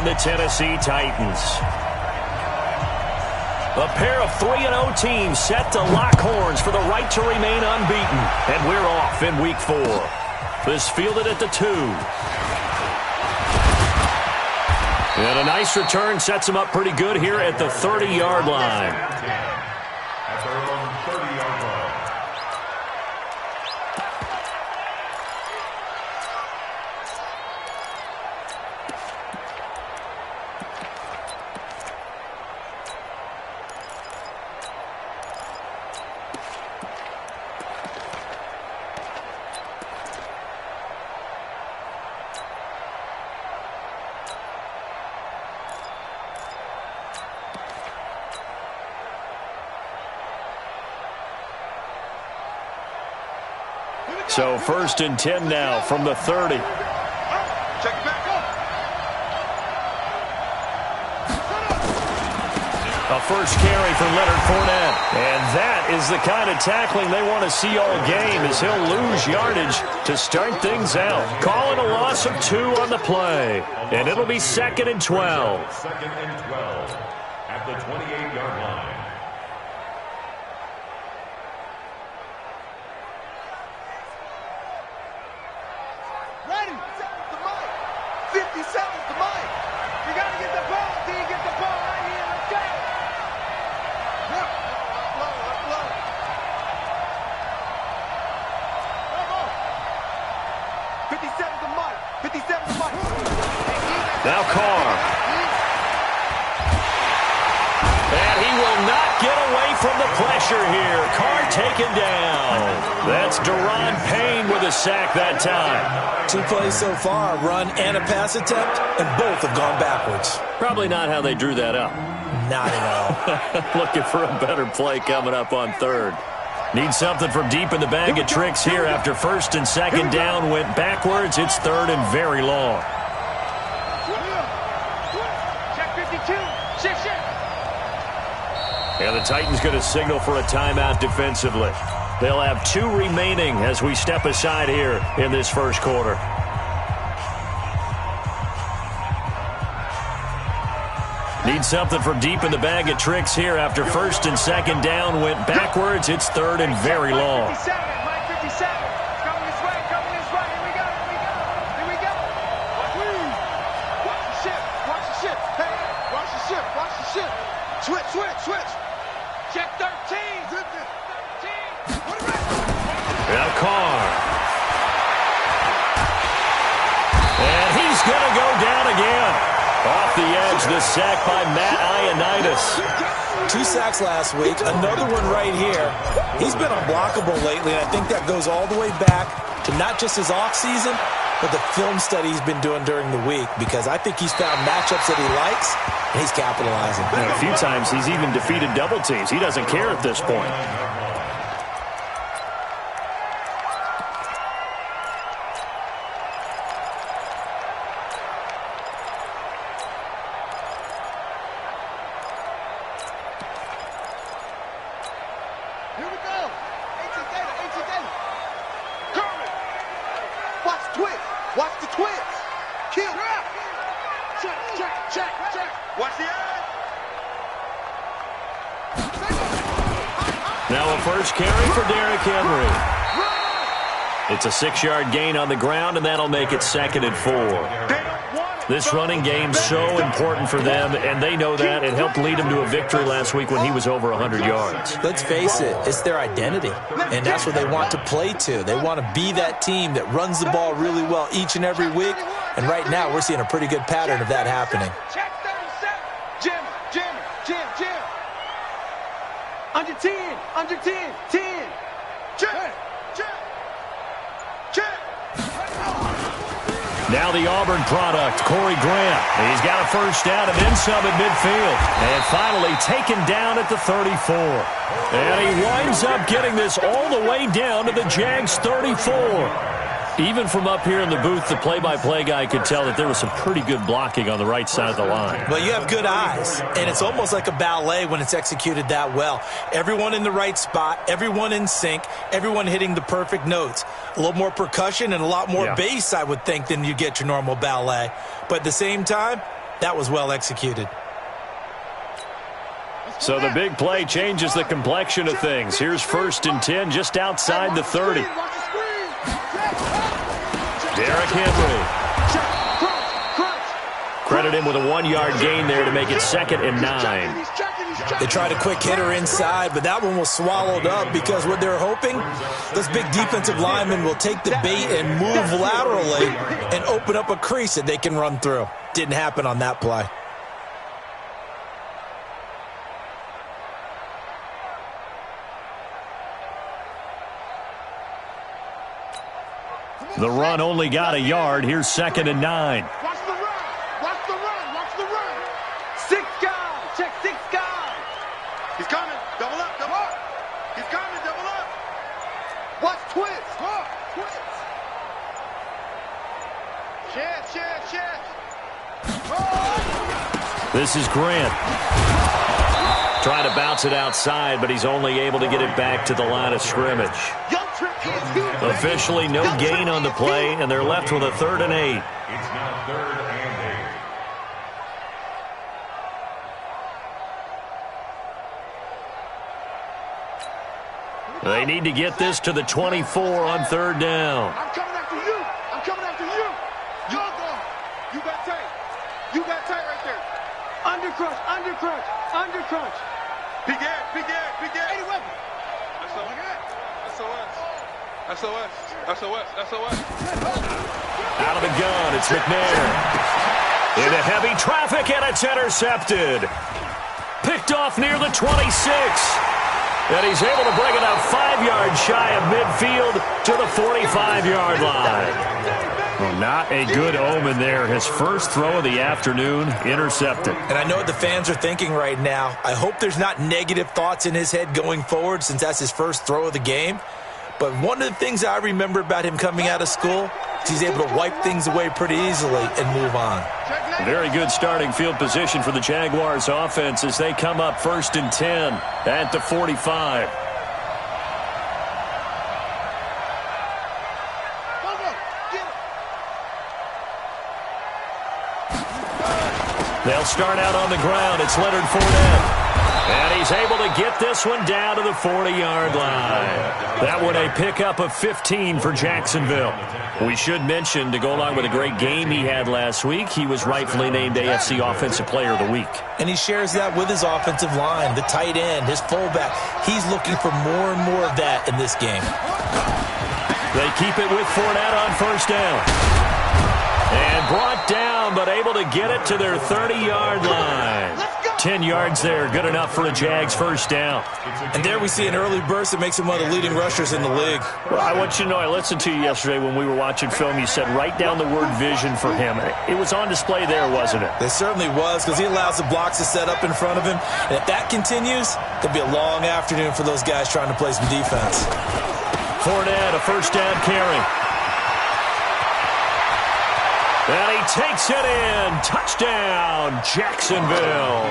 and the Tennessee Titans. A pair of 3-0 teams set to lock horns for the right to remain unbeaten. And we're off in Week 4. This fielded at the 2. And a nice return sets them up pretty good here at the 30-yard line. At their own 30-yard line. So 1st and 10 now from the 30. Check it back up. A first carry for Leonard Fournette. And that is the kind of tackling they want to see all game, as he'll lose yardage to start things out. Call it a loss of 2 on the play. And it'll be 2nd and 12. 2nd and 12 at the 28-yard line. Now Carr. And he will not get away from the pressure here. Carr taken down. That's Daron Payne with a sack that time. 2 plays so far, a run and a pass attempt, and both have gone backwards. Probably not how they drew that up. Not at all. Looking for a better play coming up on 3rd. Need something from deep in the bag of tricks here after 1st and 2nd down went backwards. It's 3rd and very long. And the Titans going to signal for a timeout defensively. They'll have 2 remaining as we step aside here in this first quarter. Need something from deep in the bag of tricks here after 1st and 2nd down went backwards. It's 3rd and very long. Mike 57. Coming this way. Here we go. Watch the ship. Hey, watch the ship. Switch. Check 13. Now Carr. And he's going to go down again. Off the edge, the sack by Matt Ioannidis. 2 sacks last week, another one right here. He's been unblockable lately, and I think that goes all the way back to not just his offseason, but the film study he's been doing during the week, because I think he's found matchups that he likes, and he's capitalizing. And a few times he's even defeated double teams. He doesn't care at this point. It's a 6-yard gain on the ground, and that'll make it 2nd and 4. This running game's so important for them, and they know that. It helped lead them to a victory last week when he was over 100 yards. Let's face it, it's their identity, and that's what they want to play to. They want to be that team that runs the ball really well each and every week, and right now we're seeing a pretty good pattern of that happening. Check 37. Jim. Under 10. 10. Check. Now the Auburn product, Corey Grant. He's got a first down and then some at midfield. And finally taken down at the 34. And he winds up getting this all the way down to the Jags 34. Even from up here in the booth, the play-by-play guy could tell that there was some pretty good blocking on the right side of the line. Well, you have good eyes, and it's almost like a ballet when it's executed that well. Everyone in the right spot, everyone in sync, everyone hitting the perfect notes. A little more percussion and a lot more bass, I would think, than you get your normal ballet. But at the same time, That was well executed. So the big play changes the complexion of things. Here's 1st and 10 just outside the 30. Derrick Henry. Credit him with a 1-yard gain there to make it 2nd and 9. They tried a quick hitter inside, but that one was swallowed up because what they're hoping, those big defensive linemen will take the bait and move laterally and open up a crease that they can run through. Didn't happen on that play. The run only got a yard. Here's 2nd and 9. Watch the run. Watch the run. Watch the run. 6 guys. Check 6 guys. He's coming. Double up. Double up. He's coming. Double up. Watch twist. Twist. Check. This is Grant. Trying to bounce it outside, but he's only able to get it back to the line of scrimmage. Officially no gain on the play, and they're left with a 3rd and 8. It's now 3rd and 8. They need to get this to the 24 on 3rd down. I'm coming after you. I'm coming after you. You're gone. You got tight. You got tight right there. Undercrunch. Big air. 80 weapon. SOS. Out of the gun, it's McNair. Into heavy traffic, and it's intercepted. Picked off near the 26. And he's able to bring it up 5 yards shy of midfield to the 45-yard line. Well, not a good omen there. His first throw of the afternoon, intercepted. And I know what the fans are thinking right now. I hope there's not negative thoughts in his head going forward since that's his first throw of the game. But one of the things I remember about him coming out of school is he's able to wipe things away pretty easily and move on. Very good starting field position for the Jaguars offense as they come up 1st and 10 at the 45. They'll start out on the ground. It's Leonard Fournette. And he's able to get this one down to the 40-yard line. That one a pickup of 15 for Jacksonville. We should mention, to go along with a great game he had last week, he was rightfully named AFC Offensive Player of the Week. And he shares that with his offensive line, the tight end, his fullback. He's looking for more and more of that in this game. They keep it with Fournette on 1st down. And brought down, but able to get it to their 30-yard line. 10 yards there, good enough for a Jags 1st down. And there we see an early burst that makes him one of the leading rushers in the league. Well, I want you to know, I listened to you yesterday when we were watching film. You said write down the word vision for him. It was on display there, wasn't it? It certainly was, because he allows the blocks to set up in front of him. And if that continues, there'll be a long afternoon for those guys trying to play some defense. Fournette, a 1st down carry. And he takes it in. Touchdown, Jacksonville.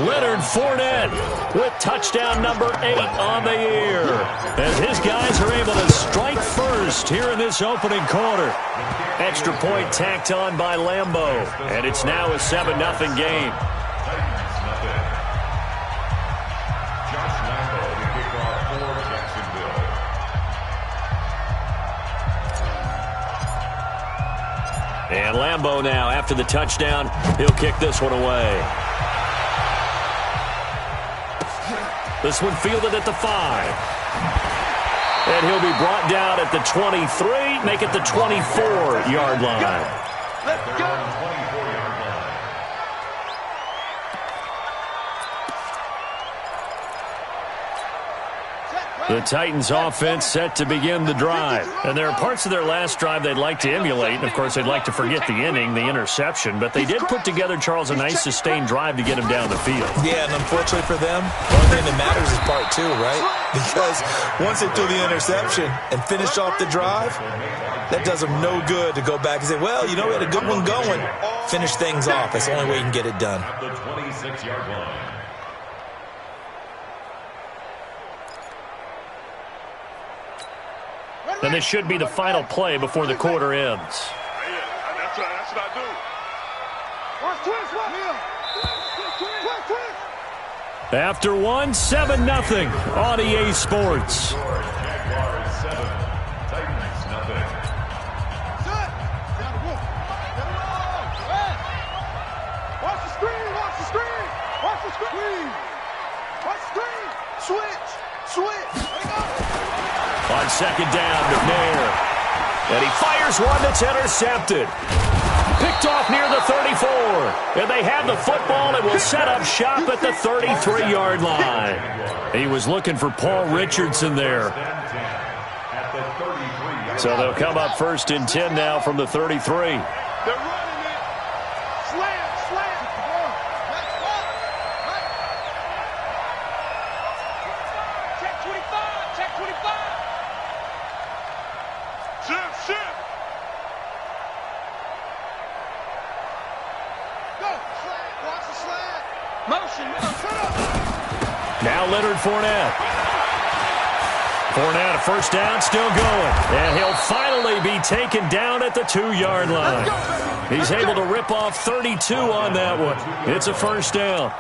Leonard Fournette with touchdown number 8 on the year. As his guys are able to strike first here in this opening quarter. Extra point tacked on by Lambeau. And it's now a 7-0 game. And Lambeau now, after the touchdown, he'll kick this one away. This one fielded at the 5. And he'll be brought down at the 23, make it the 24-yard line. Let's go. The Titans offense set to begin the drive. And there are parts of their last drive they'd like to emulate. And, of course, they'd like to forget the inning, the interception. But they did put together, Charles, a nice sustained drive to get him down the field. Yeah, and unfortunately for them, one thing that matters is part 2, right? Because once they threw the interception and finished off the drive, that does them no good to go back and say, well, you know, we had a good one going. Finish things off. That's the only way you can get it done. At the 26-yard line. And this should be the final play before the quarter ends. That's what I do. After one, 7-0 on EA Sports. Jaguars 7, Titans nothing. Watch the screen, watch the screen, watch the screen. Watch the screen. Switch. On second down, McNair. And he fires one that's intercepted. Picked off near the 34. And they have the football and will set up shop at the 33-yard line. He was looking for Paul Richardson there. So they'll come up 1st and 10 now from the 33. They're running it. Slam. Check 25. Shift. Go. Watch the slant. Motion. Now Leonard Fournette. Fournette, a first down, still going. And he'll finally be taken down at the 2-yard line. He's able to rip off 32 on that one. It's a first down.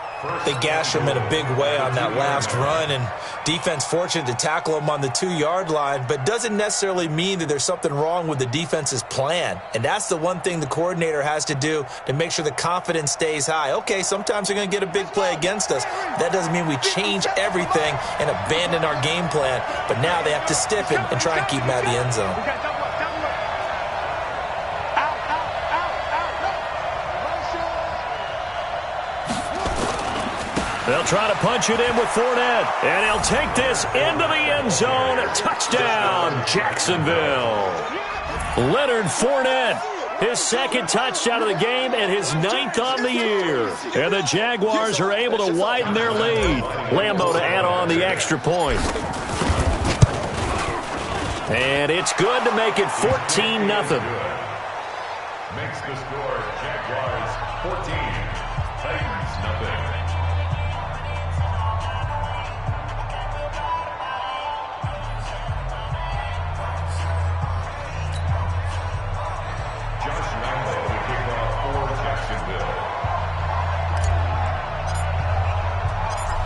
They gashed him in a big way on that last run, and defense fortunate to tackle him on the 2-yard line, but doesn't necessarily mean that there's something wrong with the defense's plan. And that's the one thing the coordinator has to do to make sure the confidence stays high. Okay, sometimes they're going to get a big play against us. That doesn't mean we change everything and abandon our game plan, but now they have to stiffen and try and keep him out of the end zone. They'll try to punch it in with Fournette, and he'll take this into the end zone. Touchdown, Jacksonville. Leonard Fournette, his second touchdown of the game and his 9th on the year. And the Jaguars are able to widen their lead. Lambeau to add on the extra point. And it's good to make it 14-0. Makes the score Jaguars 14, Titans nothing.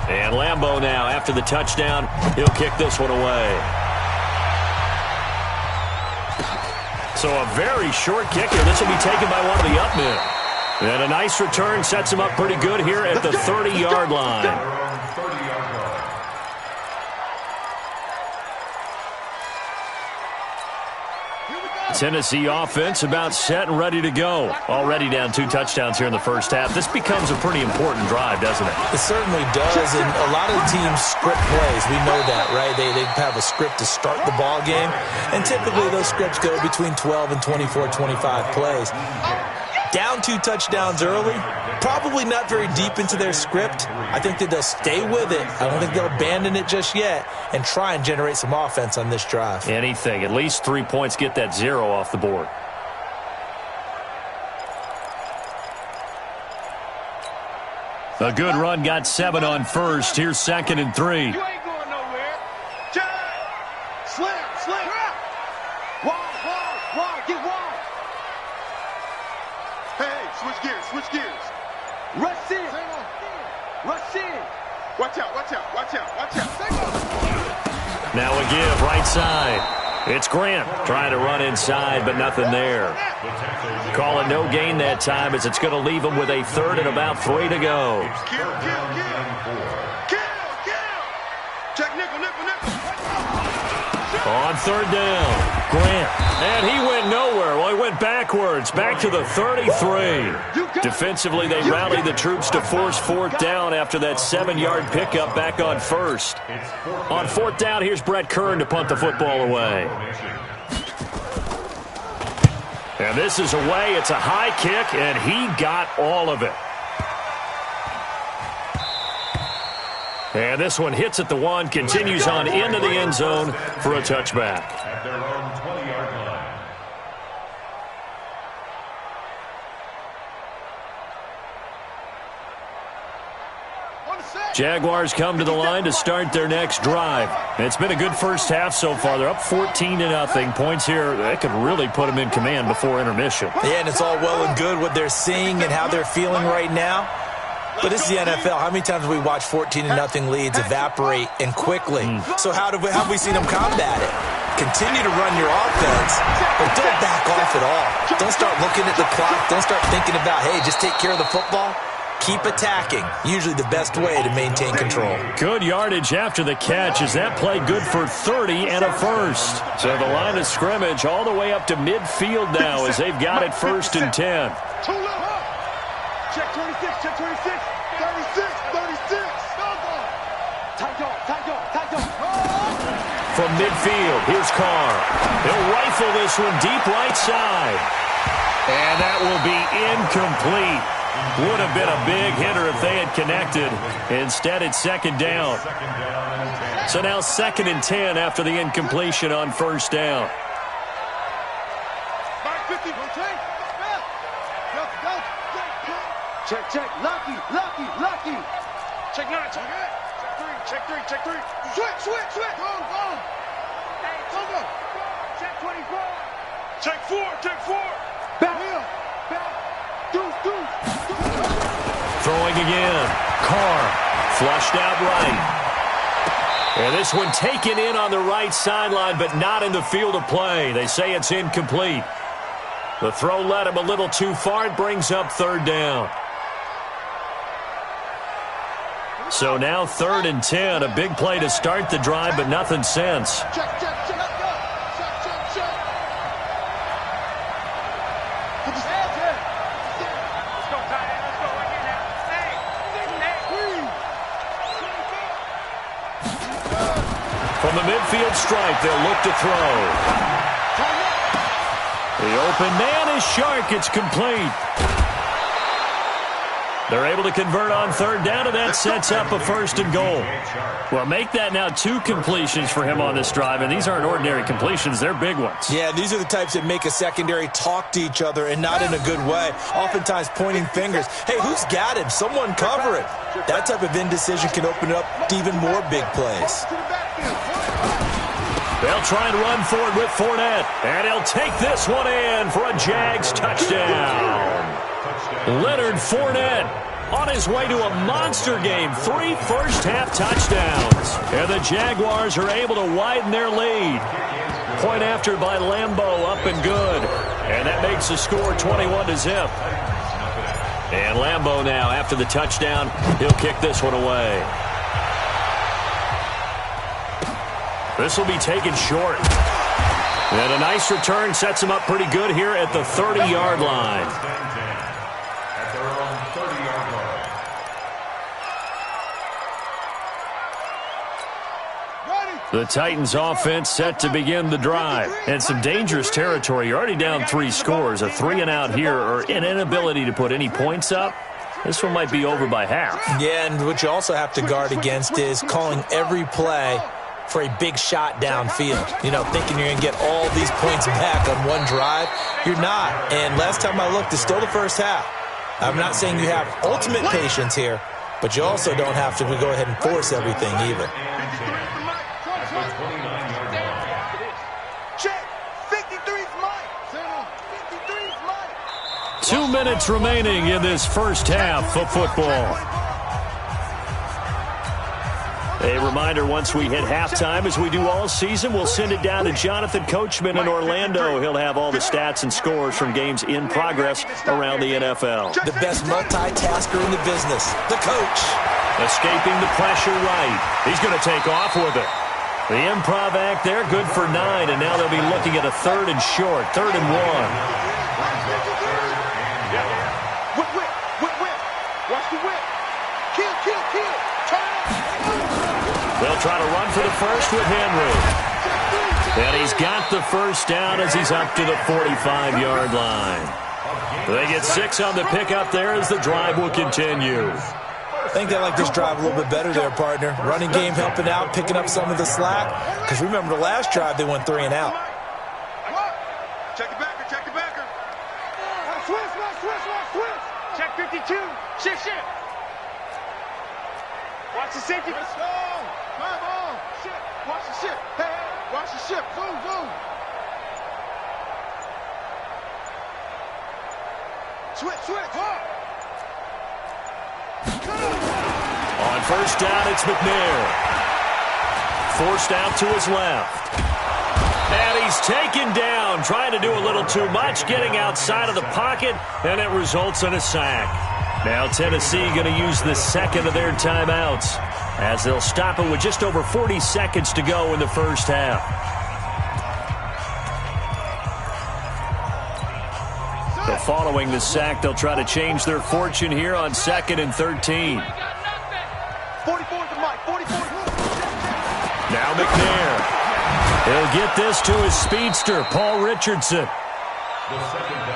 And Lambeau now, after the touchdown, he'll kick this one away. So a very short kicker. This will be taken by one of the up men. And a nice return sets him up pretty good here at the 30-yard line. Tennessee offense about set and ready to go. Already down 2 touchdowns here in the first half. This becomes a pretty important drive, doesn't it? It certainly does, and a lot of the teams script plays. We know that, right? They have a script to start the ball game, and typically those scripts go between 12 and 24, 25 plays. Down 2 touchdowns early, probably not very deep into their script. I think that they'll stay with it. I don't think they'll abandon it just yet and try and generate some offense on this drive. Anything. At least 3 points, get that 0 off the board. A good run, got 7 on first. Here's 2nd and 3. You ain't going nowhere. Slam. Wide, get wide. Hey, switch gears. Rush in. Watch out. Now a give, right side. It's Grant trying to run inside, but nothing there. Call it no gain that time as it's going to leave him with a 3rd and about 3 to go. Kill. Check nickel. On 3rd down, Grant. And he went nowhere. Well, he went backwards, back to the 33. Defensively, they rallied the troops to force 4th down after that 7-yard pickup back on 1st. On 4th down, here's Brett Kern to punt the football away. And this is away. It's a high kick, and he got all of it. And this one hits at the 1, continues on into the end zone for a touchback. At their own 20-yard line. Jaguars come to the line to start their next drive. It's been a good first half so far. They're up 14-0. Points here, that could really put them in command before intermission. Yeah, and it's all well and good what they're seeing and how they're feeling right now. But this is the NFL. How many times have we watched 14-0 leads evaporate and quickly? So how have we seen them combat it? Continue to run your offense, but don't back off at all. Don't start looking at the clock. Don't start thinking about, hey, just take care of the football. Keep attacking. Usually the best way to maintain control. Good yardage after the catch. Is that play good for 30 and a first? So the line of scrimmage all the way up to midfield now as they've got it 1st and 10. Check 26, check 26, 36, 36. Tight dog. From midfield, here's Carr. He'll rifle this one deep right side. And that will be incomplete. Would have been a big hitter if they had connected. Instead, it's 2nd down. So now 2nd and 10 after the incompletion on 1st down. Check. Lucky. Check 9, check 3. Switch. Go. Go. Check 24. Check 4. Back. Deuce. Throwing again. Carr flushed out right. And this one taken in on the right sideline, but not in the field of play. They say it's incomplete. The throw led him a little too far. It brings up 3rd down. So now 3rd and 10. A big play to start the drive, but nothing since. Check. From the midfield stripe, they'll look to throw. The open man is Shark. It's complete. They're able to convert on 3rd down, and that sets up a 1st and goal. Well, make that now 2 completions for him on this drive, and these aren't ordinary completions. They're big ones. Yeah, these are the types that make a secondary talk to each other and not in a good way, oftentimes pointing fingers. Hey, who's got him? Someone cover it. That type of indecision can open it up to even more big plays. They'll try and run forward with Fournette, and he'll take this one in for a Jags touchdown. Leonard Fournette on his way to a monster game. 3 first-half touchdowns. And the Jaguars are able to widen their lead. Point after by Lambeau, up and good. And that makes the score 21-0. And Lambeau now, after the touchdown, he'll kick this one away. This will be taken short. And a nice return sets him up pretty good here at the 30-yard line. The Titans offense set to begin the drive. And some dangerous territory. You're already down 3 scores. A 3 and out here, or an inability to put any points up. This one might be over by half. Yeah, and what you also have to guard against is calling every play for a big shot downfield. You know, thinking you're going to get all these points back on one drive. You're not. And last time I looked, it's still the first half. I'm not saying you have ultimate patience here, but you also don't have to go ahead and force everything either. Check. 53's mine. 53's mine. 2 minutes remaining in this first half of football. A reminder, once we hit halftime, as we do all season, we'll send it down to Jonathan Coachman in Orlando. He'll have all the stats and scores from games in progress around the NFL. The best multitasker in the business, the coach. Escaping the pressure right. He's going to take off with it. The improv act there, good for 9, and now they'll be looking at a 3rd and short, 3rd and 1. Whip. Watch the whip. Kill. They'll try to run for the first with Henry. And he's got the first down as he's up to the 45-yard line. They get 6 on the pickup there as the drive will continue. I think they like this drive a little bit better there, partner. Running game helping out, picking up some of the slack. Because remember, the last drive, they went 3 and out. Check the backer. Switch. Check 52. Shift. Watch the safety. Let's go. Come on. Shit. Watch the ship. Hey, hey. Watch the ship. Zoom, zoom. Switch, switch. On first down, it's McNair. Forced out to his left. And he's taken down, trying to do a little too much, getting outside of the pocket, and it results in a sack. Now Tennessee going to use the second of their timeouts as they'll stop it with just over 40 seconds to go in the first half. So following the sack, they'll try to change their fortune here on 2nd and 13. 44 to Mike. 44. Now McNair. He'll get this to his speedster, Paul Richardson.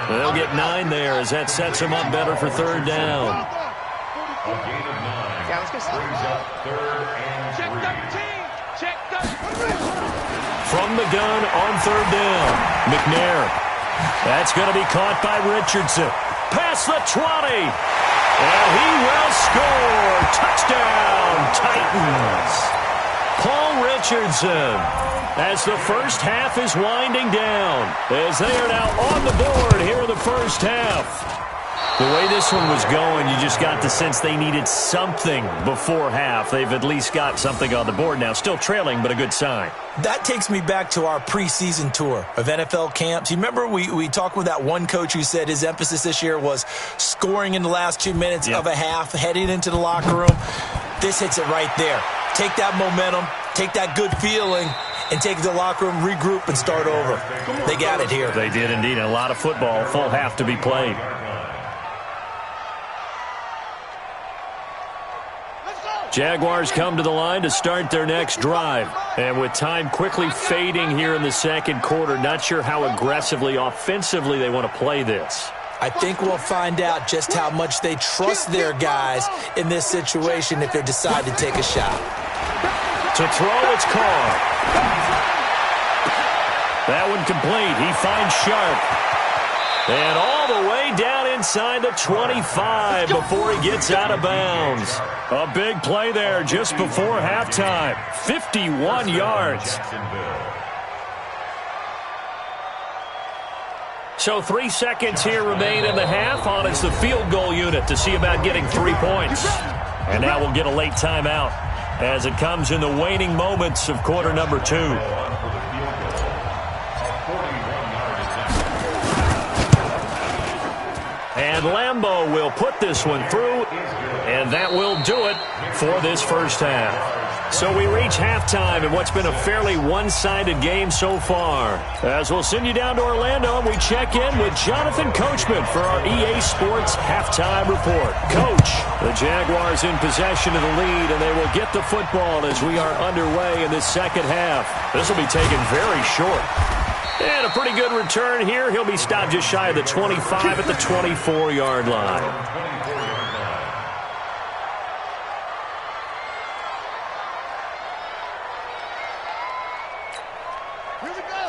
They'll get 9 there as that sets him up better for third down. A gain of 9. Yeah, let's go. Brings up 3rd and 3. Check 13. From the gun on third down, McNair. That's going to be caught by Richardson. Past the 20. And he will score. Touchdown, Titans. Paul Richardson, as the first half is winding down, as they are now on the board here in the first half. The way this one was going, you just got the sense they needed something before half. They've at least got something on the board now. Still trailing, but a good sign. That takes me back to our preseason tour of NFL camps. You remember we talked with that one coach who said his emphasis this year was scoring in the last 2 minutes of a half, heading into the locker room. This hits it right there. Take that momentum, take that good feeling, and take the locker room, regroup, and start over. They got it here. They did indeed. A lot of football, full half to be played. Jaguars come to the line to start their next drive. And with time quickly fading here in the second quarter, not sure how aggressively, offensively they want to play this. I think we'll find out just how much they trust their guys in this situation if they decide to take a shot. To throw, it's Carr. That one complete. He finds Sharp. And all the way down inside the 25 before he gets out of bounds. A big play there just before halftime. 51 yards. So 3 seconds here remain in the half. On is the field goal unit to see about getting 3 points. And now we'll get a late timeout as it comes in the waning moments of quarter number 2. And Lambeau will put this one through, and that will do it for this first half. So we reach halftime in what's been a fairly one-sided game so far. As we'll send you down to Orlando, and we check in with Jonathan Coachman for our EA Sports Halftime Report. Coach, the Jaguars in possession of the lead, and they will get the football as we are underway in this second half. This will be taken very short. And a pretty good return here. He'll be stopped just shy of the 25 at the 24-yard line.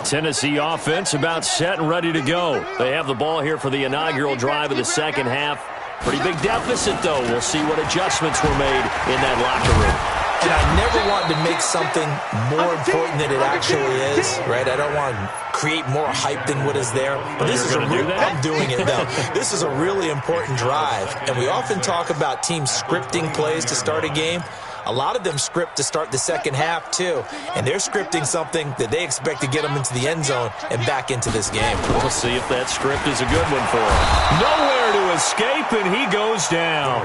Tennessee offense about set and ready to go. They have the ball here for the inaugural drive of the second half. Pretty big deficit, though. We'll see what adjustments were made in that locker room. And I never want to make something more important than it actually is, right? I don't want to create more hype than what is there. But this is I'm doing it, though. This is a really important drive. And we often talk about teams scripting plays to start a game. A lot of them script to start the second half, too. And they're scripting something that they expect to get them into the end zone and back into this game. We'll see if that script is a good one for him. Nowhere to escape, and he goes down.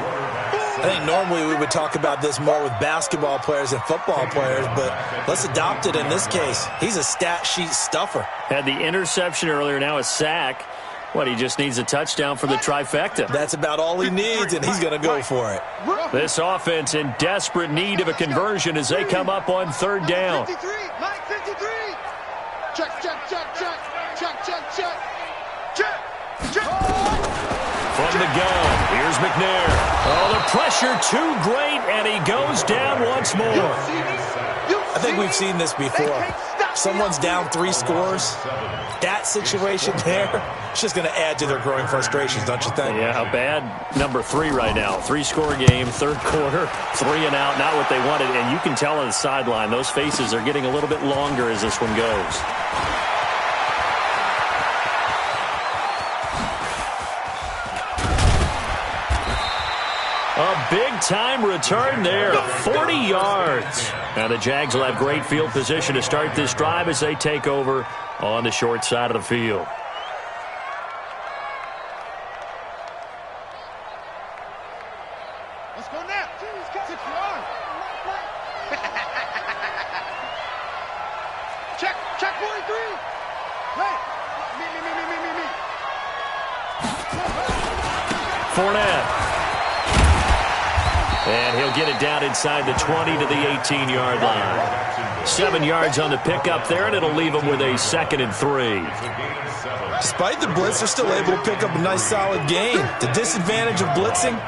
I think normally we would talk about this more with basketball players and football players, but let's adopt it in this case. He's a stat sheet stuffer. Had the interception earlier, now a sack. What, he just needs a touchdown for the trifecta. That's about all he needs, and he's going to go for it. This offense in desperate need of a conversion as they come up on third down. 53, Mike 53. Check, check, check, check. Check, check, check. Check, check. From the gun, here's McNair. Oh, the pressure too great, and he goes down once more. I think we've seen this before. someone's down 3 scores, that situation there, it's just going to add to their growing frustrations, don't you think? Yeah, a bad number 3 right now. 3-score game, third quarter, 3 and out, not what they wanted. And you can tell on the sideline, those faces are getting a little bit longer as this one goes. A big-time return there, 40 yards. Now the Jags will have great field position to start this drive as they take over on the short side of the field. Let's go now. 6 yards. Check 43. Hey, me. Fournette. And he'll get it down inside the 20 to the 18-yard line. 7 yards on the pickup there, and it'll leave him with a 2nd and 3. Despite the blitz, they're still able to pick up a nice, solid gain. The disadvantage of blitzing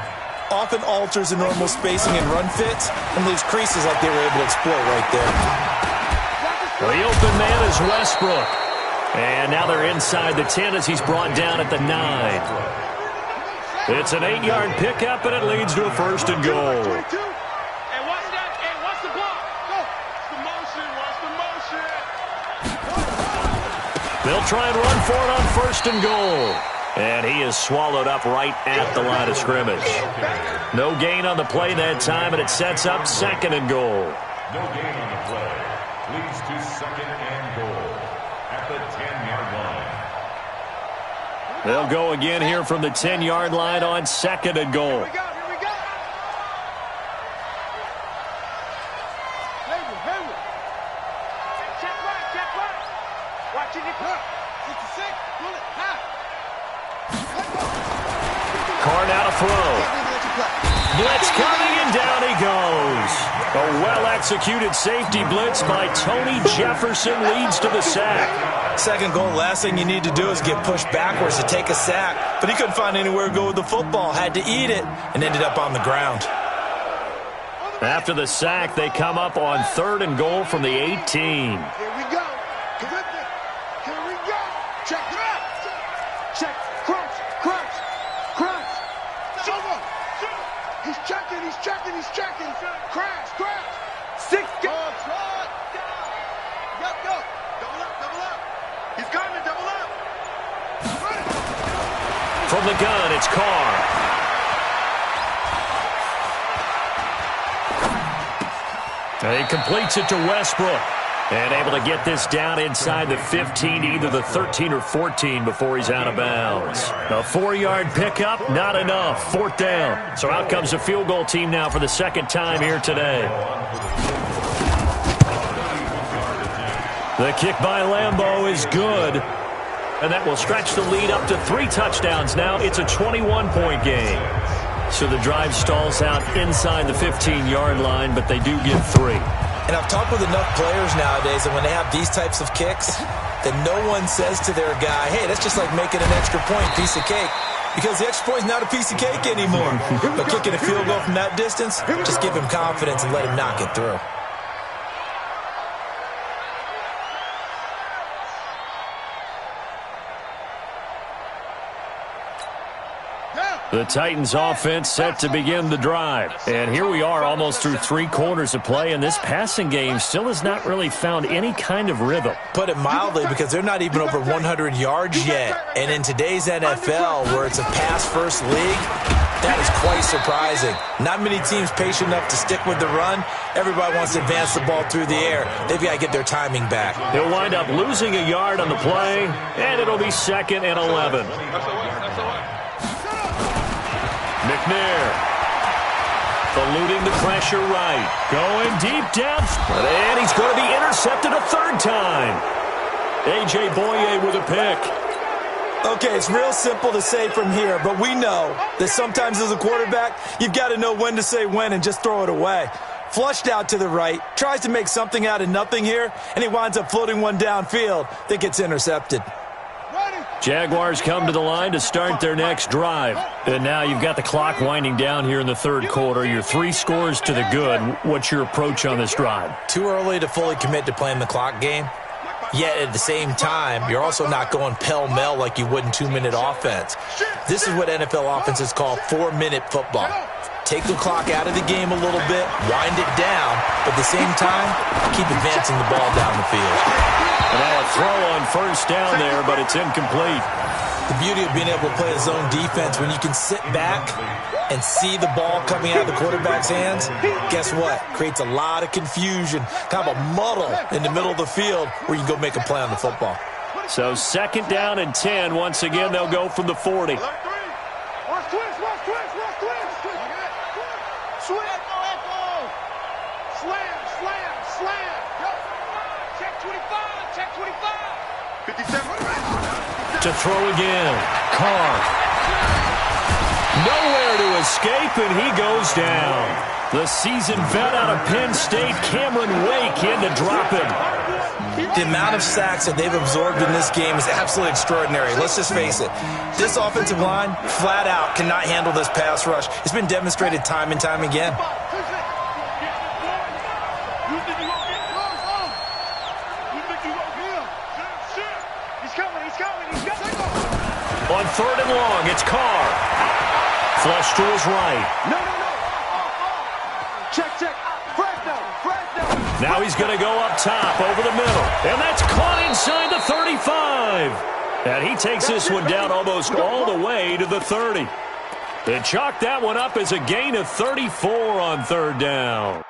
often alters the normal spacing and run fits and leaves creases like they were able to exploit right there. The open man is Westbrook. And now they're inside the 10 as he's brought down at the 9. It's an 8-yard pickup, and it leads to a 1st and goal. Hey, watch that. Hey, watch the block. Go. Watch the motion. They'll try and run for it on 1st and goal. And he is swallowed up right at the line of scrimmage. No gain on the play that time, and it sets up 2nd and goal. No gain on the play. Leads to 2nd and goal at the 10-yard line. They'll go again here from the 10-yard line on 2nd and goal. Here we go. Hayward. Check right. Watching it. 66. Pull it. High. Carr now to throw. Blitz coming, and down he goes. A well-executed safety blitz by Tony Jefferson leads to the sack. 2nd goal, last thing you need to do is get pushed backwards to take a sack. But he couldn't find anywhere to go with the football, had to eat it, and ended up on the ground. After the sack, they come up on 3rd and goal from the 18. Here we go. Check it out. Check. Crunch. He's checking. Crash. 6 yards. Go. Double up. He's coming, double up. From the gun, it's Carr. And he completes it to Westbrook. And able to get this down inside the 15, either the 13 or 14 before he's out of bounds. A 4-yard pickup, not enough. 4th down. So out comes the field goal team now for the 2nd time here today. The kick by Lambeau is good. And that will stretch the lead up to 3 touchdowns now. It's a 21-point game. So the drive stalls out inside the 15-yard line, but they do get 3. And I've talked with enough players nowadays that when they have these types of kicks, that no one says to their guy, hey, that's just like making an extra point, piece of cake. Because the extra point is not a piece of cake anymore. But kicking a field goal from that distance, just give him confidence and let him knock it through. The Titans offense set to begin the drive. And here we are almost through 3 quarters of play, and this passing game still has not really found any kind of rhythm. Put it mildly, because they're not even over 100 yards yet. And in today's NFL, where it's a pass-first league, that is quite surprising. Not many teams patient enough to stick with the run. Everybody wants to advance the ball through the air. They've got to get their timing back. He'll wind up losing a yard on the play, and it'll be 2nd and 11. McNair eluding the pressure right. Going deep down. And he's going to be intercepted a 3rd time. A.J. Boye with a pick. Okay, it's real simple to say from here, but we know that sometimes as a quarterback, you've got to know when to say when and just throw it away. Flushed out to the right, tries to make something out of nothing here, and he winds up floating one downfield that gets intercepted. Jaguars come to the line to start their next drive. And now you've got the clock winding down here in the 3rd quarter. You're 3 scores to the good. What's your approach on this drive? Too early to fully commit to playing the clock game. Yet at the same time, you're also not going pell-mell like you would in 2-minute offense. This is what NFL offenses call 4-minute football. Take the clock out of the game a little bit, wind it down, but at the same time, keep advancing the ball down the field. And now a throw on first down there, but it's incomplete. The beauty of being able to play a zone defense, when you can sit back and see the ball coming out of the quarterback's hands, guess what? Creates a lot of confusion, kind of a muddle in the middle of the field where you can go make a play on the football. So 2nd down and 10. Once again, they'll go from the 40. To throw again. Carr. Nowhere to escape, and he goes down. The seasoned vet out of Penn State, Cameron Wake, in to drop him. The amount of sacks that they've absorbed in this game is absolutely extraordinary. Let's just face it. This offensive line, flat out, cannot handle this pass rush. It's been demonstrated time and time again. On 3rd and long, it's Carr. Flush to his right. No. Check. Fresno. Now he's going to go up top over the middle. And that's caught inside the 35. And he takes this one down almost all the way to the 30. They chalk that one up as a gain of 34 on 3rd down.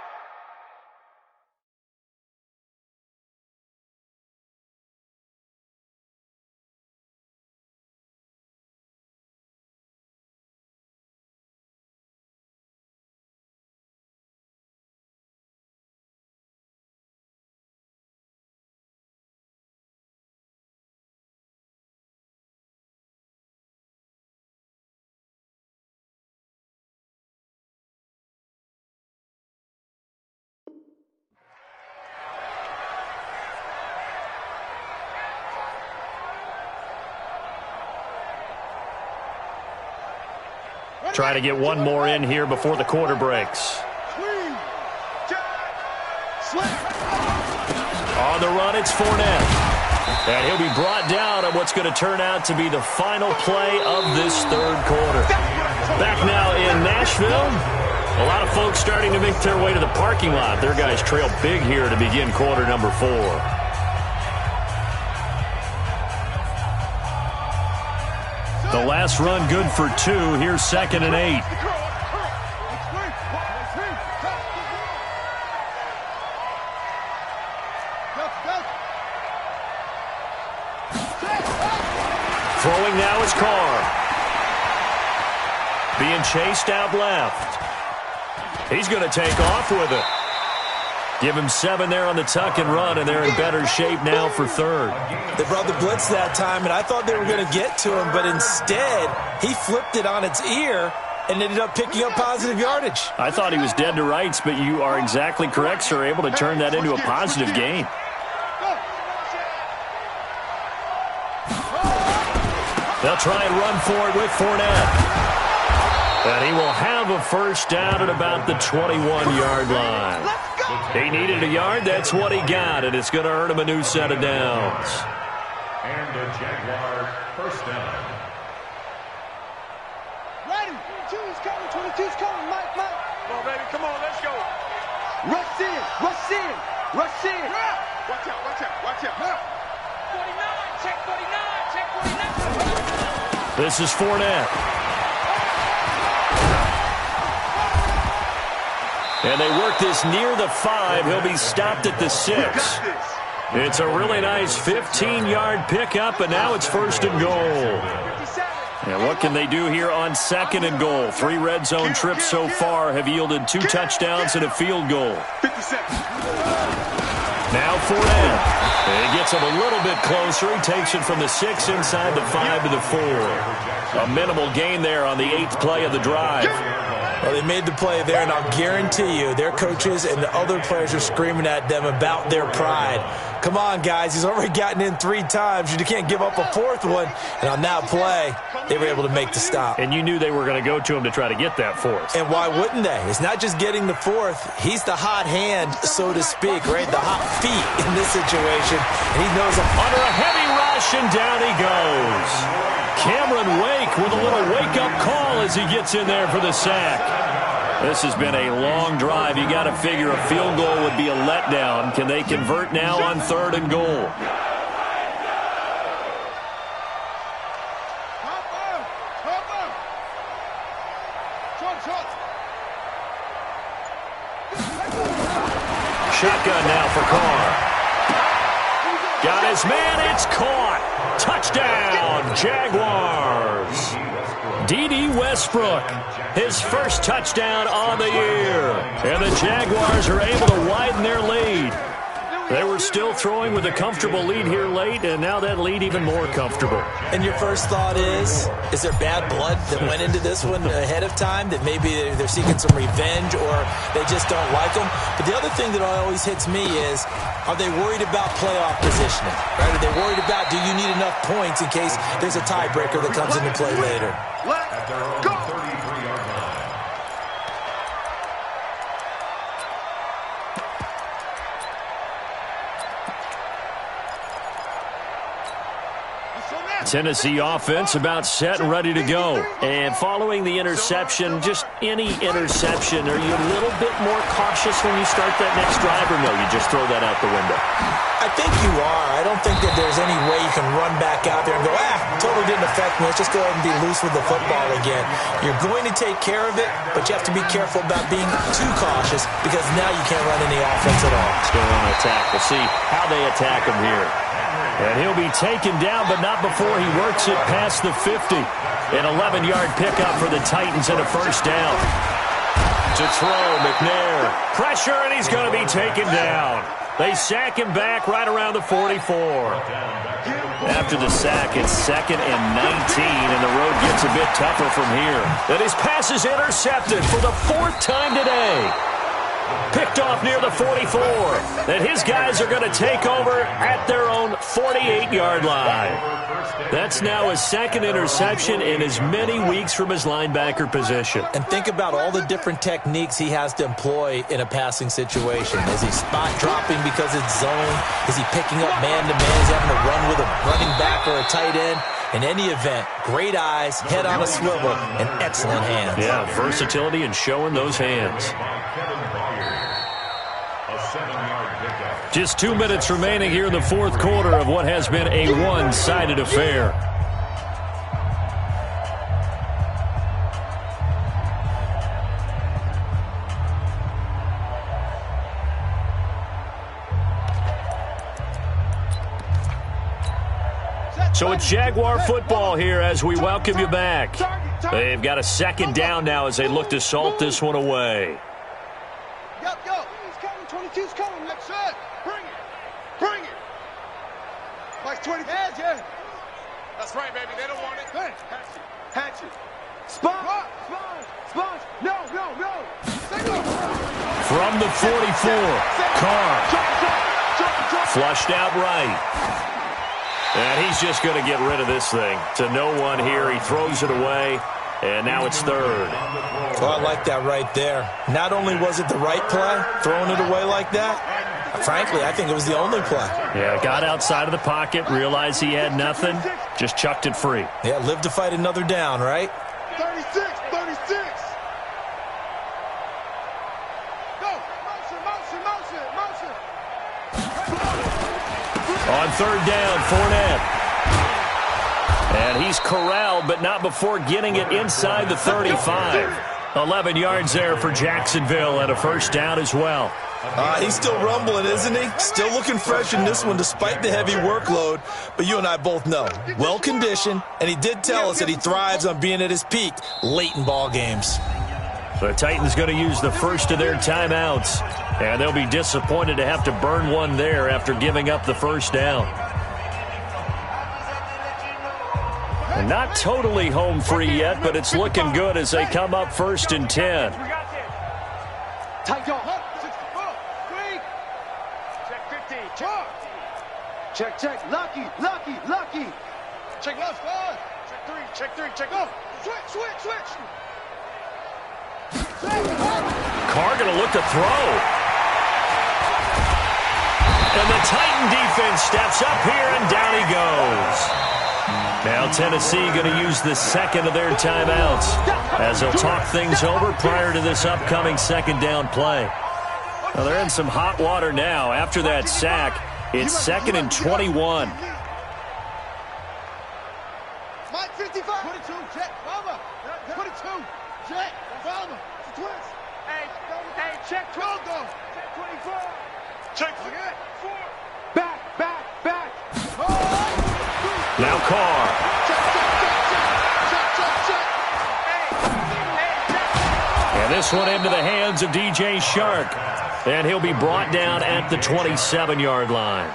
Try to get one more in here before the quarter breaks. On the run, it's Fournette. And he'll be brought down on what's going to turn out to be the final play of this 3rd quarter. Back now in Nashville. A lot of folks starting to make their way to the parking lot. Their guys trail big here to begin quarter number 4. The last run good for 2. Here's 2nd and 8. Throwing now is Carr. Being chased out left. He's going to take off with it. Give him 7 there on the tuck and run, and they're in better shape now for 3rd. They brought the blitz that time, and I thought they were going to get to him, but instead, he flipped it on its ear and ended up picking up positive yardage. I thought he was dead to rights, but you are exactly correct, sir, able to turn that into a positive gain. They'll try and run for it with Fournette. And he will have a 1st down at about the 21-yard line. He needed a yard. That's what he got, and it's going to earn him a new set of downs. And the Jaguars 1st down. Ready. 22's coming. 22's coming. Mike. Come on, baby. Come on. Let's go. Rush in. Watch out. 49. Check 49. This is Fournette. And they work this near the 5. He'll be stopped at the 6. It's a really nice 15-yard pickup, and now it's 1st and goal. And what can they do here on 2nd and goal? 3 red zone trips so far have yielded 2 touchdowns and a field goal. Now Fournette. He gets him a little bit closer. He takes it from the 6 inside the 5 to the 4. A minimal gain there on the 8th play of the drive. Well, they made the play there, and I'll guarantee you their coaches and the other players are screaming at them about their pride. Come on, guys. He's already gotten in 3 times. You can't give up a 4th one. And on that play, they were able to make the stop. And you knew they were going to go to him to try to get that 4th. And why wouldn't they? It's not just getting the 4th. He's the hot hand, so to speak, right? The hot feet in this situation. And he knows them. Under a heavy rush, and down he goes. Cameron Wake with a little wake-up call as he gets in there for the sack. This has been a long drive. You got to figure a field goal would be a letdown. Can they convert now on 3rd and goal? Shotgun now for Carr. Got his man. It's caught. Touchdown, Jaguars. D.D. Westbrook, his first touchdown on the year. And the Jaguars are able to widen their lead. They were still throwing with a comfortable lead here late, and now that lead even more comfortable. And your first thought is there bad blood that went into this one ahead of time, that maybe they're seeking some revenge or they just don't like them? But the other thing that always hits me is, are they worried about playoff positioning? Right? Are they worried about, do you need enough points in case there's a tiebreaker that comes into play later? At their own 33-yard line. Tennessee offense about set and ready to go. And following the interception, just any interception, are you a little bit more cautious when you start that next drive, or no, you just throw that out the window? I think you are. I don't think that there's any way you can run back out there and go, totally didn't affect me. Let's just go ahead and be loose with the football again. You're going to take care of it, but you have to be careful about being too cautious because now you can't run any offense at all. Let's go on attack. We'll see how they attack him here. And he'll be taken down, but not before he works it past the 50. An 11-yard pickup for the Titans and a first down. To throw, McNair. Pressure, and he's going to be taken down. They sack him back right around the 44. After the sack, it's 2nd and 19, and the road gets a bit tougher from here. And his pass is intercepted for the 4th time today. Picked off near the 44. And his guys are going to take over at their own 48-yard line. That's now his 2nd interception in as many weeks from his linebacker position. And think about all the different techniques he has to employ in a passing situation. Is he spot dropping because it's zone? Is he picking up man-to-man? Is he having to run with a running back or a tight end? In any event, great eyes, head on a swivel, and excellent hands. Yeah, versatility and showing those hands. Just 2 minutes remaining here in the 4th quarter of what has been a one-sided affair. So it's Jaguar football here as we welcome you back. They've got a 2nd down now as they look to salt this one away. Go. He's coming. 22's coming. Next set. Bring it. Like 20. Yeah. That's right, baby. They don't want it. Hey. Hatch it. Sponge. No. From the 44, Carr. Flushed out right. And he's just going to get rid of this thing. To no one here. He throws it away. And now it's 3rd. Oh, I like that right there. Not only was it the right play, throwing it away like that, frankly, I think it was the only play. Yeah, got outside of the pocket, realized he had nothing, just chucked it free. Yeah, live to fight another down, right? 36. Go. Motion. On 3rd down, Fournette. And he's corralled, but not before getting it inside the 35. 11 yards there for Jacksonville and a first down as well. He's still rumbling, isn't he? Still looking fresh in this one despite the heavy workload. But you and I both know, well-conditioned, and he did tell us that he thrives on being at his peak late in ball games. The Titans going to use the first of their timeouts, and they'll be disappointed to have to burn one there after giving up the first down. Not totally home free yet, but it's looking good as they come up 1st and 10. Tight go. 64. Check 50. Check. Lucky. Check left. Check 3. Check go. Switch. Carr going to look to throw. And the Titan defense steps up here, and down he goes. Now Tennessee going to use the second of their timeouts as they'll talk things over prior to this upcoming second down play. Well, they're in some hot water now. After that sack, it's 2nd and 21. Mike 55. 22. Jet. Mama. 22. Jet. Mama. Twist. Hey, check 12 though. Check 24. Check 4. Back. Now Carr. And this one into the hands of DJ Shark. And he'll be brought down at the 27-yard line.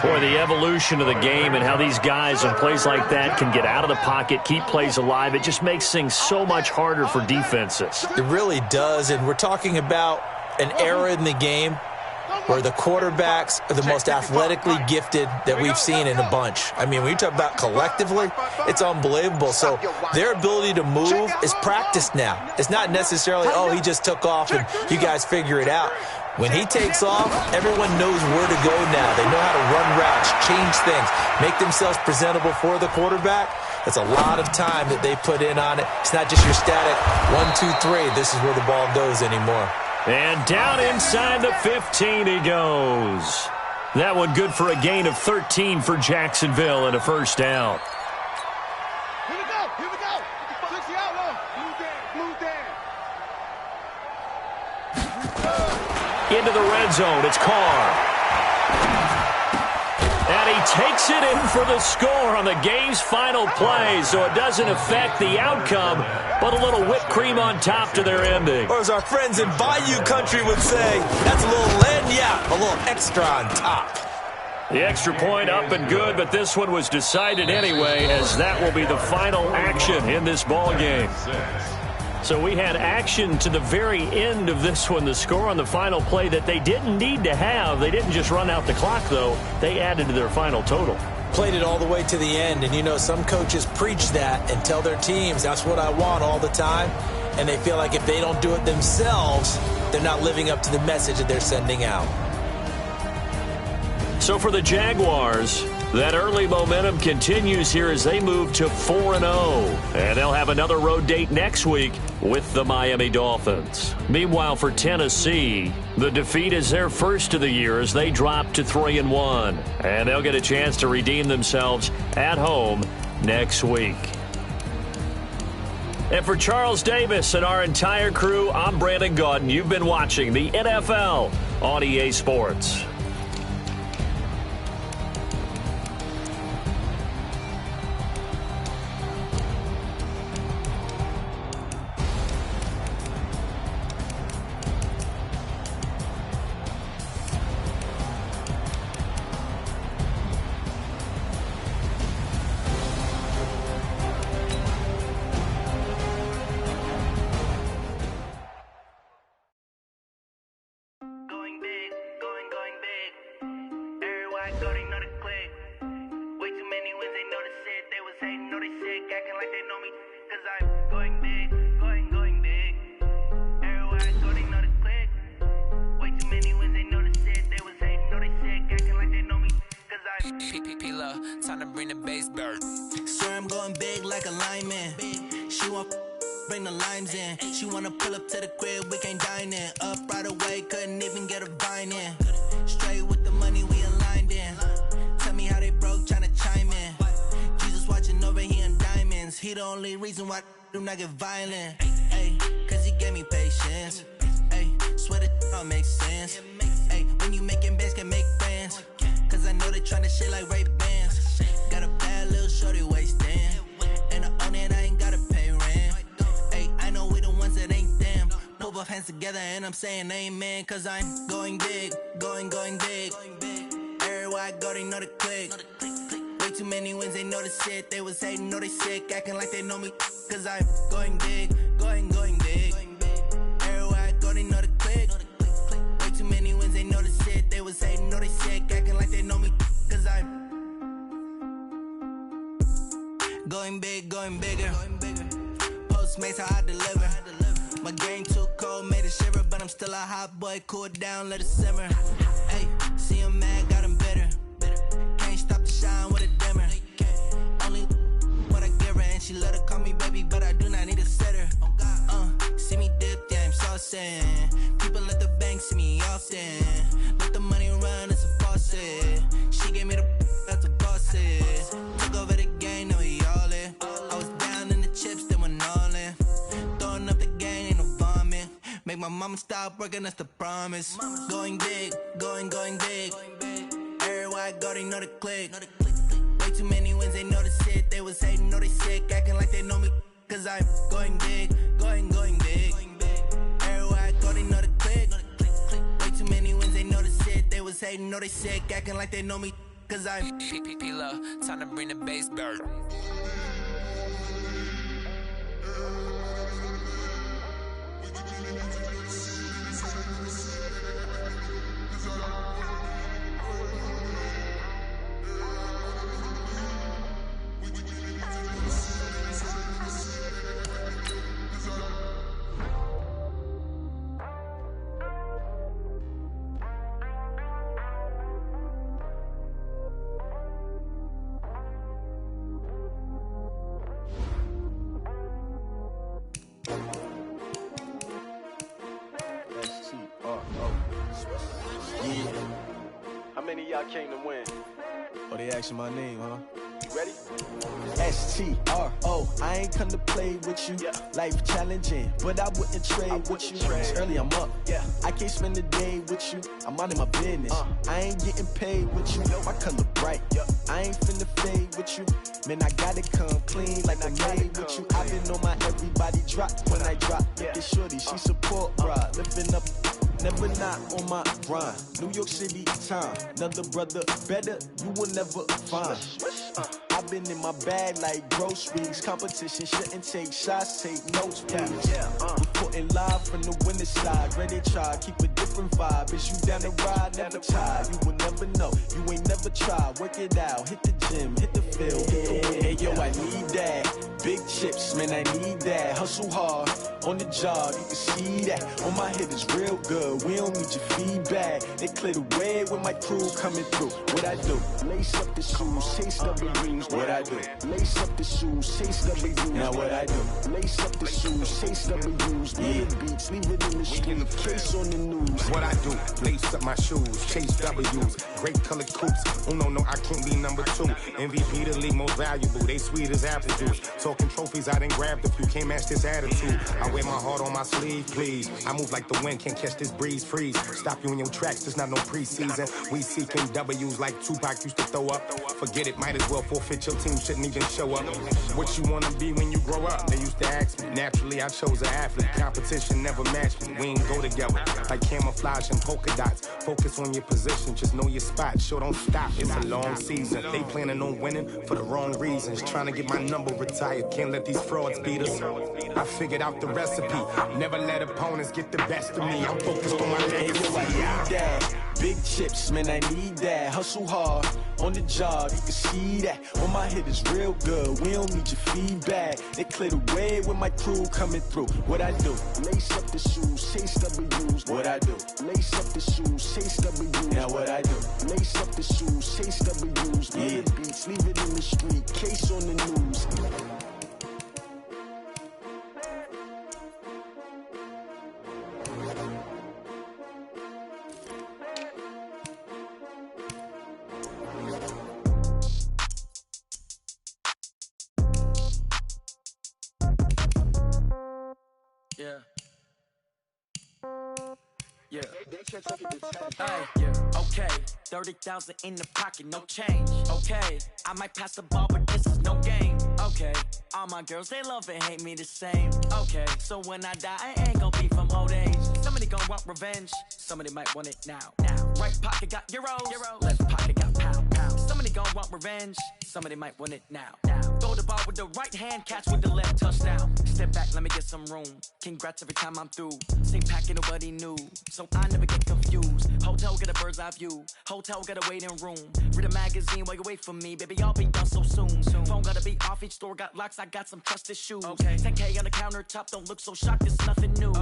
Boy, the evolution of the game and how these guys in plays like that can get out of the pocket, keep plays alive, it just makes things so much harder for defenses. It really does, and we're talking about an era in the game where the quarterbacks are the most athletically gifted that we've seen in a bunch. I mean, when you talk about collectively, it's unbelievable. So their ability to move is practiced now. It's not necessarily, oh, he just took off and you guys figure it out. When he takes off, everyone knows where to go now. They know how to run routes, change things, make themselves presentable for the quarterback. That's a lot of time that they put in on it. It's not just your static 1, 2, 3. This is where the ball goes anymore. And down inside the 15 he goes. That one good for a gain of 13 for Jacksonville and a first down. Here we go. 60 out low. Blue down. Into the red zone, it's Carr. And he takes it in for the score on the game's final play, so it doesn't affect the outcome, but a little whipped cream on top to their ending. Or as our friends in Bayou Country would say, that's a little lagniappe, a little extra on top. The extra point up and good, but this one was decided anyway, as that will be the final action in this ball game. So we had action to the very end of this one, the score on the final play that they didn't need to have. They didn't just run out the clock, though. They added to their final total. Played it all the way to the end, and you know some coaches preach that and tell their teams, that's what I want all the time, and they feel like if they don't do it themselves, they're not living up to the message that they're sending out. So for the Jaguars, that early momentum continues here as they move to 4-0. And they'll have another road date next week with the Miami Dolphins. Meanwhile, for Tennessee, the defeat is their first of the year as they drop to 3-1. And they'll get a chance to redeem themselves at home next week. And for Charles Davis and our entire crew, I'm Brandon Gaudin. You've been watching the NFL on EA Sports. Time to bring the bass bird. Swear I'm going big like a lineman. She want bring the limes in. She wanna pull up to the crib, we can't dine in. Up right away, couldn't even get a vine in. Straight with the money, we aligned in. Tell me how they broke, tryna chime in. Jesus watching over here in diamonds. He the only reason why I do not get violent. Ay, cause he gave me patience. Ay, swear that all makes sense. Ay, when you making bands, can make friends. Cause I know they tryna shit like Ray-Bans. Got a bad little shorty wasting. And I own it, I ain't gotta pay rent. Ay, I know we the ones that ain't them. Move our hands together and I'm saying amen. Cause I'm going big, going big. Everywhere I go, they know the click. Way too many wins, they know the shit. They was hating, know they sick, acting like they know me. Cause I'm going big, going big. Everywhere I go, they know the click. Way too many wins, they know the shit. They was hating, know they sick, acting like they know me. Cause I'm going big, going bigger. Postmates, how I deliver. My game too cold, made it shiver. But I'm still a hot boy, cool it down, let it simmer. Hey, see him mad, got him bitter. Can't stop the shine with a dimmer. Only what I give her, and she let her call me baby, but I do not need a sitter. See me dip, yeah, I'm saucing. People at the bank see me often. Let the money run, it's a faucet. She gave me the that's a boss is. Took over the game, now we all in. I was down in the chips, they went all in. Throwing up the game, ain't no vomit. Make my mama stop working, that's the promise. Going big, going big. Everywhere I go, they know the click. Way too many wins, they know the shit. They was hating, know they sick, acting like they know me. Cause I'm going big, going big. Everywhere I go, they know the click. Way too many wins, they know the shit. They was hating, know they sick, acting like they know me. Cause I'm P-P-P-Lo, time to bring the bass bird. How many of y'all came to win? Oh, they asking my name, huh? You ready? S-T-R-O, I ain't come to play with you. Yeah. Life challenging, but I wouldn't trade with you. It's early, I'm up. Yeah. I can't spend the day with you. I'm minding my business. I ain't getting paid with you. My color bright. Yeah. I ain't finna fade with you. Man, I gotta come clean like I'm made with you. I've been on my everybody drop when I drop. Yeah. This shorty, she support, bruh. Living up. Never not on my grind. New York City time. Another brother better, you will never find. I've been in my bag like groceries. Competition shouldn't take shots, take notes, please. Reporting live from the winning side. Ready to try, keep a different vibe. Is you down the ride, never tired. You will never know, you ain't never tried. Work it out, hit the gym, hit the field, hit the wind. Hey yo, I need that. Big chips, man, I need that. Hustle hard, on the job, you can see that. On my head is real good, we don't need your feedback. They clear the way with my crew coming through. What I do? Lace up the shoes, chase W's. What I do? Lace up the shoes, chase W's. Now what I do? Lace up the shoes, chase W's. Yeah, beats, leave it in the street, case on the news. What I do? Lace up my shoes, chase W's. Great colored coops. Oh no, I can't be number 2. MVP the league most valuable. They sweet as apple juice. Talking trophies, I done grabbed a few. Can't match this attitude. I wear my heart on my sleeve, please. I move like the wind, can't catch this breeze. Freeze. Stop you in your tracks. There's not no preseason. We seeking W's like Tupac used to throw up. Forget it, might as well forfeit. Your team shouldn't even show up. What you wanna be when you grow up? They used to ask me. Naturally, I chose an athlete. Competition never matched me. We ain't go together like camouflage and polka dots. Focus on your position, just know your spot. Sure, don't stop. It's a long season. They planning on winning for the wrong reasons. Trying to get my number retired. Can't let these frauds beat us. I figured out the recipe. Never let opponents get the best of me. I'm focused on my legacy. I need that. Big chips, man, I need that. Hustle hard, on the job, you can see that. On my head is real good, we don't need your feedback. They clear the way with my crew coming through. What I do? Lace up the shoes, chase W's. What I do? Lace up the shoes, chase W's. Now what I do? Lace up the shoes, chase W's. Yeah, beats, leave it in the street, case on the news. Yeah. Hey, yeah. Okay, 30,000 in the pocket, no change. Okay, I might pass the ball, but this is no game. Okay, all my girls, they love and hate me the same. Okay, so when I die, I ain't gon' be from old age. Somebody gon' want revenge, somebody might want it now. Right pocket got euros, left pocket got pound. Somebody Somebody gon' want revenge. Somebody might want it now. Throw the ball with the right hand, catch with the left, touchdown. Step back, let me get some room. Congrats every time I'm through. Same packet, nobody knew, so I never get confused. Hotel get a bird's eye view. Hotel get a waiting room. Read a magazine while you wait for me, baby. I'll be done so soon. Phone gotta be off. Each store got locks. I got some trusted shoes. 10K on the countertop. Don't look so shocked. It's nothing new.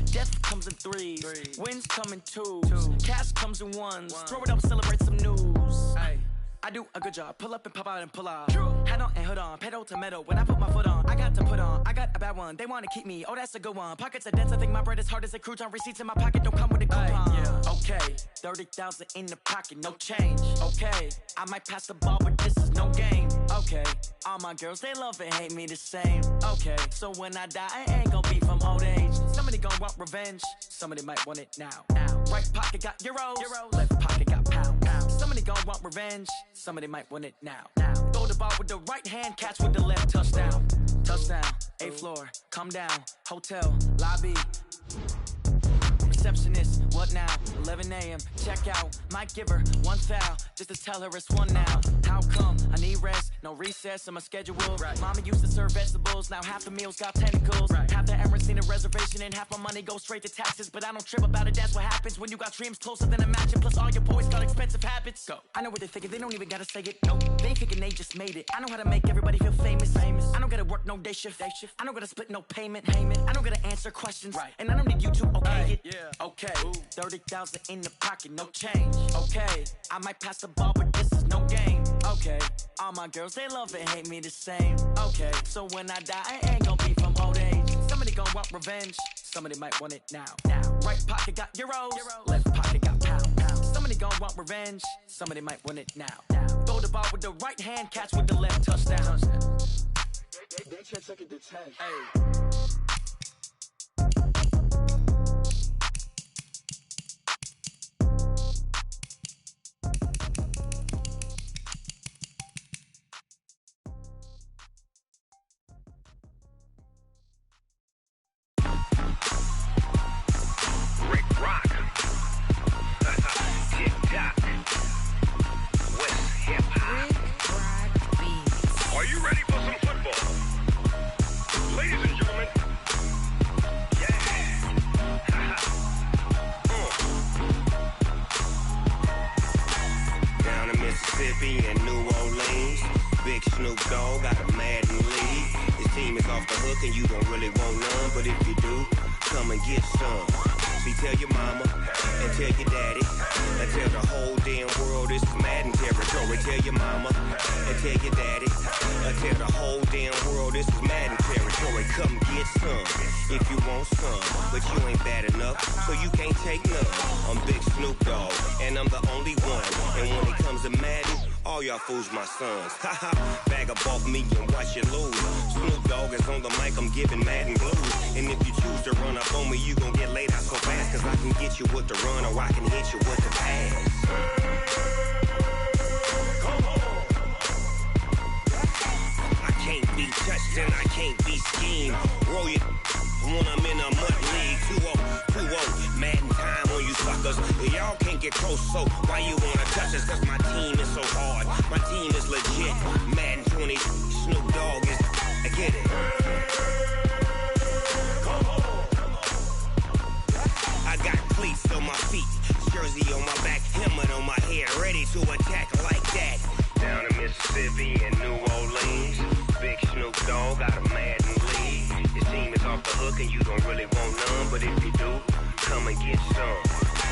Death comes in threes. Wins come in twos. Cash comes in ones. Throw it up, celebrate some news. I do a good job. Pull up and pop out and pull out. Hat on and hood on. Pedal to metal. When I put my foot on, I got to put on. I got a bad one. They want to keep me. Oh, that's a good one. Pockets are dense. I think my bread is hard as a crouton. Receipts in my pocket don't come with a coupon. Okay, 30,000 in the pocket, no change. Okay, I might pass the ball, but this is no game. Okay, all my girls, they love and hate me the same. Okay, so when I die, I ain't gonna be from old age. Somebody gon' want revenge. Somebody might want it now. Right pocket got euros. Left pocket got pounds. Somebody gon' want revenge. Somebody might want it now. Throw the ball with the right hand, catch with the left, touchdown. Touchdown, 8th floor, come down. Hotel, lobby. Receptionist, what now? 11 a.m. check out. Might give her one foul just to tell her it's one now. How come? I need rest, no recess in my schedule. Mama used to serve vegetables, now half the meals got tentacles. Half the Emirates need a reservation and half my money goes straight to taxes. But I don't trip about it, that's what happens when you got dreams closer than imagine. Plus all your boys got expensive habits. Go. I know what they're thinking, they don't even gotta say it. Nope. They ain't thinking they just made it. I know how to make everybody feel famous. I don't gotta work no day shift. I don't gotta split no payment. I don't gotta answer questions. And I don't need you to okay it. Okay, 30,000 in the pocket, no change. Okay, I might pass the ball, but this is no game. Okay, all my girls, they love and hate me the same. Okay, so when I die, I ain't gonna be from old age. Somebody gon' want revenge. Somebody might want it now. Right pocket got euros. Left pocket got pounds. Somebody gon' want revenge. Somebody might want it now. Throw the ball with the right hand, catch with the left, touchdown. They can't take it to 10. Are you ready for some football? Ladies and gentlemen, down in Mississippi and New Orleans, Big Snoop Dogg got a Madden league. His team is off the hook and you don't really want none, but if you do, come and get some. See, tell your mama and tell your daddy and tell the whole damn world this is Madden territory. Tell your mama and tell your daddy and tell the whole damn world this is Madden territory. Come get some if you want some, but you ain't bad enough, so you can't take none. I'm Big Snoop Dogg and I'm the only one, and when it comes to Madden, all y'all fools my sons. Haha, bag up off me and watch you lose. Snoop Dogg is on the mic, I'm giving Madden blues. And if you choose to run up on me, you gon' get laid out so fast, cause I can get you with the run or I can hit you with the pass. Come on. I can't be touched and I can't be schemed. Roll you when I'm in a mud league. 2-0, Madden time on you suckers. Y'all can't get close, so why you wanna touch us? Cause my team is so hard, my team is legit. Madden 20, Snoop Dogg is, I get it. Come on. I got cleats on my feet, jersey on my back, helmet on my head, ready to attack like that. Down in Mississippi and New Orleans, Big Snoop Dogg got a Madden league. His team is off the hook and you don't really want none, but if you do, come and get some.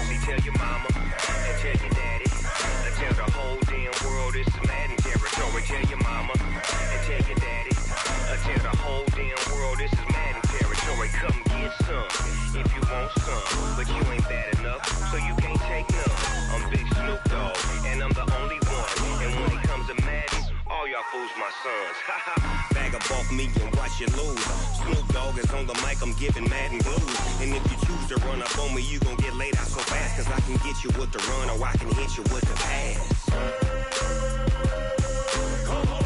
See, tell your mama and tell your daddy and tell the whole damn world this is Madden territory. Tell your mama and tell your daddy and tell the whole damn world this is Madden territory. Come get some if you want some, but you ain't bad enough, so you can't take none. I'm Big Snoop Dogg and I'm the only one, and when it comes to Madden, all y'all fools my sons. Bag up off me and watch you lose. Snoop Dogg is on the mic, I'm giving Madden blues. And if you choose to run up on me, you gon' get laid out so fast, cause I can get you with the run or I can hit you with the pass. Come on.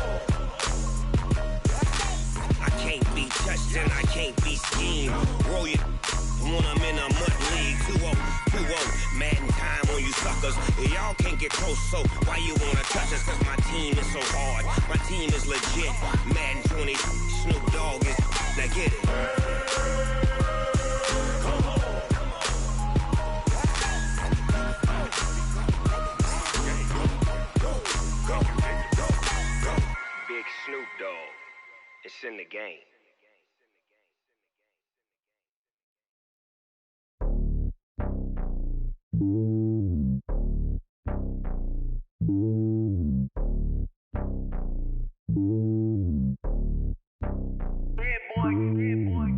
I can't be touched and I can't be schemed. Roll you when I'm in a mud league. 2-0, Madden time on you suckers. suckers. Y'all can't get close, so why you wanna touch us? Cause my team is so hard. My team is legit. Madden 20, Snoop Dogg is. Now get it. Big Snoop Dogg. It's in the game.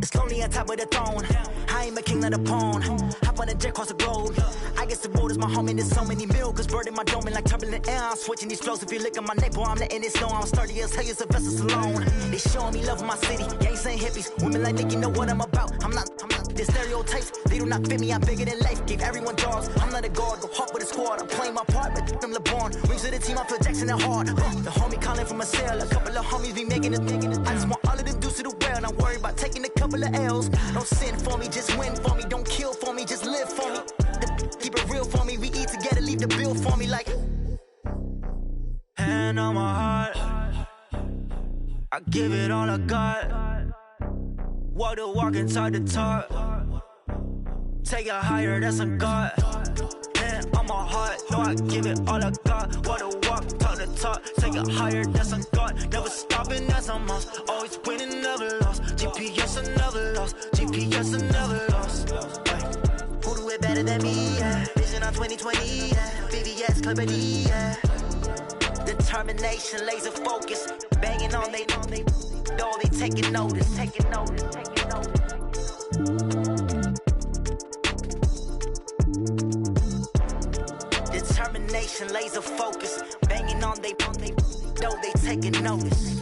It's lonely on top of the throne. I ain't a king of the pawn. Hop on a jet across the globe. I guess the road is my home and there's so many milkers burning my dome like turbulent air. I'm switching these flows. If you look at my neck, boy, I'm letting it snow. I'm sturdy as hell, Sylvester Stallone. They showing me love in my city. Gangs ain't hippies. Women like Nick, you know what I'm about. I'm not the stereotypes. They do not fit me. I'm bigger than life. Gave everyone dogs. I'm not a guard. Go hard with a squad. I'm playing my part, but them LeBron. Rings to the team. I feel Jackson and hard. The homie calling from a cell. A couple of homies be making it. I just want all of them dudes to the well. Not worry about taking a couple of L's. Don't sin for me, just win for me. Don't kill for me, just live for me. Keep it real for me. We eat together, leave the bill for me like. Hand on my heart, I give it all I got. Walk the walk and talk the talk. Take it higher, that's a God. Hand on my heart, no, I give it all I got. Walk the walk, talk the talk. Take it higher, that's a God. Never stopping, that's a must. Always winning, never lost. GPS, I never lost. GPS, I never lost. Who do it better than me? Yeah. Vision on 2020. Yeah. VVS, Clippity. Yeah. Determination, laser focus. Banging on they, though they taking notice. Taking notice. Determination, laser focus. Banging on they, though they taking notice.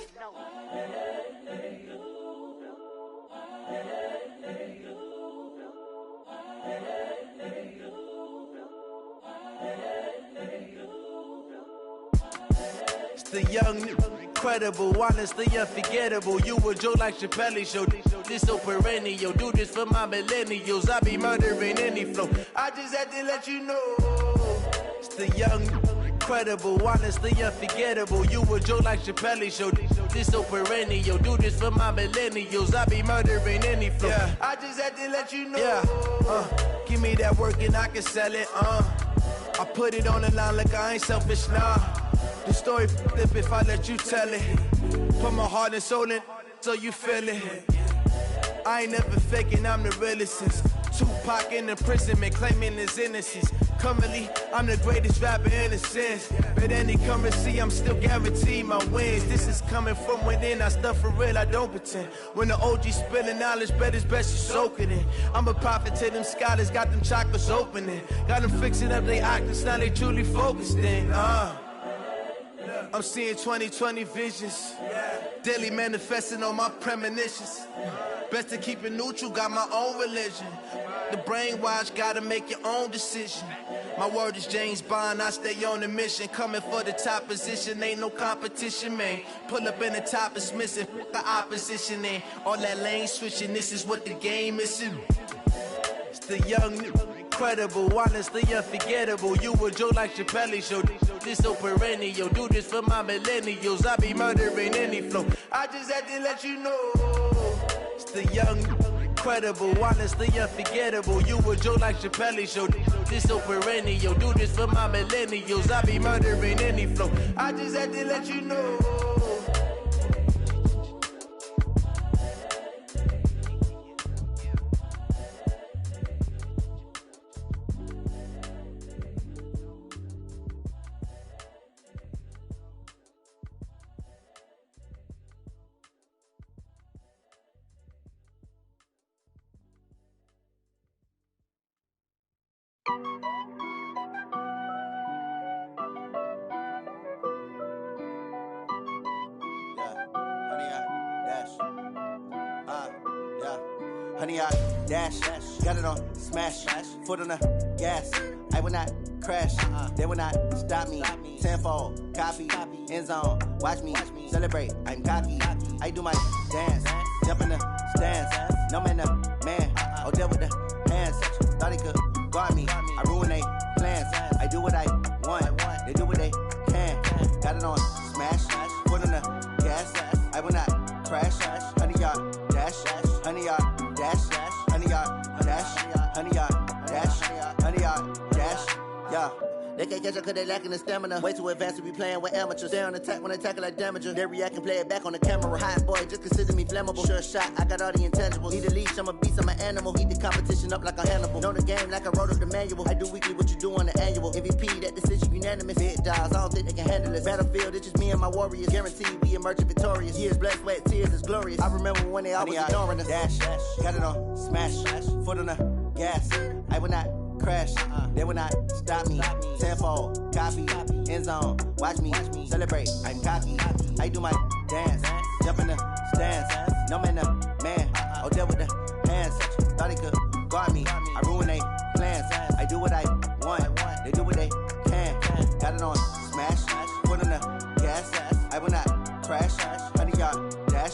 The young, incredible, honestly unforgettable. You a Joe like Chappelle show. This so perennial. Do this for my millennials. I be murdering any flow. I just had to let you know. It's the young, incredible, honestly unforgettable. You a Joe like Chappelle show. This so perennial. Do this for my millennials. I be murdering any flow. Yeah. I just had to let you know. Yeah. Give me that work and I can sell it. I put it on the line like I ain't selfish, nah. The story flip if I let you tell it. Put my heart and soul in so you feel it. I ain't never faking, I'm the realest since Tupac in the imprisonment claiming his innocence. Currently, I'm the greatest rapper in a sense. But any currency, I'm still guaranteed my wins. This is coming from within, I stuff for real, I don't pretend. When the OG spilling knowledge, bet it's best you soak it in. I'm a prophet to them scholars, got them chakras opening. Got them fixing up they octaves, now they truly focused in. I'm seeing 2020 visions. Daily manifesting on my premonitions. Best to keep it neutral, got my own religion. The brainwash, gotta make your own decision. My word is James Bond, I stay on the mission. Coming for the top position, ain't no competition, man. Pull up in the top is missing, the opposition in. All that lane switching, this is what the game is. It's the young, incredible, honestly unforgettable. You a Joe like Chappelle show. This so perennial. Do this for my millennials. I be murdering any flow. I just had to let you know. It's the young, incredible, honestly unforgettable. You a Joe like Chappelle show. This so perennial. Do this for my millennials. I be murdering any flow. I just had to let you know. Honey, I dash, got it on smash, foot on the gas. I will not crash, they will not stop me. Tenfold, copy, end zone, watch me celebrate. I'm cocky, I do my dance, jump in the stands. No man, man, oh, deal with the hands. Thought he could guard me, I ruin they plans. I do what I want, they do what they can. Got it on smash, foot on the gas. I will not crash. 100-yard dash, 100-yard dash, 100-yard dash, 100-yard dash, 100-yard dash. Yeah. They can't catch up cause they lacking the stamina. Way too advanced to be playing with amateurs. Stay on attack when they tackle like damager. They react and play it back on the camera. Hot boy, just consider me flammable. Sure shot, I got all the intangibles. Need a leash, I'm a beast, I'm an animal. Eat the competition up like a Hannibal. Know the game like I wrote up the manual. I do weekly what you do on the annual. MVP, that decision unanimous. Big dials, I don't think they can handle this. Battlefield, it's just me and my warriors. Guaranteed we emerge victorious. Years, blood, sweat, tears, is glorious. I remember when they always ignoring us. Dash, got it on smash, foot on the gas. I will not crash, they will not stop me. Tenfold, copy, end zone, watch me celebrate. I'm cocky, I do my dance, jump in the stands. No man, the man, oh, deal with the hands. Thought he could guard me, I ruin they plans. I do what I want, they do what they can. Got it on smash, foot on the gas. I will not crash, 100-yard dash,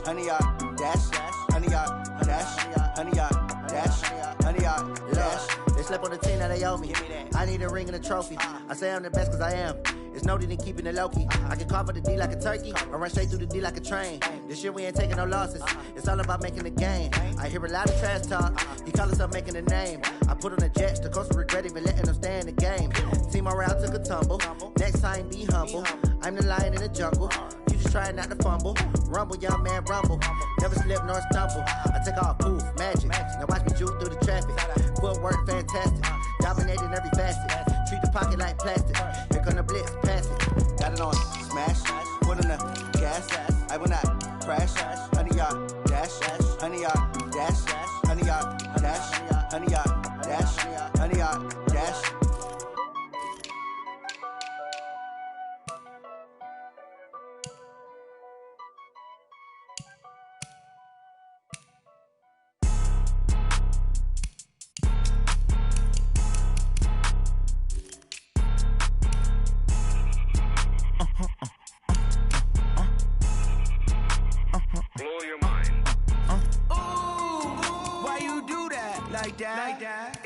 100-yard dash, 100-yard dash, 100-yard dash, 100-yard dash. They slept on the team that they owe me. I need a ring and a trophy. I say I'm the best cause I am. It's no need in keeping it low-key. I can carve up the D like a turkey or run straight through the D like a train. This year we ain't taking no losses. It's all about making the game. I hear a lot of trash talk. He call himself making a name. I put on the Jets. The coach will regret even letting them stay in the game. Team morale took a tumble. Next time be humble. I'm the lion in the jungle. You just trying not to fumble. Rumble, young man, rumble. Never slip nor stumble. I take off, poof, magic. Now watch me juke through the traffic. Footwork fantastic. Dominating every facet. Treat the pocket like plastic. Here come the blitz, pass it. Got it on smash, foot on the gas. I will not crash. 100-yard dash, 100-yard dash, 100-yard dash, 100-yard dash, 100-yard dash.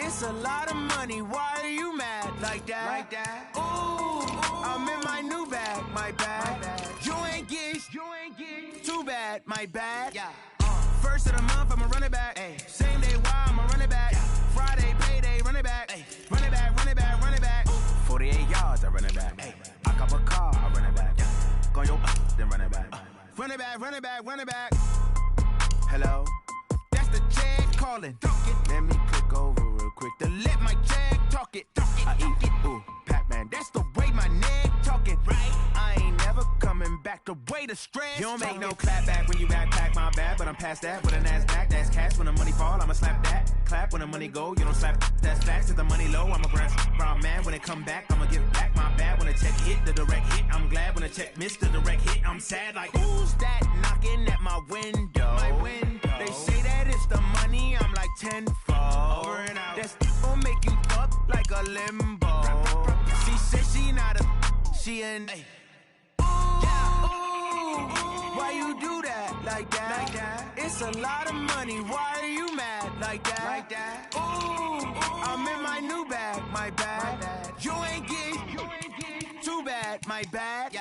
It's a lot of money, why are you mad like that? Ooh, I'm in my new bag, my bag. You ain't get too bad, my bad. First of the month, I'ma run it back. Same day, why I'ma run it back. Friday, payday, run it back. Run it back, run it back, run it back. 48 yards, I run it back. I cop a car, I run it back. Go your then run it back. Run it back, run it back, run it back. Hello? That's the check calling. Let me click over real quick to let my check talk it. I eat it, ooh, Pac-Man. That's the way my neck talking. Right? I ain't never coming back the way the stress. You don't make no clap back when you backpack, my bad. But I'm past that with a NASDAQ. That's cash when the money fall. I'ma slap that. Clap when the money go. You don't slap. That's facts. If the money low, I'ma grab brown man. When it come back, I'ma give back my bad. When the check hit, the direct hit. I'm glad when the check missed the direct hit. I'm sad like, who's that knocking at my window? My window. They say that it's the money. I'm like tenfold. Over and out. That's gon' make you up like a limbo. She said she not a, she an. Why you do that like that? It's a lot of money. Why are you mad like that? Ooh, I'm in my new bag, my bad. You ain't get too bad, my bad.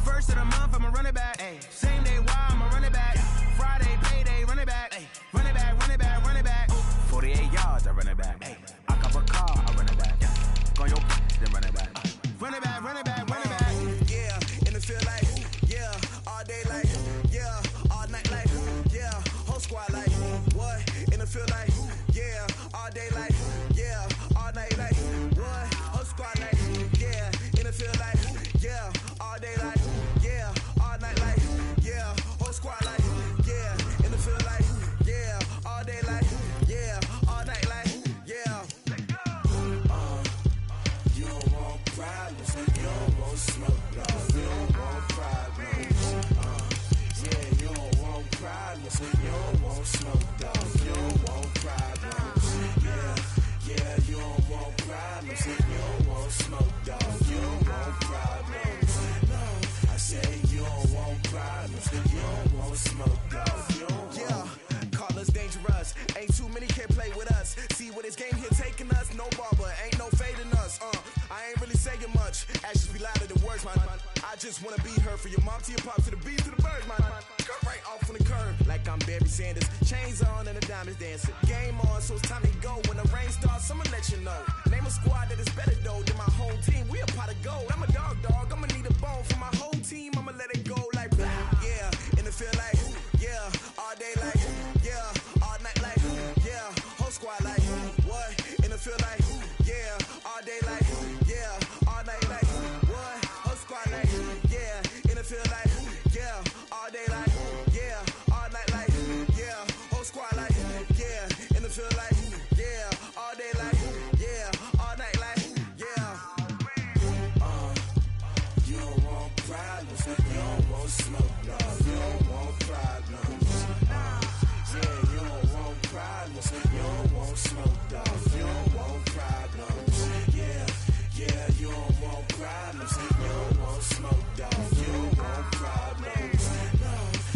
First of the month, I'ma run it back. Same day, why I'ma run it back. Friday, payday, run it back. Run it back, run it back, run it back. 48 yards, I run it back. I cop a car, I run it back. Go your then run it back. Run it back, run it back, run it back. Yeah, in the field like, yeah, all day like, yeah, all night like, yeah, whole squad like, what? In the field like, yeah, all day like, yeah, all night like, what? Whole squad like, yeah, in the field like, yeah, all day like, yeah, all night like, yeah, whole squad like, yeah, in the field like, yeah, all day like, yeah, all night like, yeah. You don't want problems, you don't want smoke, no, you don't want problems. Yeah, you don't want problems, you don't want smoke, dog, you don't want problems. Yeah, you don't want problems, you don't want smoke, dog, you don't want problems. No, I say you don't want problems, you don't want smoke, dog, you don't want. Yeah, call us dangerous, ain't too many can play with us. See what this game here taking us, no barber, ain't no fading us. much. Actions be louder than words, man. I just wanna be her, for your mom to your pop, to the beat, to the bird, man. Cut right off on the curb, like I'm Barry Sanders. Chains on and the diamonds dancing. Game on, so it's time to go. When the rain starts, I'ma let you know. Name a squad that is better though than my home team. We a pot of gold. I'm a dog, I'ma need a bone for my whole team. I'ma let it go like blah. Yeah, and it feel like yeah, all day like yeah, all night like yeah, whole squad like what? And it feel like yeah, all day like yeah, all night like what? Whole squad like yeah, and it feel like yeah, all day like yeah, all night like yeah, whole squad like yeah, and it feel like yeah, all day like yeah, all night like yeah. You don't want problems, you don't want smoke, no, you don't want problems. Yeah, you don't want problems, you don't want smoke, dog, you don't want problems. Yeah, yeah, you don't want problems, you don't want smoke, dog, you don't want problems. No,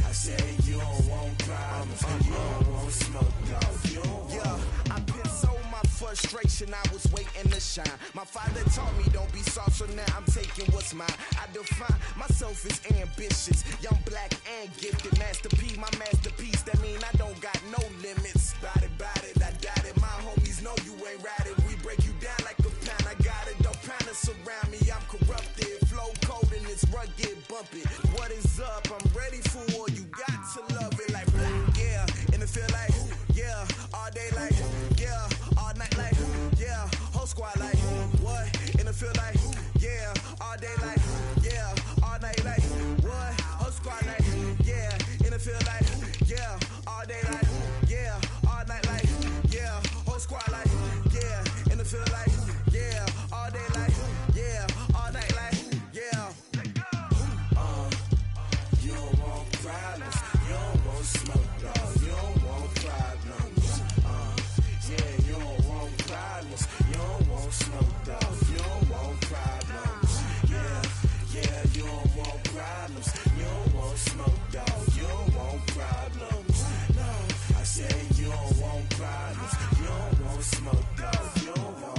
I said you don't want problems, you don't want smoke, dog, you don't want. Yeah, I put so my frustration, I was waiting to shine. My father taught me don't be soft, so now I'm taking what's mine. I define myself as ambitious, young, black, and gifted. Master P, my masterpiece, that mean I don't got no limits. Bout it, I doubt it. My homies know you ain't ratted. We break you down like a pound. I got it, don't pound us around me. I'm corrupted, flow cold and it's rugged, bump it. What is up? I'm ready for war. You got to love it like black, yeah. And it feel like yeah, all day like yeah, all night like yeah, whole squad like what? And it feel like yeah, all day like yeah, all night like what? Whole squad like yeah, and it feel like yeah, all day like yeah, all night like yeah, whole squad like yeah, and it feel like yeah, all day like yeah, all night like yeah. You don't want problems, you don't want smoke, dog, you don't want problems. Yeah, you don't want problems, you don't want smoke, dog, you don't want problems. Yeah, yeah, you don't want problems, you don't want smoke, dog, you don't want problems. No, I said you don't want problems, you don't want smoke, dog, you don't want.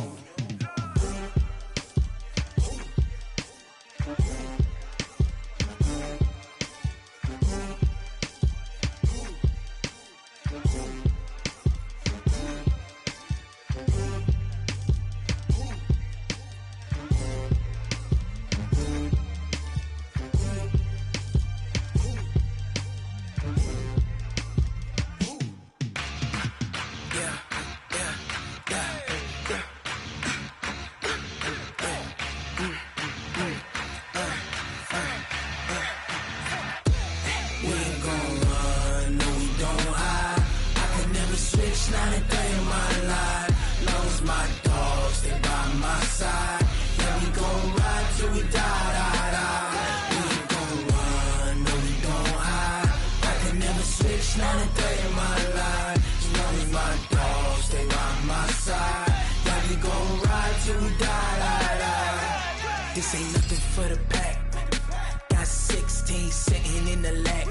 This ain't nothing for the pack. Got 16 sitting in the lap.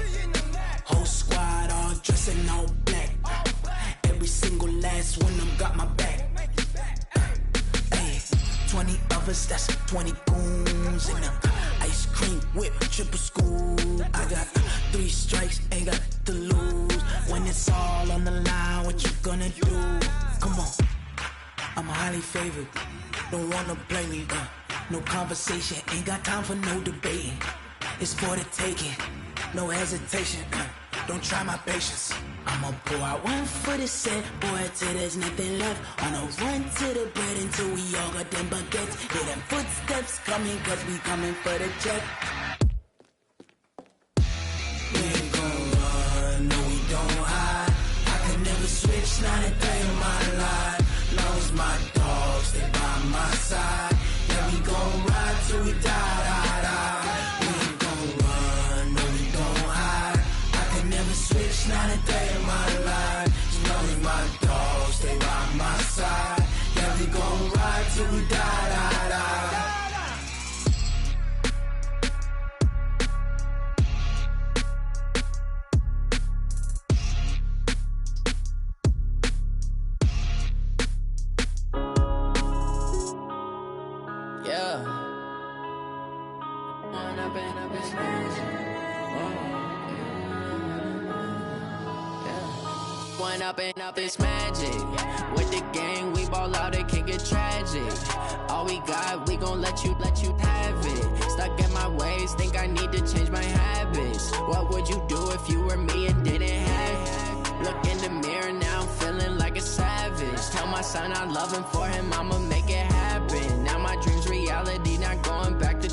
Whole squad all dressing all black. Every single last one of them got my back. Hey, 20 of us, that's 20 goons in the ice cream whip, triple school. I got 3 strikes, ain't got to lose. When it's all on the line, what you gonna do? Come on, I'm highly favored. Don't wanna blame me, no conversation, ain't got time for no debating. It's for the taking, no hesitation, don't try my patience. I'ma pour out one for the set, boy, till there's nothing left. On a run to the bread until we all got them baguettes. Hear them footsteps coming, cause we coming for the check. We ain't gon' run, no we don't hide. I can never switch, not a day in my life. Long as my dogs, they by my side. Yeah, we gon' ride till we die. We ain't gon' run, no we don't hide. I can never switch, not a day in my life. As long as my dogs, they by my side. Yeah, we gon' ride till we die. this magic. One up and up this magic. With the gang, we ball out, it can get tragic. All we got, we gon' let you have it. Stuck in my ways, think I need to change my habits. What would you do if you were me and didn't have it? Look in the mirror, now I'm feeling like a savage. Tell my son I love him, for him I'ma make it happen. Now my dream's reality, not going back to.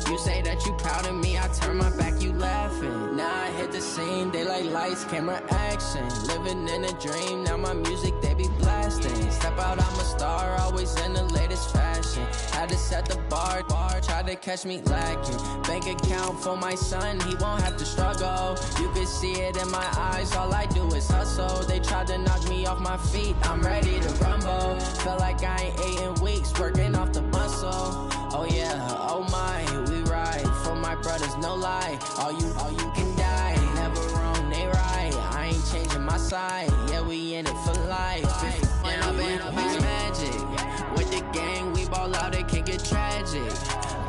You say that you proud of me, I turn my back, you laughing. Now I hit the scene, they like lights, camera, action. Living in a dream, now my music, they be blasting. Step out, I'm a star, always in the latest fashion. Had to set the bar, try to catch me lacking. Bank account for my son, he won't have to struggle. You can see it in my eyes, all I do is hustle. They tried to knock me off my feet, I'm ready to rumble. Feel like I ain't ate in weeks, working off the muscle. Oh yeah, oh my, we ride for my brothers, no lie. All you can die, never wrong, they right. I ain't changing my side, yeah, we in it for life. And I've been magic. With the gang, we ball out, it can get tragic.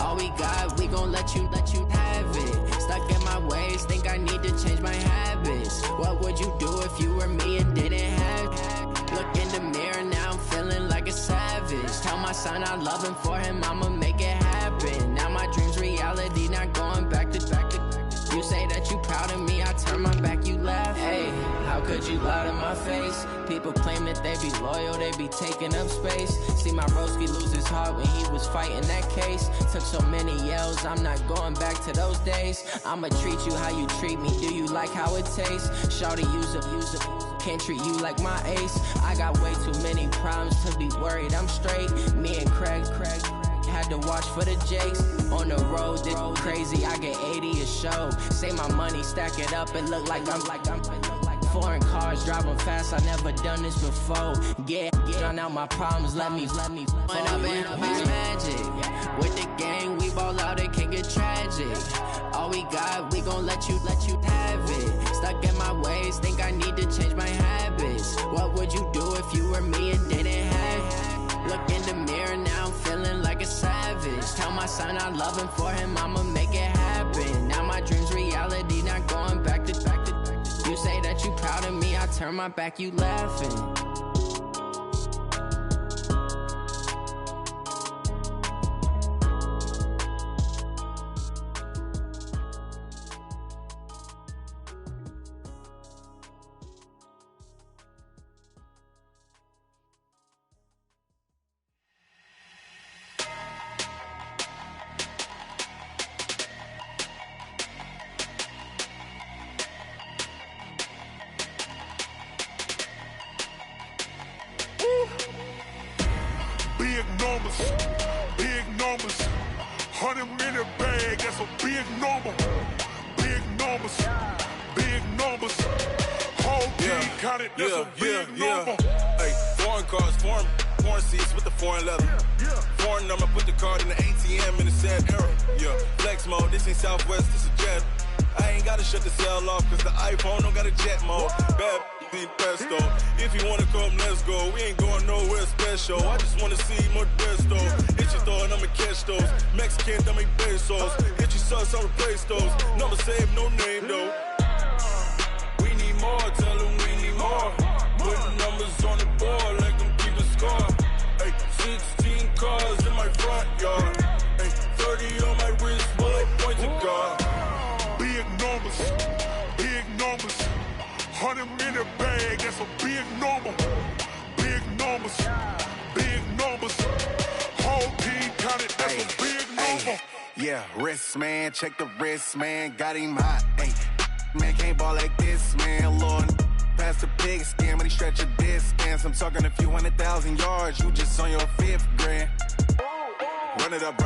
All we got, we gon' let you have it. Stuck in my ways, think I need to change my habits. What would you do if you were me and didn't have it? Look in the mirror, now I'm feeling like a savage. Tell my son I love him, for him I'ma make it happen. Now my dream's reality, not going back to. You say that you proud of me, I turn my back, you laugh. Hey, how could you lie to my face? People claim that they be loyal, they be taking up space. See my broski lose his heart when he was fighting that case. Took so many yells, I'm not going back to those days. I'ma treat you how you treat me, do you like how it tastes? Shawty, use it, can't treat you like my ace. I got way too many problems to be worried, I'm straight. Me and Craig had to watch for the Jakes. On the road, this crazy, I get 80 a show. Say my money, stack it up, it look like I'm foreign cars, driving fast, I never done this before. Get drown out my problems, let me One up and up is magic. With the gang, we ball out, it can get tragic. All we got, we gon' let you have it. Stuck in my ways, think I need to change my habits. What would you do if you were me and didn't have it? Look in the mirror, now I'm feeling like a savage. Tell my son I love him, for him I'ma make it happen. Now my dream's reality, not going back to. You say that you proud of me, I turn my back, you laughing. Big numbers, 100 in a bag, that's a big number. Big numbers, whole team counted, that's a big number. Hey, foreign cars, foreign seats with the foreign leather. Foreign number, put the card in the ATM in the sad era. Yeah, flex mode, this ain't Southwest, this a jet. I ain't gotta shut the cell off, cause the iPhone don't got a jet mode. Bad pesto. If you wanna come, let's go. We ain't going nowhere special. I just wanna see more pesto. Hit your throw and I'ma catch those. Mexican, dame pesos. Hit your sauce, I'll replace those. Number save, no name though. We need more, tell them we need more. Putting numbers on the board like them keeping score. Hey, 16 cars in my front yard. Hey, 30 on my wrist, bullet point to God. Big numbers, 100 in a bag, that's a big number. Big numbers, whole team counted, that's a big number. Yeah, wrist man, check the wrist man, got him hot. Ay, man can't ball like this, man. Lord, past the pig skin, but he stretch a distance. I'm talking a few 100,000 yards, you just on your 5th grand. Run it up,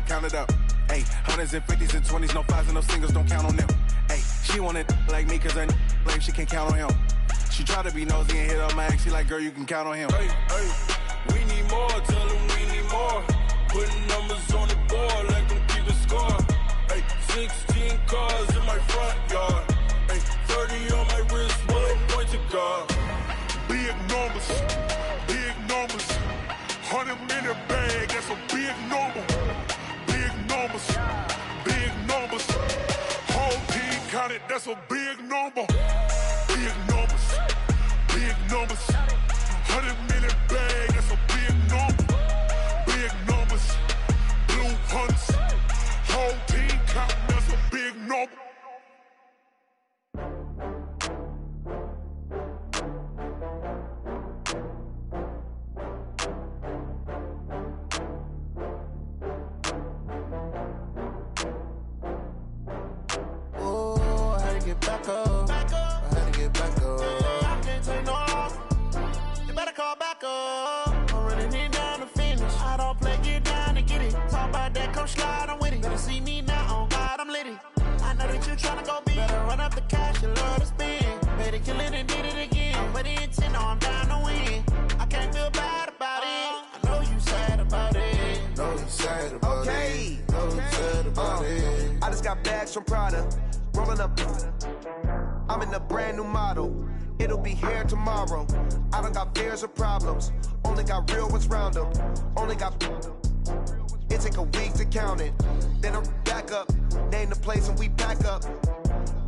count it up. Ay, hundreds and 50s and 20s, no 5s and no singles, don't count on them. Ay, she want it like me, cause her like she can't count on him. She try to be nosy and hit up my ex, she like, girl, you can count on him. Hey, we need more, tell them we need more. Putting numbers on the board like them keeping score. Hey, 16 cars in my front yard. Hey, 30 on my wrist, bullet point to God. Big numbers, 100 in a bag, that's a big number. Big numbers, call back up. I'm running it down to finish. I don't play, get down to get it. Talk about that, come slide, I'm with it. Better see me now, on God, I'm litty. I know that you tryna go big. Better run up the cash, you love to spend. Better kill it and did it again. But the intent, no, I'm down to win. I can't feel bad about it. I know you sad about it. Know you sad about it. Know you sad about it. I just got bags from Prada. Rolling up. I'm in a brand new model. It'll be here tomorrow. I don't got fears or problems. Only got real ones round them. Only got. It take a week to count it. Then I'm back up. Name the place and we pack up.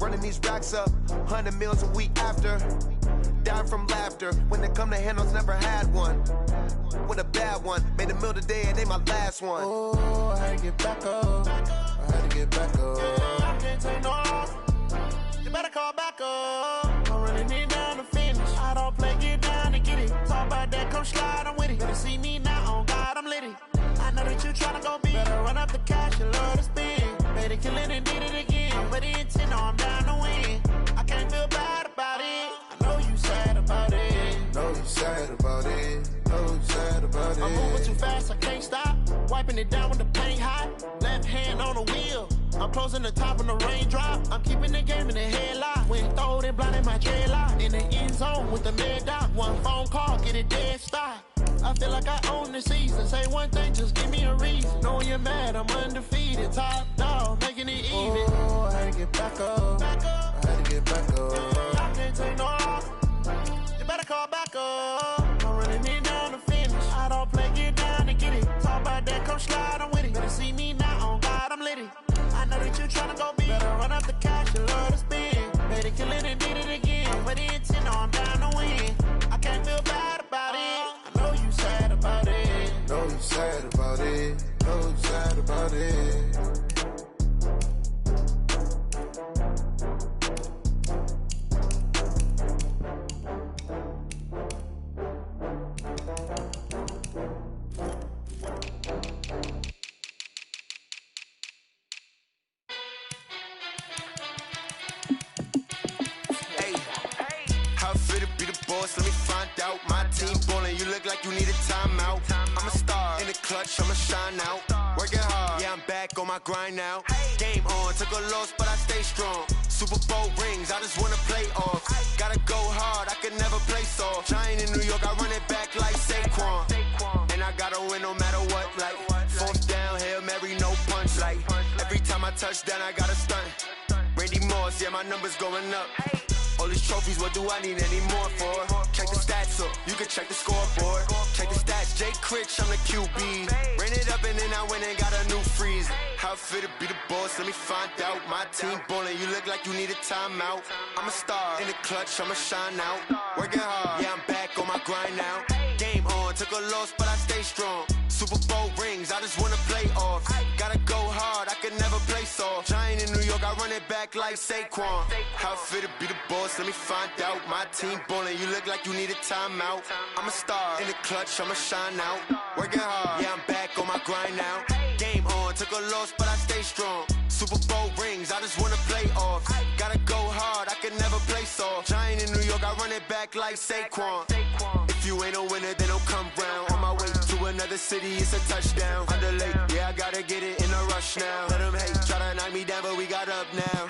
Running these racks up. 100 meals a week after. Dying from laughter. When they come to handles, never had one. With a bad one. Made a meal today and they my last one. Oh, I had to get back up. I had to get back up. I can't take no loss. You better call back up. I'm running it down to finish. I don't play, get down to get it. Talk about that, come slide, I'm with it. Better see me now, on God, I'm litty. I know that you tryna go big. Better run up the cash, you love to spend. Better kill it and did it again. But the intent, no, I'm down to win. I can't feel bad about it. I know you sad about it. Know you sad about it. Know you sad about it. I'm moving too fast, I can't stop. Wiping it down with the paint hot. Left hand on the wheel. I'm closing the top when the raindrop. I'm keeping the game in the headlock. When throw it blind in my dreadlock. In the end zone with the mad dot. One phone call, get it dead stop. I feel like I own the season. Say one thing, just give me a reason. Knowing you're mad, I'm undefeated. Top dog, making it even. Oh, I had to get back up. I had to get back up. I can't take no loss. You better call back up. I'm running it down to finish. I don't play, get down to get it. Talk about that, come slide, I'm with it. Better see me now, on God, I'm litty. I know that you tryna go big. Better run up the cash, you love to spend. Better kill it and did it again. But the intent, no, I'm down to win. I can't feel bad about it. I know you sad about it. Know you sad about it. Know you sad about it. Let me find out. My team ballin', you look like you need a timeout. I'm a star in the clutch, I'ma shine out. Working hard, yeah, I'm back on my grind now. Game on, took a loss, but I stay strong. Super Bowl rings, I just wanna play off. Gotta go hard, I could never play soft. Giant in New York, I run it back like Saquon. And I gotta win no matter what, like fourth down, Hail Mary, no punch. Like every time I touch down, I gotta stunt. Randy Moss, yeah, my numbers going up. All these trophies, what do I need any more for? Check the stats up, you can check the scoreboard. Check the stats, Jake Critch, I'm the QB. Ran it up and then I went and got a new freeze. How it feel to be the boss, let me find out. My team ballin', you look like you need a timeout. I'm a star in the clutch, I'ma shine out. Working hard, yeah, I'm back on my grind now. Game on, took a loss, but I stay strong. Super Bowl rings, I just wanna play off. Gotta go hard, I could never play soft. Giant in New York, I run it back like Saquon. How it feel to be the boss, let me find out. My team ballin', you look like you need a timeout. I'm a star in the clutch, I'ma shine out. Working hard, yeah, I'm back on my grind now. Game on, took a loss, but I stay strong. Super Bowl rings, I just wanna play off. Gotta go hard, I could never play soft. Giant in New York, I run it back like Saquon. If you ain't a winner, then don't come round. On my way to another city, it's a touchdown. Underlay, yeah, I gotta get it in a rush now. Let them hate, try to knock me down, but we got up now.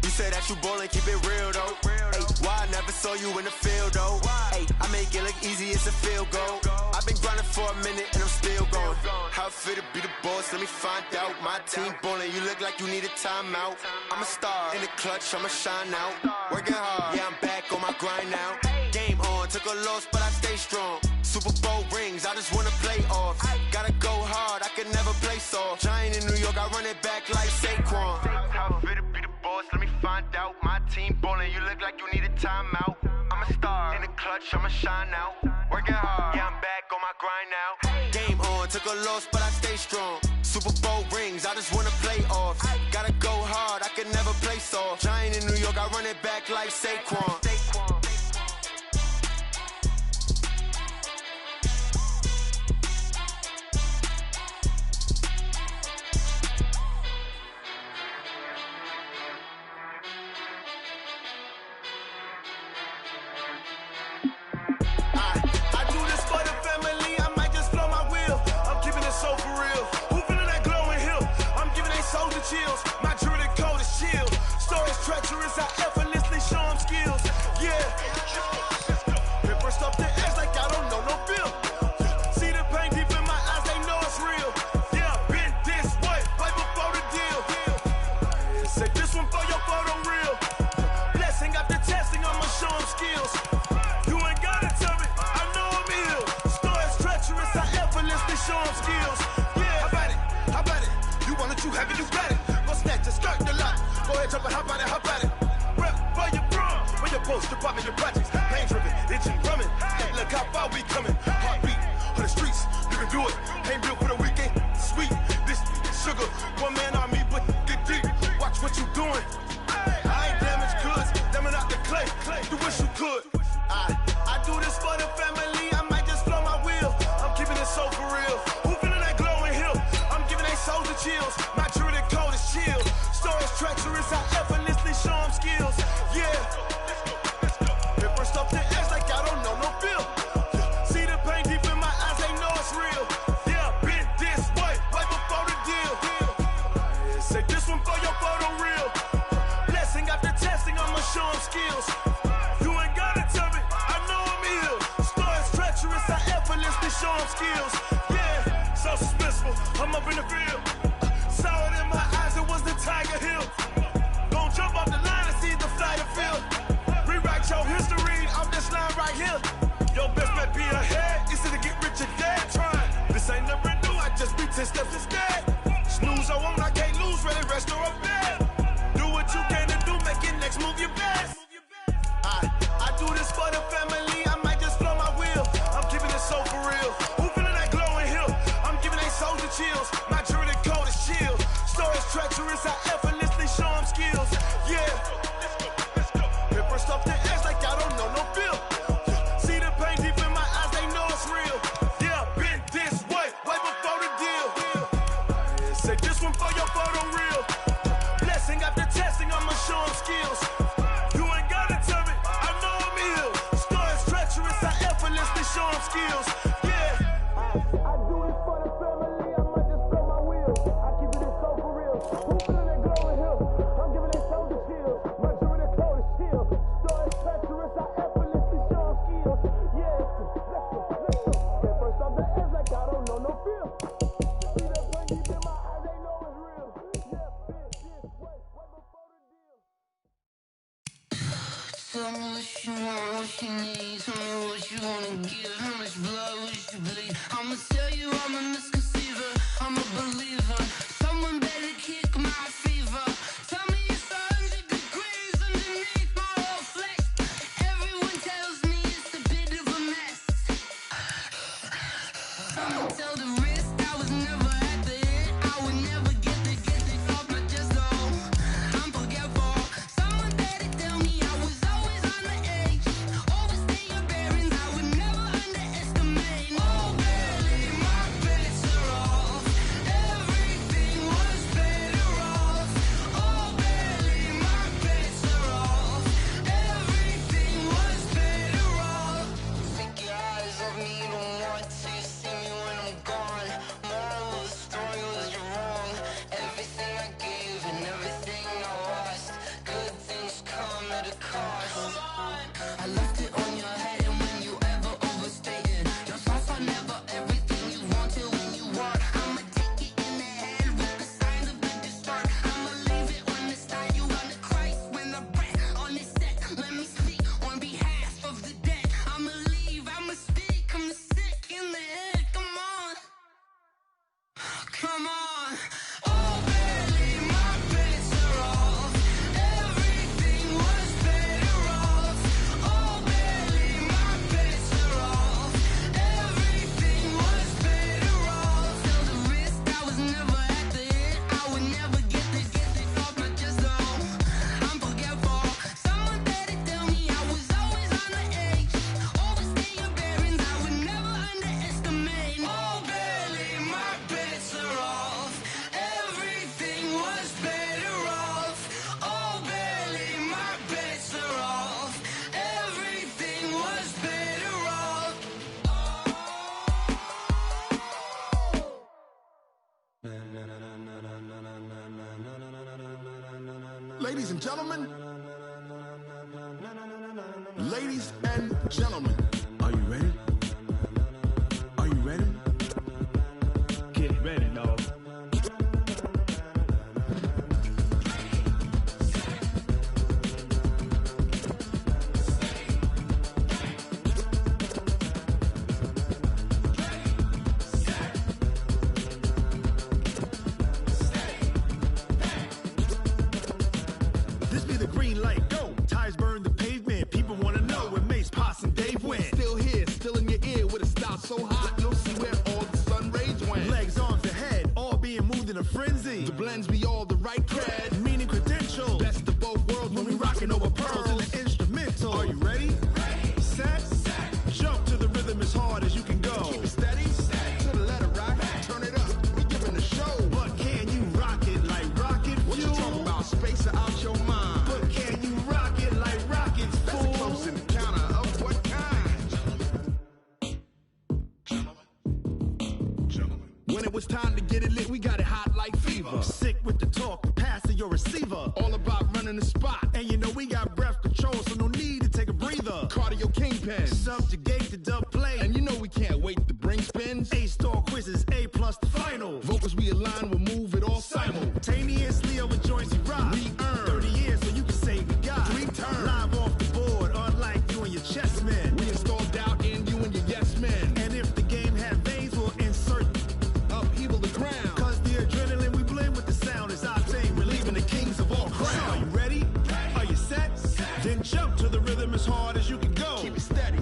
You say that you ballin', keep it real though. Hey, why I never saw you in the field though? Hey, I make it look easy, it's a field goal. I've been grinding for a minute and I'm still going. How it feel to be the boss, let me find out. My team ballin', you look like you need a timeout. I'm a star in the clutch, I'ma shine out. Working hard, yeah, I'm back on my grind now. Game on, took a loss, but I stay strong. Super Bowl rings, I just wanna play off. Gotta go hard, I could never play soft. Giant in New York, I run it back like Saquon. How it feel to be the boss, let me find out. My team ballin', you look like you need a timeout. I'm a star in the clutch, I'ma shine out. Working hard, yeah, I'm back on my grind now. Game on, took a loss, but I stay strong. Super Bowl rings, I just wanna play off. Gotta go hard, I could never play soft. Giant in New York, I run it back like Saquon. I do this me coming. Heartbeat on the streets, you can do it. Ain't built for the weekend. Sweet, this sugar, one man on me, but get deep. Watch what you doing. I ain't damaged goods, damn out the clay. You wish you could. I do this for the family. I might just blow my wheel. I'm keeping it so for real. Who feeling that glowing hill? I'm giving they souls the chills. My jewelry cold is chill. Stories treacherous, I effortlessly show them skills. Yeah. Paper stuff to edge like I don't know no feel. See the pain deep in my eyes, they know it's real. Yeah, been this way, right before the deal. Say this one for your photo real. Blessing after testing, I'ma show them skills. You ain't gotta tell me, I know I'm ill. Stories treacherous, I effortlessly show them skills. Yeah, so suspenseful, I'm up in the field. Saw it in my eyes, it was the Tiger Hill. Don't jump off the line and see the flight of field. Rewrite your history off this line right here. Your best bet be ahead, it's to get rich or dead. Trying, this ain't never new, I just be 10 steps instead. Snooze I won't, I can't lose, ready, rest or a bed. Do what you can to do, make it next move your best. I do this for the family, I might just blow my wheel. I'm keeping it so for real. Who feeling that glowing hill? I'm giving they souls the chills. My jewelry cold is chill. Stories treacherous, I effortlessly show them skills. Yeah. Paper stuff to edge like I don't know no feel. See the pain deep in my eyes, they know it's real. Yeah, been this way, way before the deal. Say this one for your photo real. Blessing after testing, I'ma show them skills. You ain't gotta tell me, I know I'm ill. Stories treacherous, I effortlessly show them skills. Yeah. I do this for the family, I might just blow my wheel. I keep it so for real. Who feeling that glowing hill? I'm giving they souls the chills. My jewelry cold is chill. Stories treacherous, I effortlessly show them skills. Yeah, let's go. Get first off the edge like I don't know no feel. See that pain deep in my eyes, they know it's real. Yeah, bitch, this way, way before the deal. Tell me what you want, what you need. Tell me what you wanna give. How much blood would you bleed? I'ma tell you I'm a misconceiver. I'm a believer. Someone better kick my fever. Tell me it's 100 degrees underneath my whole flesh. Everyone tells me it's a bit of a mess. I'ma tell the risk I was never at the end. I would never get this off my chest though. I'm forgetful. Someone better tell me I was always on the edge. Overstay your bearings, I would never underestimate. Oh, barely, my bets are off. Everything was better off. Oh, barely, my bets are off. Everything was better off. Take your eyes off me, don't want to see me when I'm gone. Moral of the story was you're wrong. Everything I gave and everything I lost. Good things come at a cost. I left it on your head, and when you ever overstay it, your thoughts are never everything you want till when you want. I'ma take it in the head with the signs of the distort. I'ma leave it on the side. You on the Christ when the breath on this set. Let me speak on behalf of the dead. I'ma leave, I'ma speak. I'm sick in the head. Come on, come on. Oh, barely, my bets are off. Everything was better off. Oh, barely, my bets are off. Everything was better off. Till the risk I was never at the end. I would never get this off my chest though. I'm forgetful. Someone better tell me I was always on the edge. Overstay your bearings, I would never underestimate. Oh, barely, my bets are off. Everything was better off. Oh, barely, my bets are off. Everything was better off. Ladies and gentlemen, ladies and gentlemen, are you ready? Are you ready? Get ready, dog. This be the green light, go. Tires burn the pavement. People wanna know when Mace, Poss, and Dave went. with a style so hot, you'll see where all the sun rays went. Legs, arms, and head, all being moved in a frenzy. The blends be all the right cred, meaning credentials. best of both worlds when we rockin' over pearls in the instrumental. Are you ready? Set, jump to the rhythm as hard as you can go. Keep it steady, to the letter right, turn it up, we giving the show. But can you rock it like rocket fuel? What you talking about, space or out your mind? But can you rock it like rockets, fool? That's a close encounter of what kind? When it was time to get it lit, we got it hot like fever. Sick with the talk, passing your receiver. All about running the spot. And you know we got breath control, so no need to take a breather. Cardio kingpin, subjugate the dub play. And you know we can't wait to bring spins. A-star quizzes, A+ the final. Vocals we align, we'll move it all simultaneously over joints we rock. We earn 30 years, so you can say we got 3 turns. Live off the board, unlike you and your chess men. We install doubt in you and your yes men. And if the game had veins, we'll insert upheaval the ground. Cause the adrenaline we blend with the sound is our thing, relieving the kings of all crowns. So are you ready? Are you set? Then jump to the rhythm as hard as you can go. Keep it steady,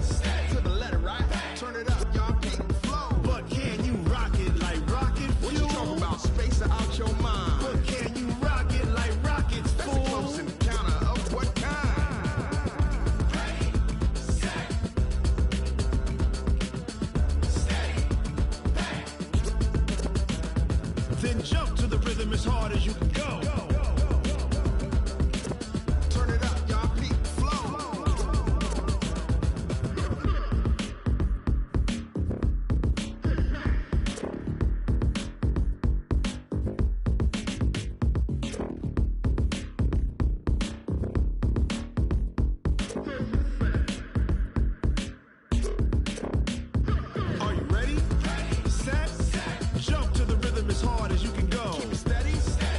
to the letter right. Turn it up, y'all keep the flow. But can you rock it like rocket fuel? What you talking about, space or out your mind? But can you rock it like rockets, fool? That's a close encounter of what kind? Ready, set, steady, back. Then jump to the rhythm as hard as you can go. Turn it up, y'all keep the flow. Are you ready? Set, jump to the rhythm as hard as you can go. Keep it steady,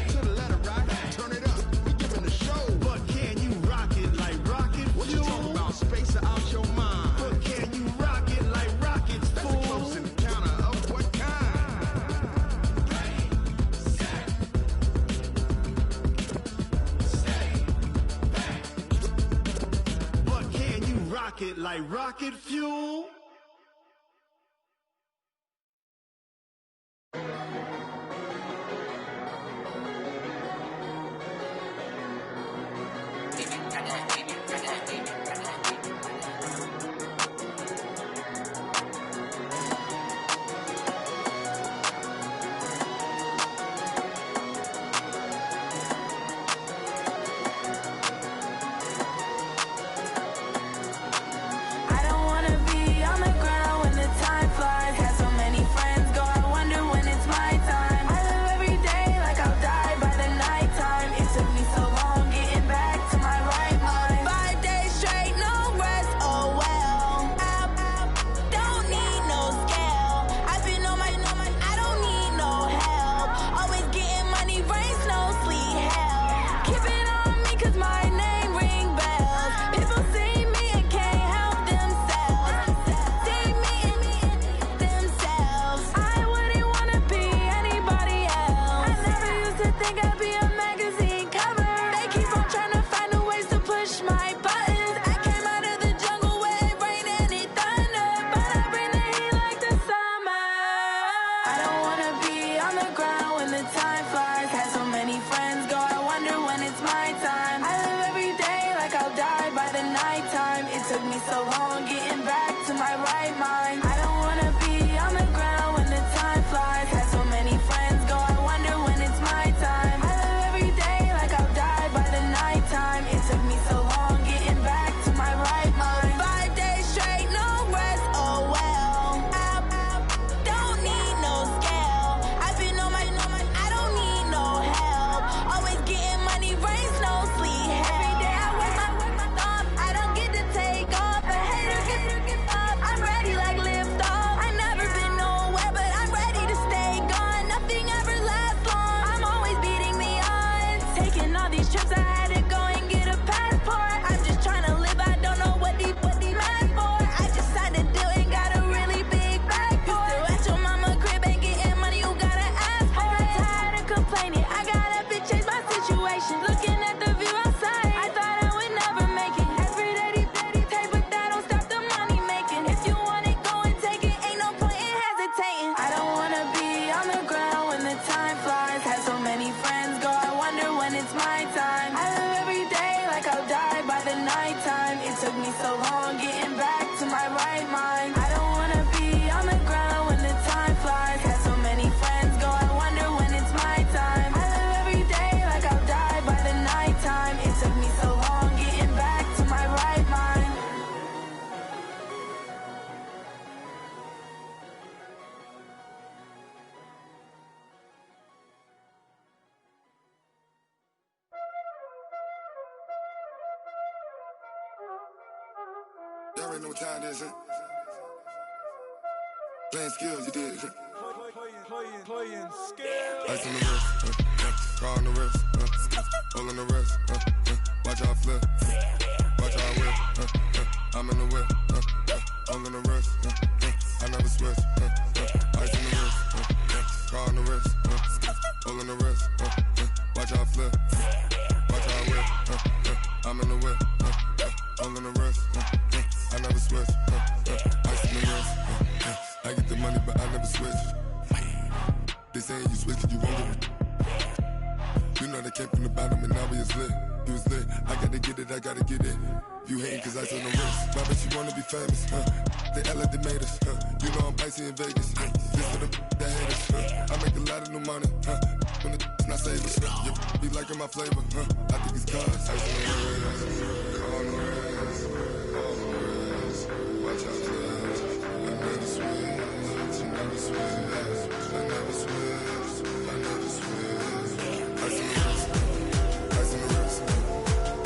to the letter right. Turn it up, we giving the show. But can you rock it like rocket fuel? What you talking about, space or out your mind? But can you rock it like rockets, That's fool? a close encounter of what kind? But can you rock it like rocket fuel? I don't wanna be Y'all already know what time it is, huh? Playing skills, you did. Playing skills. Ice on the wrist, car on the wrist, all on the wrist, watch how I flip, watch how I whip, I'm in the whip, all on the wrist, I never switch, ice on the wrist, car on the wrist, all on the wrist, watch how I flip, watch how I whip, I'm in the whip, all on the wrist, I never switch, ice on the wrist, I get the money but I never switch. They saying you switch and you won't get it. You know they came from the bottom and now we is lit. You was lit, I gotta get it, I gotta get it. You hating cause ice on the wrist. Why bet you wanna be famous, They act like they made us, You know I'm icy in Vegas, This for the that hate us, I make a lot of new money, When it's not savers, You be liking my flavor, I think it's cause ice on the wrist, on the wrist, on the wrist. Watch out for us, I never switch, I never switch. I never switch, I never switch. Ice in the wrist, ice in the wrist,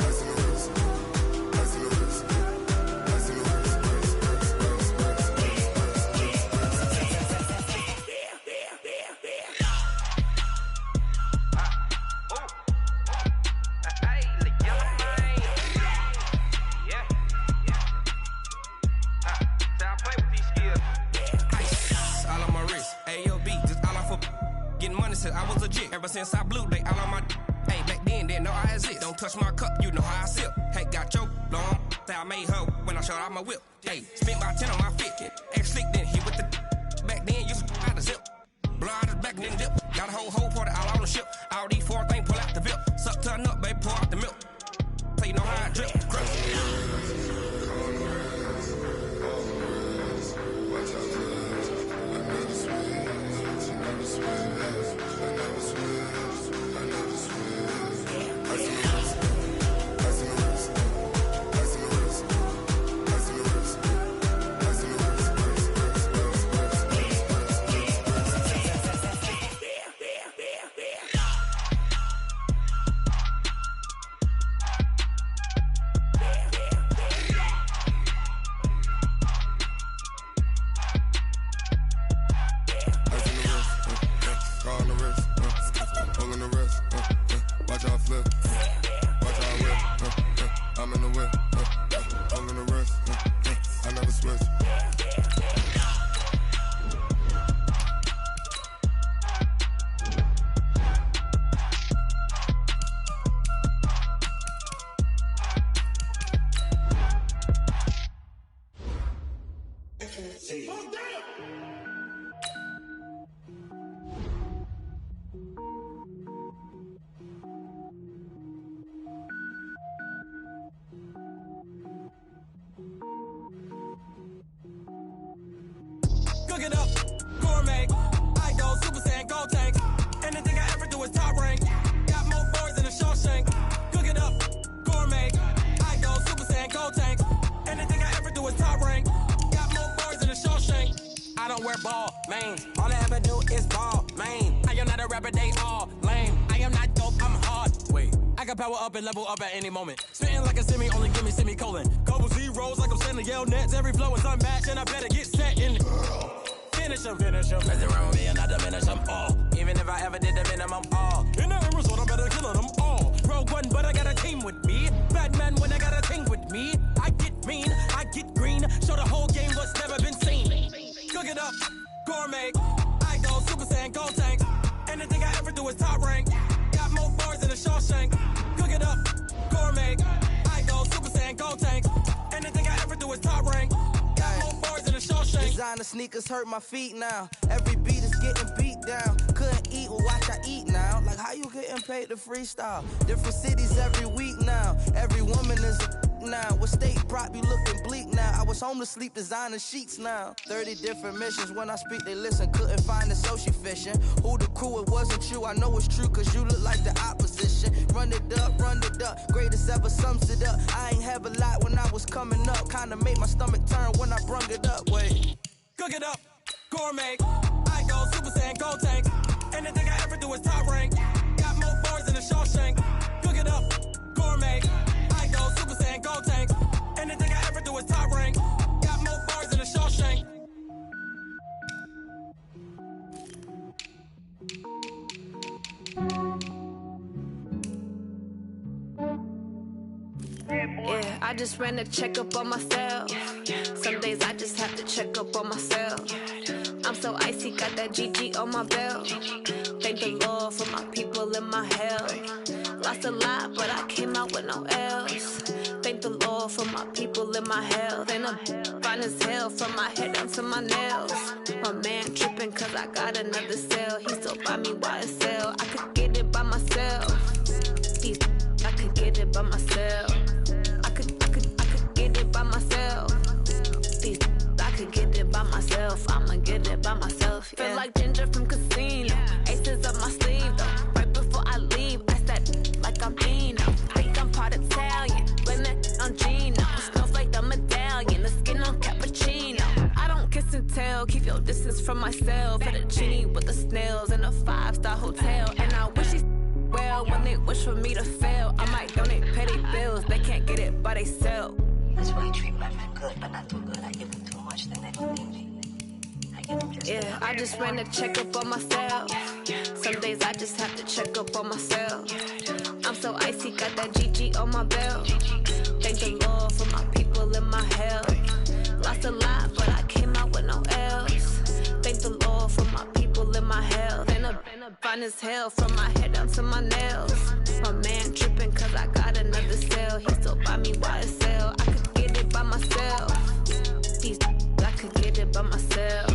ice in the wrist, ice in the wrist, ice in the wrist, I was legit. Ever since I blew, they all on my hey, back then, didn't know I exist. Don't touch my cup, you know how I sip. Hey, got your long, say I made her when I showed out my whip. Hey, spent about 10 on my fit. Ex-slick, then hit with the back then, used to out the zip. Blow out his back, then dip. Got a whole party all on the ship. All these 4 things, pull out the VIP. Suck, turn up, baby, pour out the milk. So you know how I drip. Crush. Watch out for us, I never switch, I never switch. I never switch, I never switch. Ice in the wrist, ice in the wrist, ice in the wrist, ice in the wrist, ice in the wrist, Cook it up, gourmet. I go Super Saiyan, gold tank. Anything I ever do is top rank. Got more boys than a Shawshank. Cook it up, gourmet. I go Super Saiyan, gold tank. Anything I ever do is top rank. Got more boys than a Shawshank. I don't wear ball, man. All I ever do is ball, man. I am not a rapper, they all lame. I am not dope, I'm hard. Wait, I can power up and level up at any moment. Spitting like a semi, only give me semicolon. Couple zeros like I'm sending yell nets. Every flow is unmatched, and I better get set in. Finish them, finish them. Mess around with me and I diminish them all. Even if I ever did the minimum all. In the end result, I better kill them all. Rogue One, but I got a team with me. Batman when I got a team with me. I get mean, I get green. Show the whole game what's never been seen. Cook it up, gourmet. I go Super Saiyan, gold tank. Anything I ever do is top rank. Got more bars than a Shawshank. Cook it up, gourmet. I go Super Saiyan, gold tank. Anything I ever do is top rank. Got more bars than a Shawshank. Designer sneakers hurt my feet now. Every beat is getting beat down. Couldn't eat, well watch I eat now. Like how you getting paid to freestyle? Different cities every week now. Every woman is a now. With state prop, you looking bleak now. I was home to sleep, designer sheets now. 30 different missions. When I speak, they listen. Couldn't find the social fishing. Who the crew, it wasn't you. I know it's true, cause you look like the opposition. Run it up, greatest ever sums it up. I ain't have a lot when I was coming up. Kinda made my stomach turn when I brung it up. Wait. Cook it up, gourmet. I go Super Saiyan, gold tank. Anything I ever do is top rank. Got more bars than a Shawshank. Cook it up, gourmet. I go Super Saiyan, gold tank. Anything I ever do is top rank. Yeah, I just ran a checkup on myself. Some days I just have to check up on myself. I'm so icy, got that GG on my belt. Thank the Lord for my people in my health. Lost a lot, but I came out with no L's. Thank the Lord for my people in my health. And I'm fine as hell from my head down to my nails. My man tripping cause I got another cell. He still buy me YSL. I could get it by myself. I could get it by myself. I could get it by myself. I could get it by myself. I'ma get it by myself. Yeah. Feel like Ginger from Casino. Aces up my sleeve though. Right before I leave, I said like I'm Dino. Think I'm part Italian. Blame that on Gino. Smells like the medallion. The skin on cappuccino. I don't kiss and tell. Keep your distance from myself. Fettuccine with the snails in a 5-star hotel. And I wish he's well when they wish for me to fail. I might donate petty bills. They can't get it by themselves. That's why you treat my men good, but not too good. I give them too much, then they don't need me. I give them just yeah, I just ran a checkup on myself. Some days I just have to check up on myself. I'm so icy, got that GG on my belt. Thank the Lord for my people in my health. Lost a lot, but I came out with no L's. Thank the Lord for my people in my health. And I'm fine as hell from my head down to my nails. My man tripping cause I got another cell. He still buy me YSL. I could get it by myself. I could get it by myself.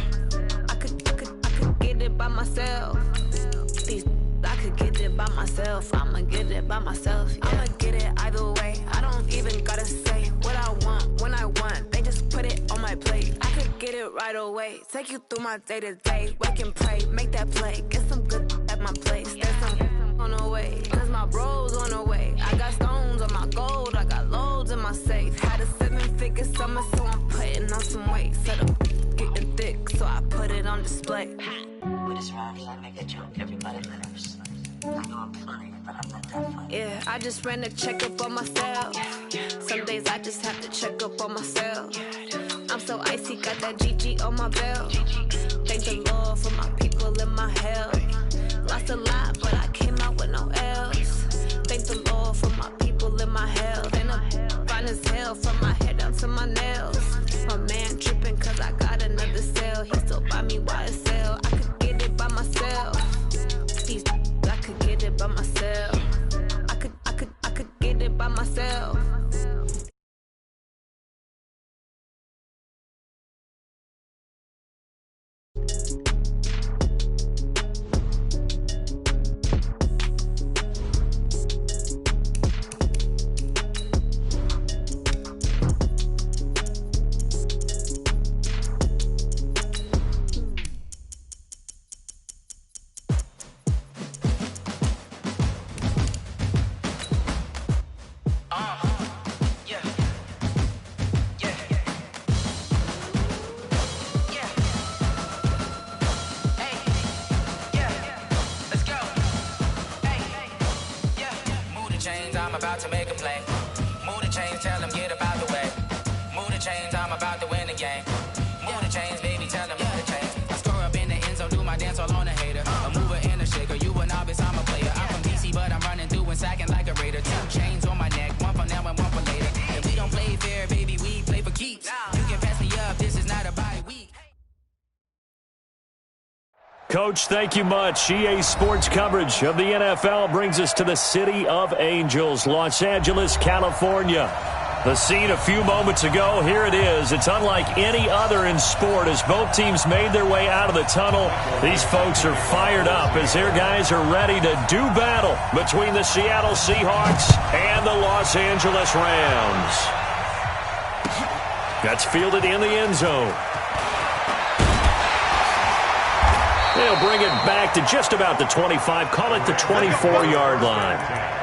I could get it by myself. I could get it by myself. I'ma get it by myself. Yeah. I'ma get it either way. I don't even gotta say what I want when I want. They just put it on my plate. I could get it right away. Take you through my day to day. Wake and pray, make that play. Get some good at my place. There's some on the way. Cause my bro's on the way. I got stones on my gold. I got loads in my safe. Had a 7-figure summer, so I'm putting on some weight. Set up getting thick, so I put it on display. With this round, I make a joke. Everybody laughs. I know I'm funny, but I'm not that funny. Yeah, I just ran a checkup on myself. Some days I just have to check up on myself. I'm so icy, got that GG on my belt. Thank the Lord for my people in my health. Lost a lot, but I came out with no L's. Thank the Lord for my people in my health. And I'm fine as hell from my head down to my nails. My man tripping cause I got another cell. He still buy me YSL. I could get it by myself. I could get it by myself. I could get it by myself. I'm about to make a play. Move the chains, tell them get about the way. Move the chains, I'm about to win the game. Move the chains, baby, tell them move the chains. I score up in the end zone, do my dance all on a hater. A mover and a shaker, you a novice, I'm a player. I'm from DC, but I'm running through and sacking like a raider. 2 chains on my neck, one for now and one for later. And we don't play fair, baby, we play for keeps. You can pass me up, this is not a bye week. Coach, thank you much. EA Sports coverage of the NFL brings us to the City of Angels, Los Angeles, California. The scene a few moments ago, here it is. It's unlike any other in sport as both teams made their way out of the tunnel. These folks are fired up as their guys are ready to do battle between the Seattle Seahawks and the Los Angeles Rams. That's fielded in the end zone. They'll bring it back to just about the 25, call it the 24-yard line.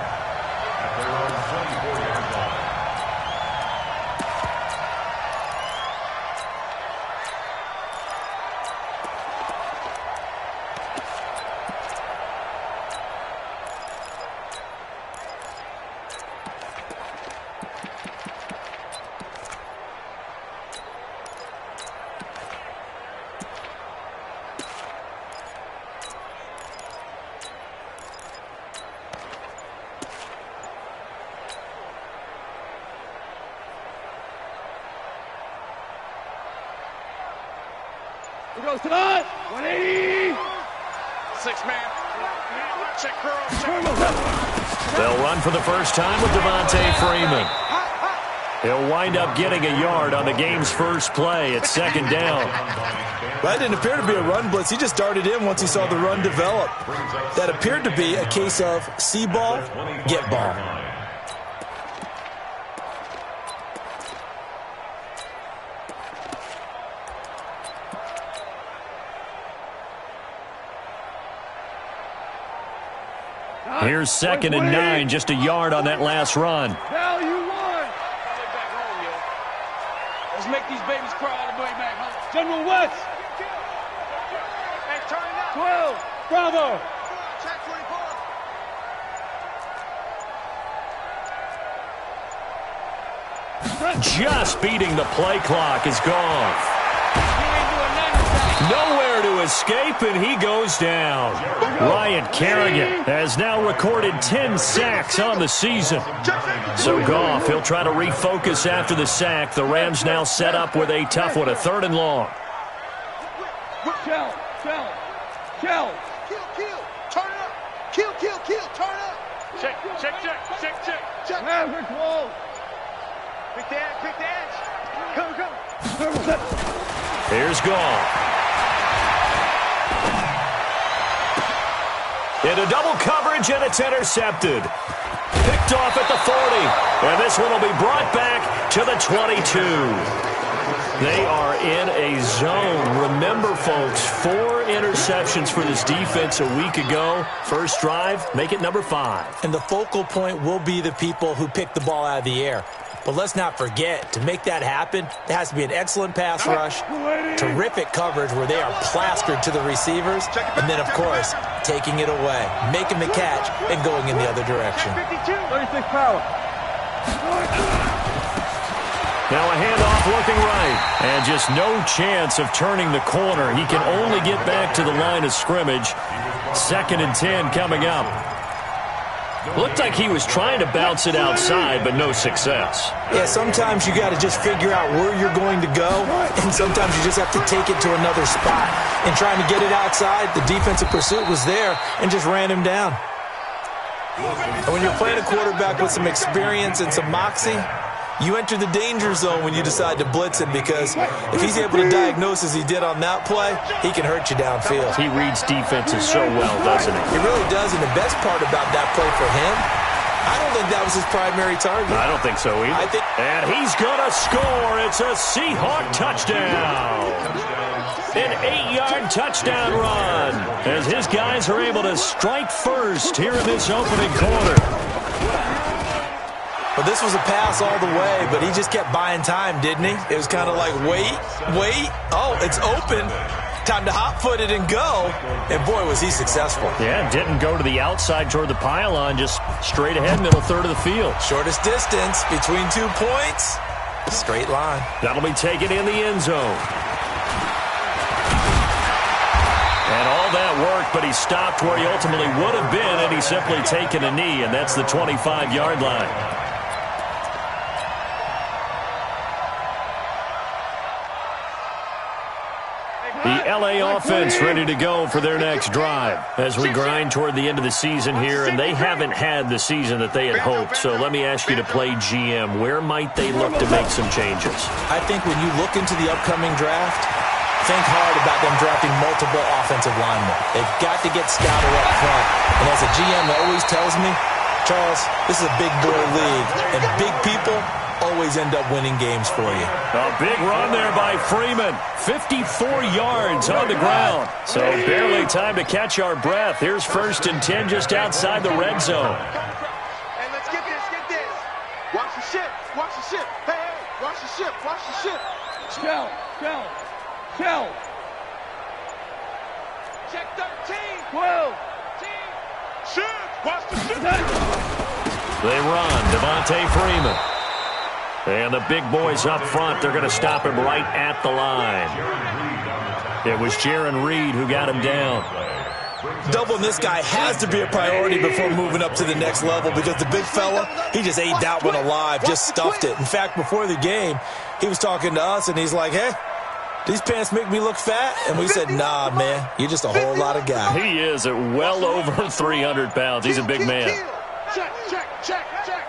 goes to the 180. 6-man. Check curl. They'll run for the first time with Devontae Freeman. He'll wind up getting a yard on the game's first play. It's second down. That didn't appear to be a run blitz. He just darted in once he saw the run develop. That appeared to be a case of see ball, get ball. Here's 2nd and 9, just a yard on that last run. Now you won. Let's make these babies cry all the way back home. General West. Hey, turn it up. 12. Bravo. Check 24. Just beating the play clock is gone. Nowhere to escape, and he goes down. Ryan Kerrigan has now recorded 10 sacks on the season. So Goff, he'll try to refocus after the sack. The Rams now set up with a tough one, a 3rd and long. Kill. Kill. Turn it up. Kill. Turn up. Check. Maverick wall. Quick dance. Come. Here's Goff. Into double coverage, and it's intercepted. Picked off at the 40. And this one will be brought back to the 22. They are in a zone. Remember, folks, 4 interceptions for this defense a week ago. First drive, make it number 5. And the focal point will be the people who pick the ball out of the air. But let's not forget, to make that happen, there has to be an excellent pass rush, terrific coverage where they are plastered to the receivers, and then, of course, taking it away, making the catch, and going in the other direction. 36 power. Now a handoff looking right, and just no chance of turning the corner. He can only get back to the line of scrimmage. 2nd and 10 coming up. Looked like he was trying to bounce it outside, but no success. Yeah, sometimes you got to just figure out where you're going to go, and sometimes you just have to take it to another spot. And trying to get it outside, the defensive pursuit was there and just ran him down. And when you're playing a quarterback with some experience and some moxie, you enter the danger zone when you decide to blitz him, because if he's able to diagnose as he did on that play, he can hurt you downfield. He reads defenses so well, doesn't he? He really does, and the best part about that play for him, I don't think that was his primary target. I don't think so either. And he's going to score. It's a Seahawk touchdown. An 8-yard touchdown run as his guys are able to strike first here in this opening quarter. Well, this was a pass all the way, but he just kept buying time, didn't he? It was kind of like, wait. Oh, it's open. Time to hot-foot it and go. And, boy, was he successful. Yeah, didn't go to the outside toward the pylon, just straight ahead, middle third of the field. Shortest distance between 2 points. Straight line. That'll be taken in the end zone. And all that work, but he stopped where he ultimately would have been, and he's simply taken a knee, and that's the 25-yard line. The LA offense ready to go for their next drive as we grind toward the end of the season here, and they haven't had the season that they had hoped. So let me ask you to play GM. Where might they look to make some changes? I think when you look into the upcoming draft, think hard about them drafting multiple offensive linemen. They've got to get scouted up front. And as a GM always tells me, Charles, this is a big boy league, and big people always end up winning games for you. A big run there by Freeman. 54 yards on the ground. So barely time to catch our breath. Here's 1st and 10 just outside the red zone. Hey, let's get this. Watch the ship. Hey, watch the ship. Shell. Check 13. 12. Ship. Watch the ship. They run. Devontae Freeman. And the big boys up front, they're going to stop him right at the line. It was Jaron Reed who got him down. Doubling this guy has to be a priority before moving up to the next level, because the big fella, he just ate that one alive, just stuffed it. In fact, before the game, he was talking to us, and he's like, hey, These pants make me look fat? And we said, nah, man, you're just a whole lot of guy. He is at well over 300 pounds. He's a big man. Check, check, check, check.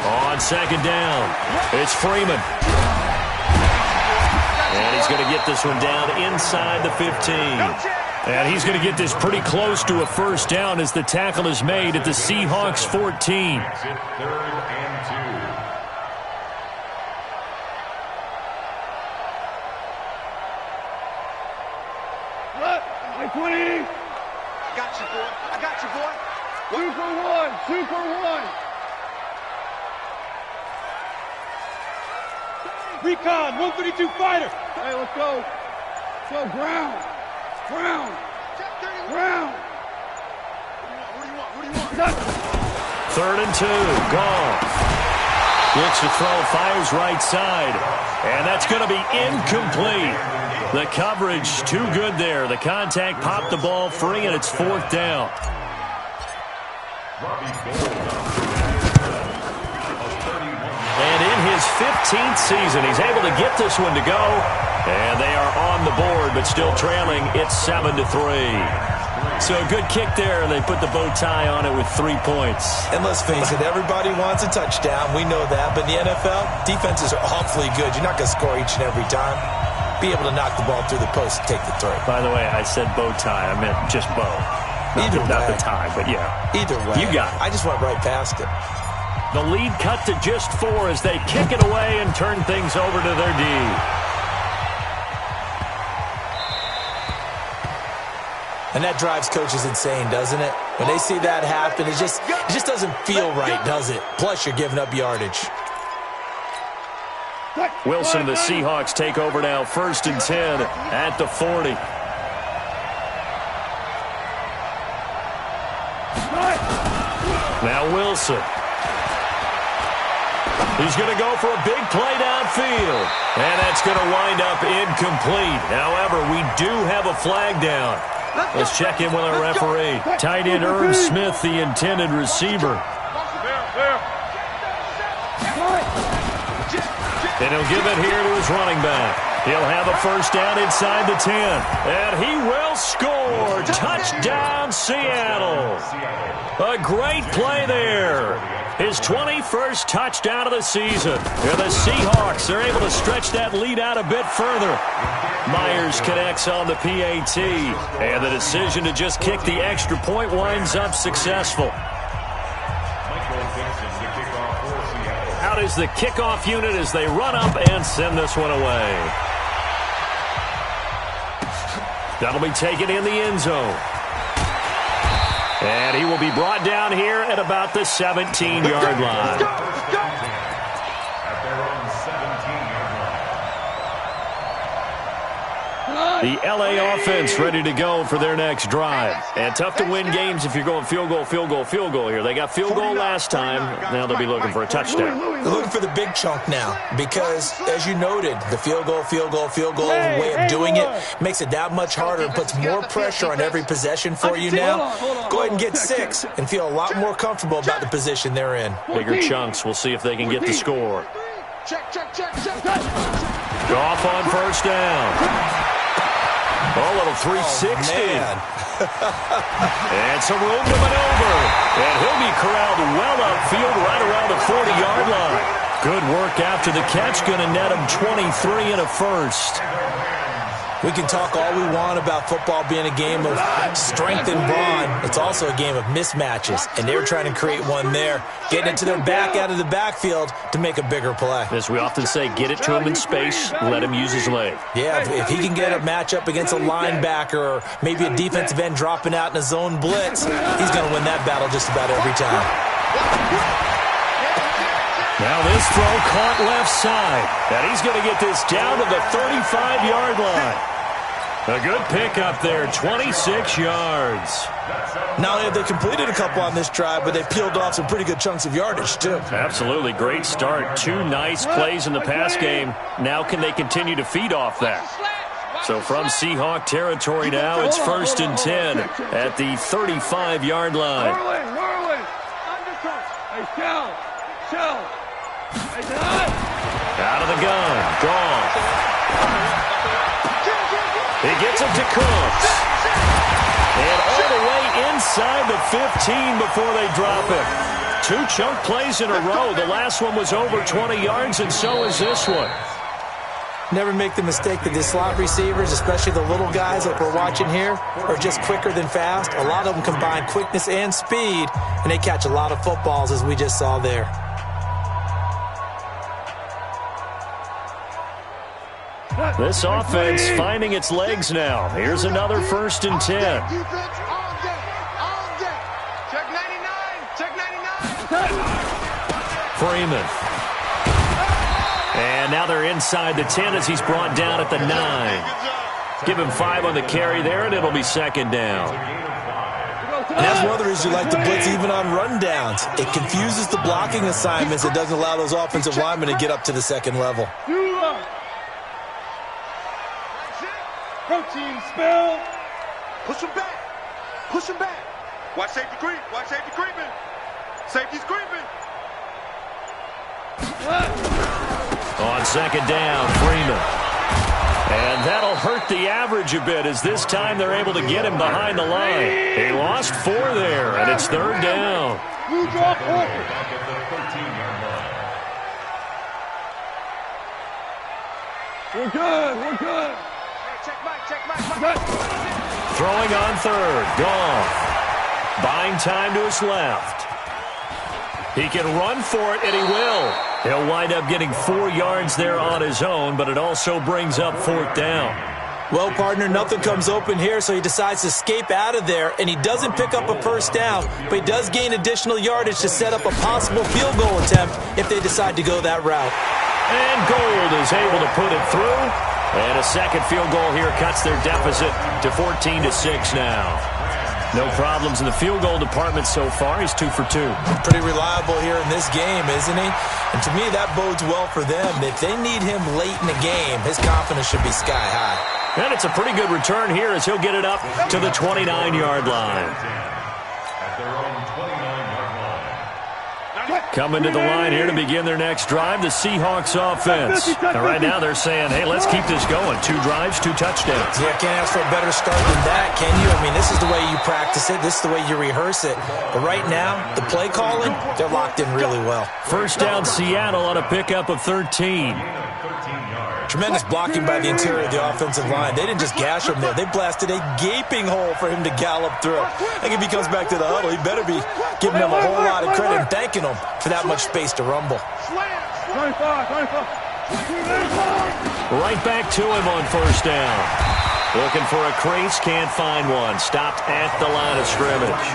On second down, it's Freeman. And he's going to get this one down inside the 15. And he's going to get this pretty close to a first down as the tackle is made at the Seahawks 14. Like 20. I got you, boy. I got you, boy. 2 for 1. 2 for 1. Recon, 132 fighter. Hey, let's go. So ground. Ground. Ground. What do you want? 3rd and 2. Gone. Looks to throw, fires right side. And that's going to be incomplete. The coverage too good there. The contact popped the ball free, and it's 4th down. And in his 15th season, he's able to get this one to go. And they are on the board, but still trailing. It's 7-3. So a good kick there, and they put the bow tie on it with 3 points. And let's face it, everybody wants a touchdown. We know that. But in the NFL, defenses are awfully good. You're not going to score each and every time. Be able to knock the ball through the post and take the throw. By the way, I said bow tie. I meant just bow. Not the tie, but yeah. Either way. You got it. I just went right past it. The lead cut to just 4 as they kick it away and turn things over to their D. And that drives coaches insane, doesn't it? When they see that happen, it just doesn't feel right, does it? Plus, you're giving up yardage. Wilson and the Seahawks take over now, 1st and 10 at the 40. Now Wilson. He's going to go for a big play downfield. And that's going to wind up incomplete. However, we do have a flag down. Let's check in with our referee. Tight end Irv Smith, the intended receiver. And he'll give it here to his running back. He'll have a first down inside the 10. And he will score. Touchdown, Seattle. A great play there. His 21st touchdown of the season. And the Seahawks are able to stretch that lead out a bit further. Myers connects on the PAT. And the decision to just kick the extra point winds up successful. Out is the kickoff unit as they run up and send this one away. That'll be taken in the end zone. And he will be brought down here at about the 17-yard line. The L.A. offense ready to go for their next drive. And tough to win games if you're going field goal, field goal, field goal here. They got field goal last time. Now they'll be looking for a touchdown. They're looking for the big chunk now because, as you noted, the field goal way of doing it makes it that much harder and puts more pressure on every possession for you now. Go ahead and get 6 and feel a lot more comfortable about the position they're in. Bigger chunks. We'll see if they can get the score. Check. Off on first down. A little 360. And some room to maneuver. And he'll be corralled well upfield right around the 40-yard line. Good work after the catch. Going to net him 23 and a first. We can talk all we want about football being a game of strength and brawn. It's also a game of mismatches, and they're trying to create one there, getting it to their back out of the backfield to make a bigger play. As we often say, get it to him in space, let him use his leg. Yeah, if he can get a matchup against a linebacker or maybe a defensive end dropping out in a zone blitz, he's going to win that battle just about every time. Now this throw caught left side. And he's going to get this down to the 35-yard line. A good pickup there, 26 yards. Not only have they completed a couple on this drive, but they peeled off some pretty good chunks of yardage, too. Absolutely. Great start. 2 nice plays in the pass game. Now can they continue to feed off that? So from Seahawk territory now, it's 1st and 10 at the 35-yard line. Marlin, undercut. Hey, Shell. Out of the gun. Goff. He gets it to Cooks. And all the way inside the 15 before they drop it. 2 chunk plays in a row. The last one was over 20 yards, and so is this one. Never make the mistake that the slot receivers, especially the little guys like we're watching here, are just quicker than fast. A lot of them combine quickness and speed, and they catch a lot of footballs, as we just saw there. This offense finding its legs now. Here's another 1st and 10. Check 99. Check 99. Freeman. And now they're inside the 10 as he's brought down at the 9. Give him 5 on the carry there, and it'll be 2nd down. And that's one of the reasons you like to blitz even on rundowns. It confuses the blocking assignments. It doesn't allow those offensive linemen to get up to the 2nd level. Protein spill. Push him back. Push him back. Watch safety creep. Watch safety creeping. Safety's creeping. On 2nd down, Freeman. And that'll hurt the average a bit as this time they're able to get him behind the line. He lost 4 there, and it's 3rd down. We're good. We're good. Check Mike. Throwing on 3rd. Goff. Buying time to his left. He can run for it, and he will. He'll wind up getting 4 yards there on his own, but it also brings up 4th down. Well, partner, nothing comes open here, so he decides to escape out of there, and he doesn't pick up a 1st down, but he does gain additional yardage to set up a possible field goal attempt if they decide to go that route. And Gold is able to put it through, and a 2nd field goal here cuts their deficit to 14-6 now. No problems in the field goal department so far. He's 2 for 2. Pretty reliable here in this game, isn't he? And to me, that bodes well for them. If they need him late in the game, his confidence should be sky high. And it's a pretty good return here as he'll get it up to the 29-yard line. Coming to the line here to begin their next drive, the Seahawks offense. And right now they're saying, hey, let's keep this going. 2 drives, 2 touchdowns. Yeah, can't ask for a better start than that, can you? I mean, this is the way you practice it. This is the way you rehearse it. But right now, the play calling, they're locked in really well. 1st down Seattle on a pickup of 13. Tremendous blocking by the interior of the offensive line. They didn't just gash him there. They blasted a gaping hole for him to gallop through. I think if he comes back to the huddle, he better be giving them a whole lot of credit and thanking them for that much space to rumble. Right back to him on 1st down. Looking for a crease, can't find one. Stopped at the line of scrimmage.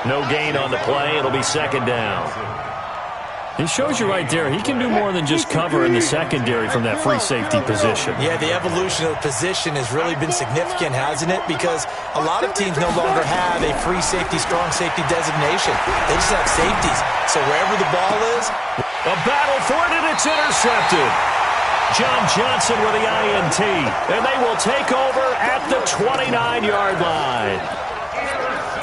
No gain on the play. It'll be 2nd down. He shows you right there, he can do more than just cover in the secondary from that free safety position. Yeah, the evolution of the position has really been significant, hasn't it? Because a lot of teams no longer have a free safety, strong safety designation. They just have safeties. So wherever the ball is, a battle for it, and it's intercepted. John Johnson with the INT, and they will take over at the 29-yard line.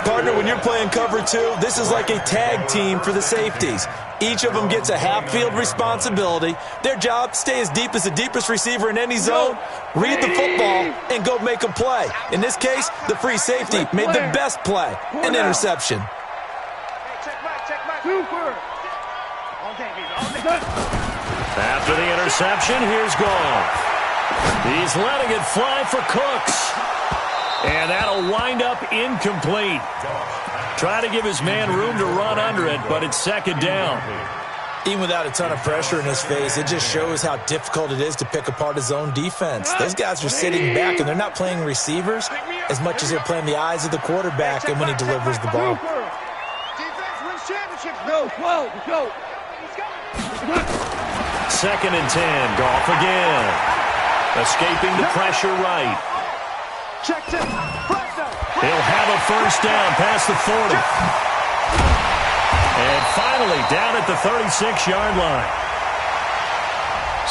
Partner, when you're playing cover 2, this is like a tag team for the safeties. Each of them gets a half-field responsibility. Their job, stay as deep as the deepest receiver in any zone, read the football, and go make a play. In this case, the free safety made the best play, an interception. After the interception, here's Goff. He's letting it fly for Cooks. And that'll wind up incomplete. Try to give his man room to run under it, but it's 2nd down. Even without a ton of pressure in his face, it just shows how difficult it is to pick apart his own defense. Those guys are sitting back, and they're not playing receivers as much as they're playing the eyes of the quarterback and when he delivers the ball. Defense wins championships. Go. 2nd and 10. Goff again. Escaping the pressure right. Check. He'll have a 1st down past the 40. And finally down at the 36-yard line.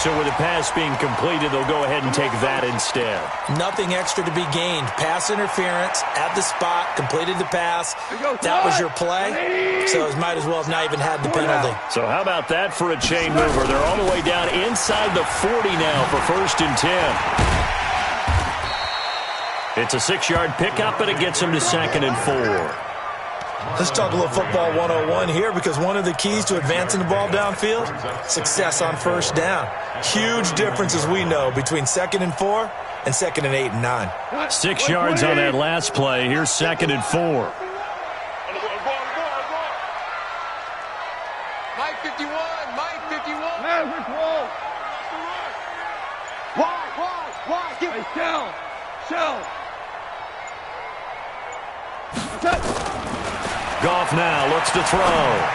So with the pass being completed, they'll go ahead and take that instead. Nothing extra to be gained. Pass interference at the spot, completed the pass. That was your play, so it might as well have not even had the penalty. So how about that for a chain mover? They're all the way down inside the 40 now for 1st and 10. It's a 6-yard pickup, and it gets them to 2nd and 4. Let's talk a little football 101 here, because one of the keys to advancing the ball downfield, success on 1st down. Huge difference, as we know, between 2nd and 4 and 2nd and 8 and 9. 6 yards on that last play. Here's 2nd and 4. Mike 51, Mike 51. Man, which wall? Why? Give Hey, Shell. Goff now looks to throw.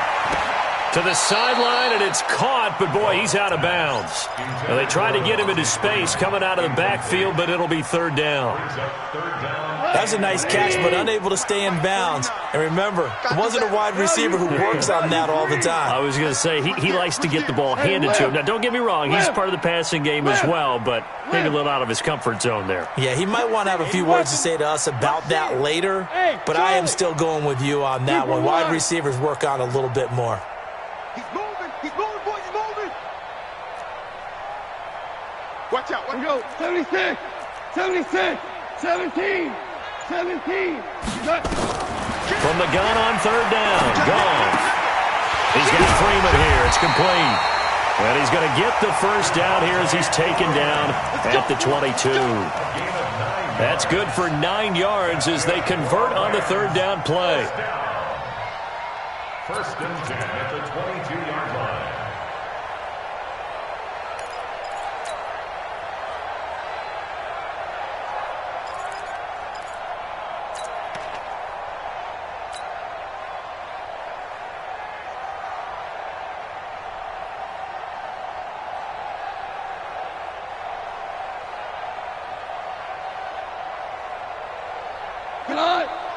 To the sideline, and it's caught, but boy, he's out of bounds. Now, they tried to get him into space coming out of the backfield, but it'll be 3rd down. That was a nice catch, but unable to stay in bounds. And remember, it wasn't a wide receiver who works on that all the time. I was going to say, he likes to get the ball handed to him. Now, don't get me wrong, he's part of the passing game as well, but maybe a little out of his comfort zone there. Yeah, he might want to have a few words to say to us about that later, but I am still going with you on that one. Wide receivers work on a little bit more. He's moving, boys, he's moving. Watch out, Go, 76, 17. From the gun on 3rd down, Goff. He's got Freeman here, it's complete. And he's going to get the 1st down here as he's taken down at the 22. That's good for 9 yards as they convert on the 3rd down play. 1st and 10 at the 22-yard line.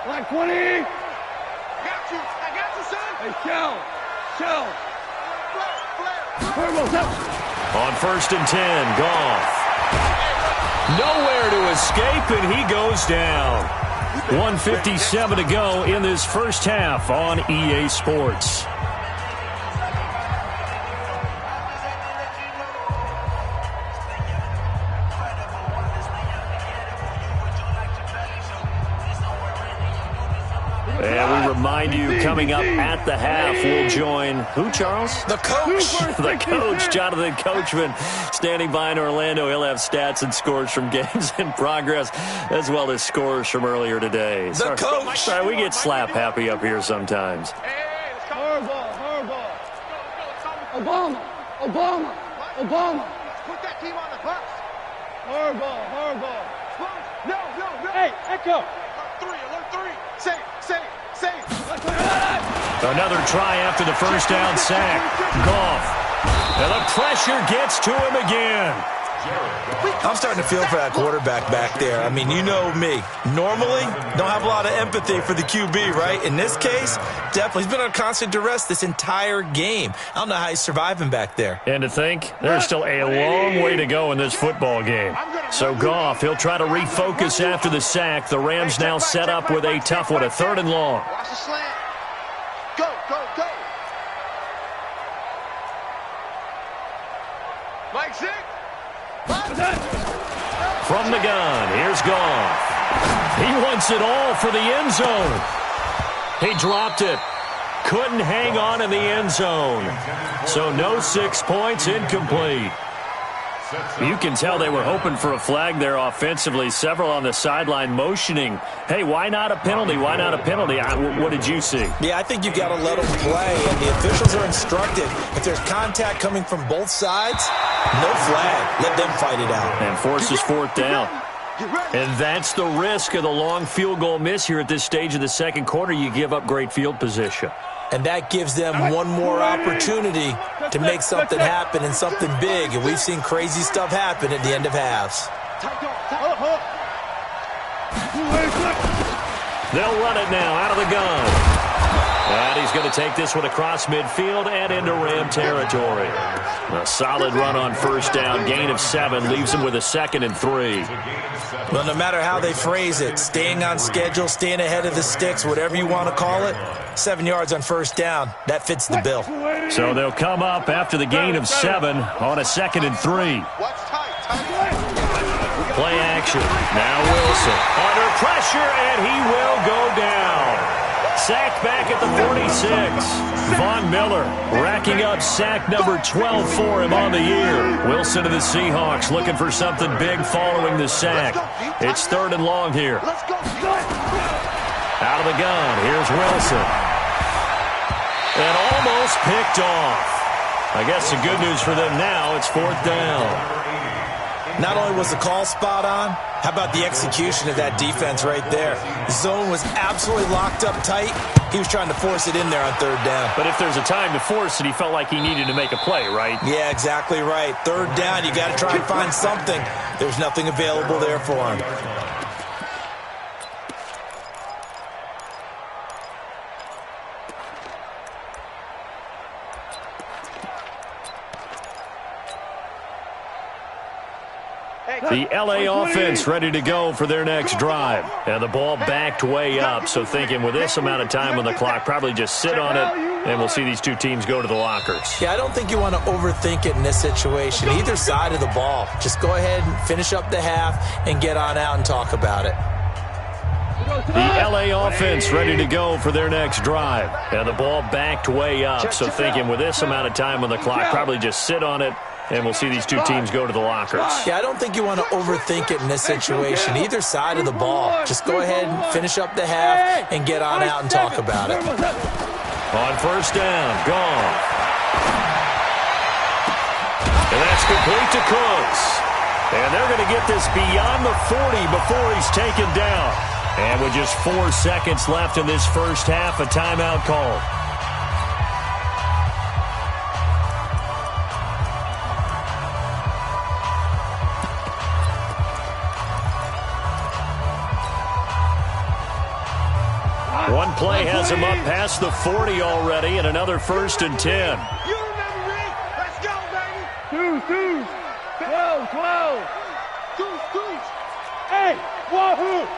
Like 20. I got you, son. Hey, Shell. On 1st and 10, Goff. Nowhere to escape, and he goes down. 1:57 to go in this first half on EA Sports. And we remind you, coming up at the half, we'll join who, Charles? The coach. The coach, Jonathan Coachman, standing by in Orlando. He'll have stats and scores from games in progress, as well as scores from earlier today. The coach. Sorry, we get slap happy up here sometimes. Harbaugh. Obama. Put that team on the bus. Harbaugh. No. Hey, Echo. Alert 3. Save. Another try after the 1st down sack. Goff. And the pressure gets to him again. I'm starting to feel for that quarterback back there. I mean, you know me. Normally, don't have a lot of empathy for the QB, right? In this case, definitely. He's been on constant duress this entire game. I don't know how he's surviving back there. And to think, there's still a long way to go in this football game. So Goff, he'll try to refocus after the sack. The Rams now set up with a tough one, a 3rd and long. Watch the slant. Go. Mike Zick. From the gun, here's Goff. He wants it all for the end zone. He dropped it. Couldn't hang on in the end zone. So no 6 points, incomplete. You can tell they were hoping for a flag there offensively. Several on the sideline motioning. Hey, why not a penalty? Why not a penalty? What did you see? Yeah, I think you've got to let them play, and the officials are instructed. If there's contact coming from both sides, no flag. Let them fight it out. And forces 4th down. And that's the risk of the long field goal miss here at this stage of the 2nd quarter. You give up great field position. And that gives them one more opportunity to make something happen and something big. And we've seen crazy stuff happen at the end of halves. They'll run it now out of the gun. And he's going to take this one across midfield and into Ram territory. A solid run on first down. Gain of 7 leaves him with a 2nd and 3. Well, no matter how they phrase it, staying on schedule, staying ahead of the sticks, whatever you want to call it, 7 yards on first down, that fits the bill. So they'll come up after the gain of 7 on a 2nd and 3. Play action. Now Wilson under pressure, and he will go down. Sacked back at the 46. Von Miller racking up sack number 12 for him on the year. Wilson and the Seahawks looking for something big following the sack. It's 3rd and long here. Out of the gun, here's Wilson. And almost picked off. I guess the good news for them now, it's 4th down. Not only was the call spot on, how about the execution of that defense right there? The zone was absolutely locked up tight. He was trying to force it in there on 3rd down. But if there's a time to force it, he felt like he needed to make a play, right? Yeah, exactly right. 3rd down, you got to try and find something. There's nothing available there for him. The L.A. offense ready to go for their next drive. And the ball backed way up, so thinking with this amount of time on the clock, probably just sit on it, and we'll see these two teams go to the lockers. Yeah, I don't think you want to overthink it in this situation. Either side of the ball. Just go ahead and finish up the half and get on out and talk about it. The L.A. offense ready to go for their next drive. And the ball backed way up, so thinking with this amount of time on the clock, probably just sit on it, and we'll see these two teams go to the lockers. Yeah, I don't think you want to overthink it in this situation. Either side of the ball. Just go ahead and finish up the half and get on out and talk about it. On first down, gone. And that's complete to Cooks. And they're going to get this beyond the 40 before he's taken down. And with just 4 seconds left in this first half, a timeout call. One play has him up past the 40 already, and another 1st and 10. You remember me? Let's go, baby. 2, 12, 12. 2. Hey, wahoo.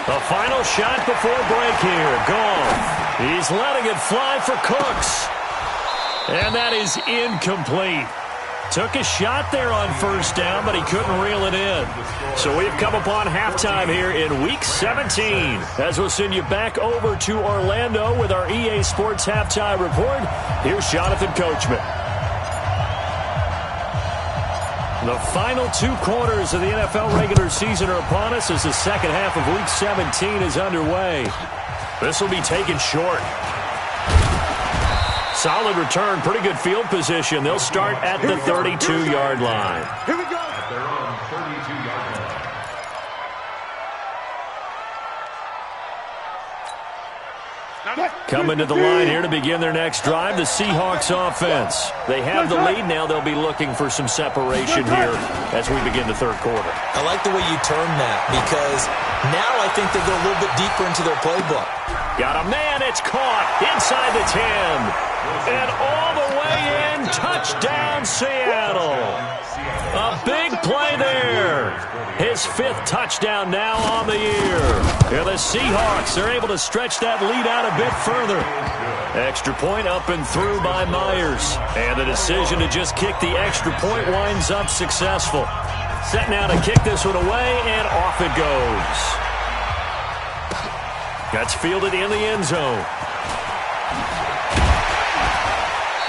The final shot before break here. Gone. He's letting it fly for Cooks. And that is incomplete. Took a shot there on first down, but he couldn't reel it in. So we've come upon halftime here in Week 17. As we'll send you back over to Orlando with our EA Sports Halftime Report, here's Jonathan Coachman. The final 2 quarters of the NFL regular season are upon us as the second half of Week 17 is underway. This will be taken short. Solid return, pretty good field position. They'll start at the 32-yard line. Here we go. At their own 32-yard line. Coming to the line here to begin their next drive, the Seahawks offense. They have the lead now. They'll be looking for some separation here as we begin the 3rd quarter. I like the way you termed that because now I think they go a little bit deeper into their playbook. Got a man, it's caught inside the 10. And all the way in, touchdown Seattle. A big play there. His 5th touchdown now on the year. Here the Seahawks are able to stretch that lead out a bit further. Extra point up and through by Myers. And the decision to just kick the extra point winds up successful. Set now to kick this one away, and off it goes. Gets fielded in the end zone.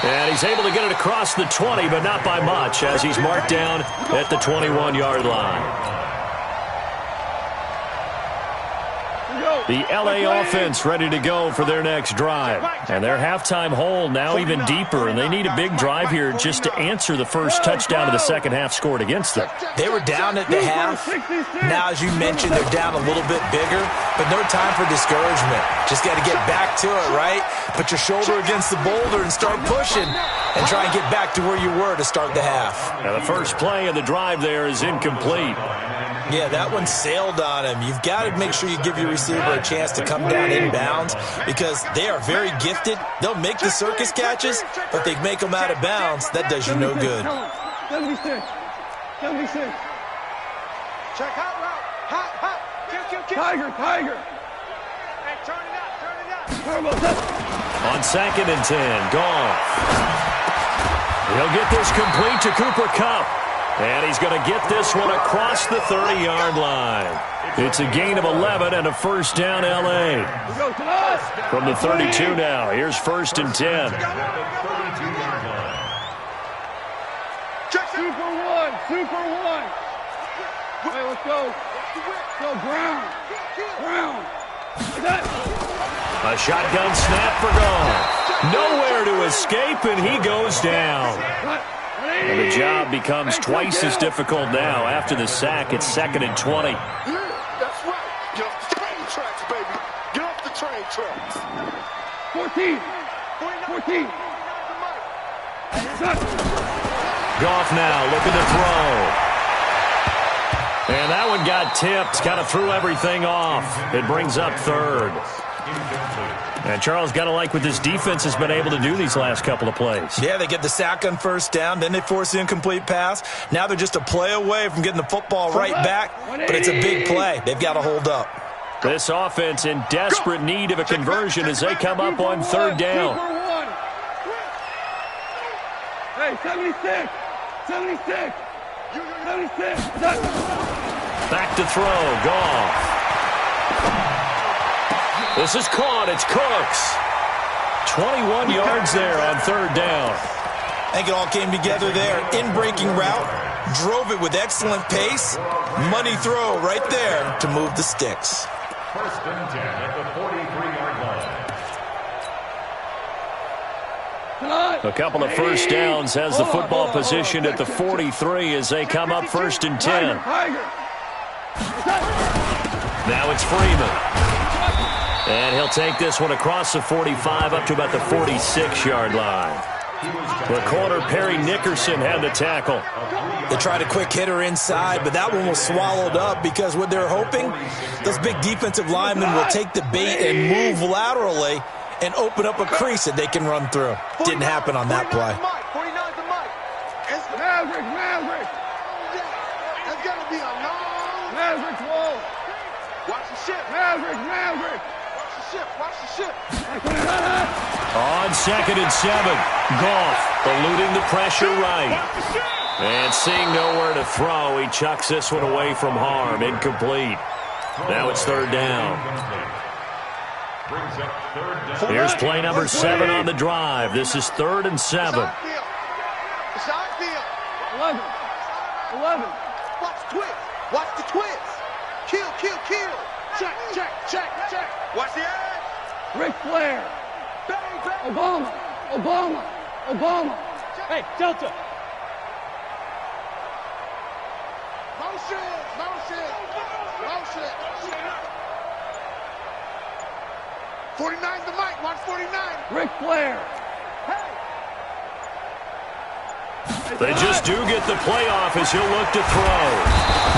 And he's able to get it across the 20, but not by much, as he's marked down at the 21-yard line. The L.A. offense ready to go for their next drive. And their halftime hole now even deeper, and they need a big drive here just to answer the first touchdown of the second half scored against them. They were down at the half. Now, as you mentioned, they're down a little bit bigger, but no time for discouragement. Just got to get back to it, right? Put your shoulder against the boulder and start pushing and try and get back to where you were to start the half. Now, the first play of the drive there is incomplete. Yeah, that one sailed on him. You've got to make sure you give your receiver a chance to come down inbounds because they are very gifted. They'll make the circus catches, but they make them out of bounds. That does you no good. 76. 76. Check hot route. Hot. Kill. Tiger. Hey, turn it up. On 2nd and 10, Goff. He'll get this complete to Cooper Kupp. And he's going to get this one across the 30-yard line. It's a gain of 11 and a first down, L.A. From the 32 now, here's 1st and 10. Super one. Hey, let's go. Go, Brown. A shotgun snap for Goff. Nowhere to escape, and he goes down. And the job becomes twice as difficult now. After the sack, it's 2nd and 20. Yeah, that's right. Get off the train tracks, baby. Get off the train tracks. 14. Goff now looking to throw. And that one got tipped. Kind of threw everything off. It brings up 3rd. And Charles, got to like what this defense has been able to do these last couple of plays. Yeah, they get the sack on 1st down, then they force the incomplete pass. Now they're just a play away from getting the football right back, but it's a big play. They've got to hold up. This offense in desperate need of a conversion as they come up on 3rd down. Hey, 76. Back to throw, Goff. This is caught. It's Cooks. 21 yards there on 3rd down. I think it all came together there. In-breaking route. Drove it with excellent pace. Money throw right there to move the sticks. 1st and 10 at the 43-yard line. A couple of first downs has the football position at the 43 as they come up 1st and 10. Now it's Freeman. And he'll take this one across the 45 up to about the 46-yard line. The corner, Perry Nickerson, had the tackle. They tried a quick hitter inside, but that one was swallowed up because what they're hoping, those big defensive linemen will take the bait and move laterally and open up a crease that they can run through. Didn't happen on that play. 49's the mic. Maverick. That's got to be a long. Maverick, whoa. Watch the ship. Maverick. Watch the ship. On 2nd and 7, Goff eluding the pressure right. And seeing nowhere to throw, he chucks this one away from harm. Incomplete. Now it's 3rd down. Here's play number 7 on the drive. This is 3rd and 7. It's outfield. 11. Watch the twist. Kill. Check. Watch the edge. Ric Flair. Bang. Obama. Hey, Delta. Motion. 49's the mic. Watch 49. Ric Flair. They just do get the playoff as he'll look to throw.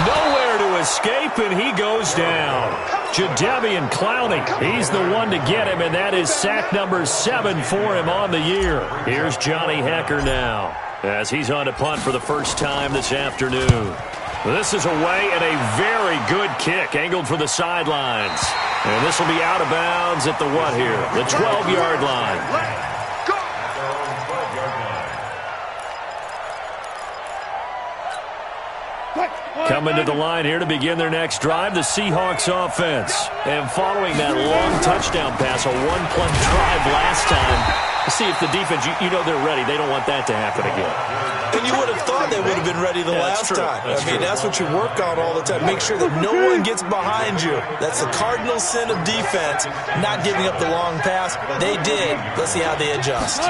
Nowhere to escape, and he goes down. Jadeveon Clowney, he's the one to get him, and that is sack number 7 for him on the year. Here's Johnny Hecker now as he's on to punt for the first time this afternoon. This is away and a very good kick, angled for the sidelines. And this will be out of bounds at the what here? The 12-yard line. Coming to the line here to begin their next drive, the Seahawks offense. And following that long touchdown pass, a one-play drive last time, to see if the defense, you know they're ready. They don't want that to happen again. And you would have thought they would have been ready the last time. That's what you work on all the time. Make sure that no one gets behind you. That's the cardinal sin of defense, not giving up the long pass. They did. Let's see how they adjust.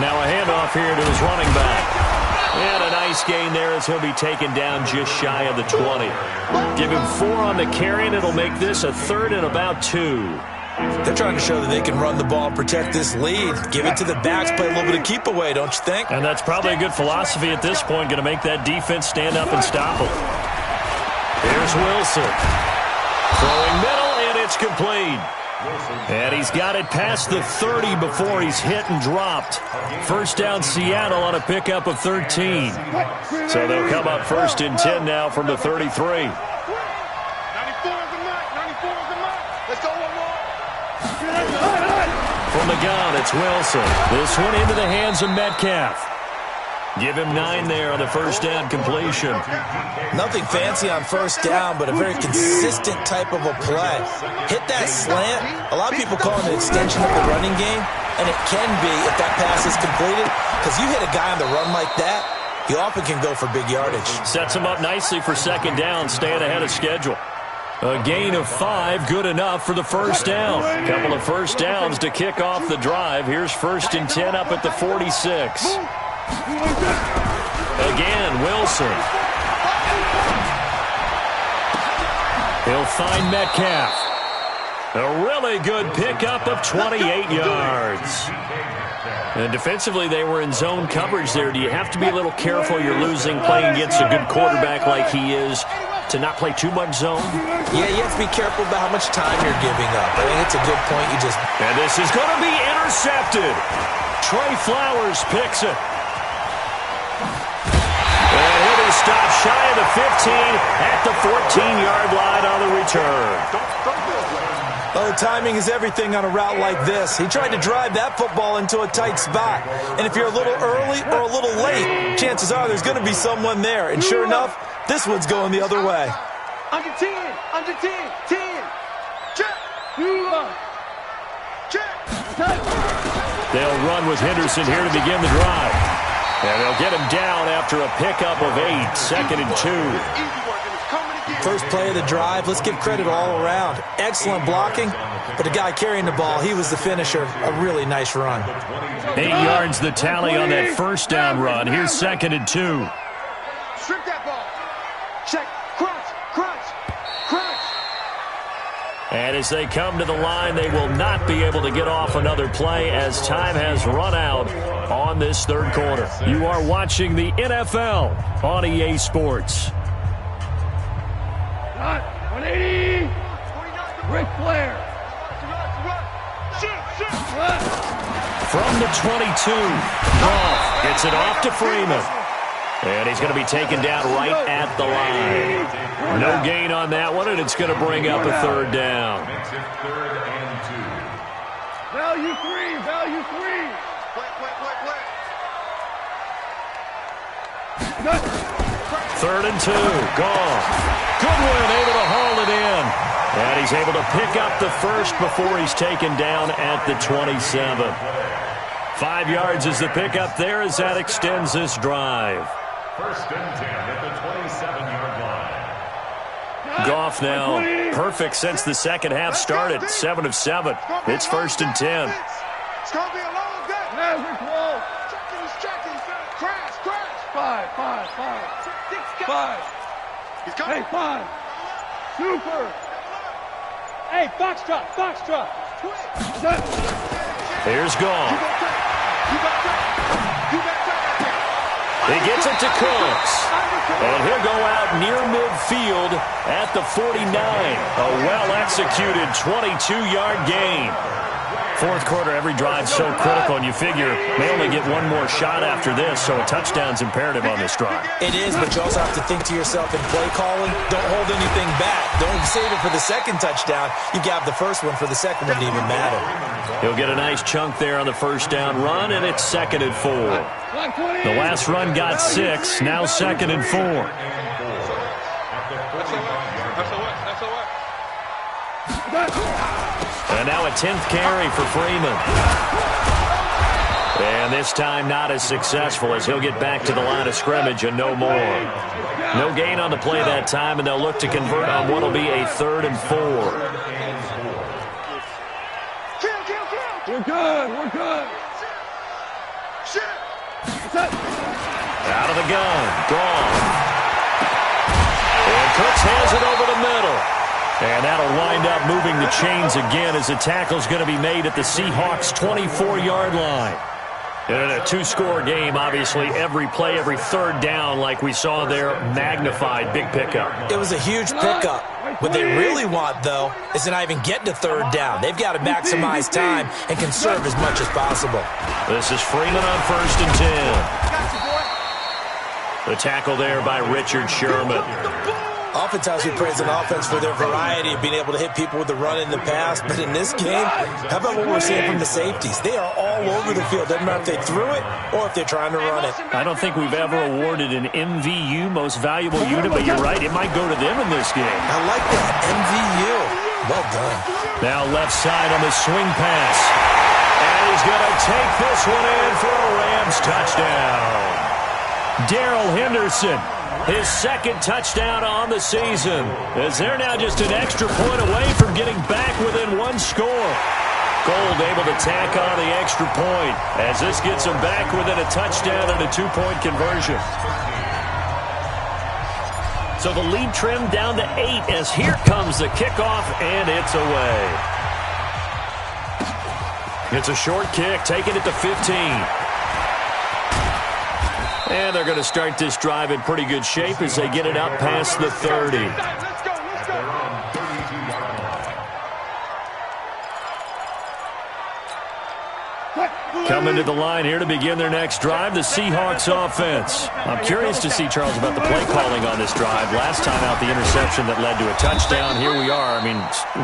Now a handoff here to his running back. And a nice gain there as he'll be taken down just shy of the 20. Give him 4 on the carry, and it'll make this a 3rd and about 2. They're trying to show that they can run the ball and protect this lead. Give it to the backs, play a little bit of keep away, don't you think? And that's probably a good philosophy at this point, going to make that defense stand up and stop them. Here's Wilson. Throwing middle, and it's complete. And he's got it past the 30 before he's hit and dropped. First down Seattle on a pickup of 13. So they'll come up first and 10 now from the 33. 94 is the mark. 94 is the mark. Let's go one more. From the gun, it's Wilson. This one into the hands of Metcalf. Give him 9 there on the first down completion. Nothing fancy on first down, but a very consistent type of a play. Hit that slant. A lot of people call it an extension of the running game, and it can be if that pass is completed, because you hit a guy on the run like that, he often can go for big yardage. Sets him up nicely for second down, staying ahead of schedule. A gain of 5, good enough for the first down. A couple of first downs to kick off the drive. Here's first and 10 up at the 46. Again, Wilson. He'll find Metcalf. A really good pickup of 28 yards. And defensively, they were in zone coverage there. Do you have to be a little careful? You're losing playing against a good quarterback like he is to not play too much zone? Yeah, you have to be careful about how much time you're giving up. I think it's a good point. And this is going to be intercepted. Trey Flowers picks it. And he'll be stopped shy of the 15 at the 14-yard line on the return. Oh, timing is everything on a route like this. He tried to drive that football into a tight spot. And if you're a little early or a little late, chances are there's going to be someone there. And sure enough, this one's going the other way. Under 10, under 10, 10. Check. Check. They'll run with Henderson here to begin the drive. And they'll get him down after a pickup of 8, second and 2. First play of the drive, let's give credit all around. Excellent blocking, but the guy carrying the ball, he was the finisher. A really nice run. 8 yards the tally on that first down run. Here's second and 2. Strip that ball. Check. Crunch. Crunch. Crunch. And as they come to the line, they will not be able to get off another play as time has run out on this third quarter. You are watching the NFL on EA Sports. 180. Ric Flair. From the 22, Goff gets it off to Freeman. And he's going to be taken down right at the line. No gain on that one, and it's going to bring up a third down. Value 3. Value 3. Third and 2, Goff. Goodwin able to haul it in. And he's able to pick up the first before he's taken down at the 27. 5 yards is the pickup there as that extends this drive. First and 10 at the 27-yard line. Goff now perfect since the second half started. 7 of 7. It's first and 10. It's going to be a long day. Maverick roll. Checking. Crash. 5. 5. Hey, 5. Super. Hey, Foxtrot. Here's Goff. He gets it to Cooks. And he'll go out near midfield at the 49. A well-executed 22-yard gain. Fourth quarter, every drive's so critical, and you figure may only get one more shot after this, so a touchdown's imperative on this drive. It is, but you also have to think to yourself in play calling, don't hold anything back. Don't save it for the second touchdown. You got the first one for the second one to even matter. He'll get a nice chunk there on the first down run, and it's second and 4. The last run got 6, now second and 4. And now a 10th carry for Freeman. And this time not as successful as he'll get back to the line of scrimmage and no more. No gain on the play that time, and they'll look to convert on what will be a 3rd and 4. We're good. Out of the gun. Gone. And Cooks hands it over the middle. And that'll wind up moving the chains again as the tackle's going to be made at the Seahawks' 24-yard line. In a two-score game, obviously, every play, every third down, like we saw there, magnified. Big pickup. It was a huge pickup. What they really want, though, is to not even get to third down. They've got to maximize time and conserve as much as possible. This is Freeman on 1st and 10. The tackle there by Richard Sherman. Oftentimes we praise an offense for their variety of being able to hit people with the run in the pass, but in this game, how about what we're seeing from the safeties? They are all over the field. Doesn't matter if they threw it or if they're trying to run it. I don't think we've ever awarded an MVU, most valuable unit, but you're right, it might go to them in this game. I like that, MVU. Well done. Now left side on the swing pass. And he's going to take this one in for a Rams touchdown. Darrell Henderson. His second touchdown on the season, as they're now just an extra point away from getting back within one score. Gold able to tack on the extra point, as this gets them back within a touchdown and a 2-point conversion. So the lead trimmed down to 8, as here comes the kickoff, and it's away. It's a short kick, taking it to 15. And they're going to start this drive in pretty good shape as they get it up past the 30. Coming to the line here to begin their next drive, the Seahawks offense. I'm curious to see, Charles, about the play calling on this drive. Last time out, the interception that led to a touchdown. Here we are. I mean,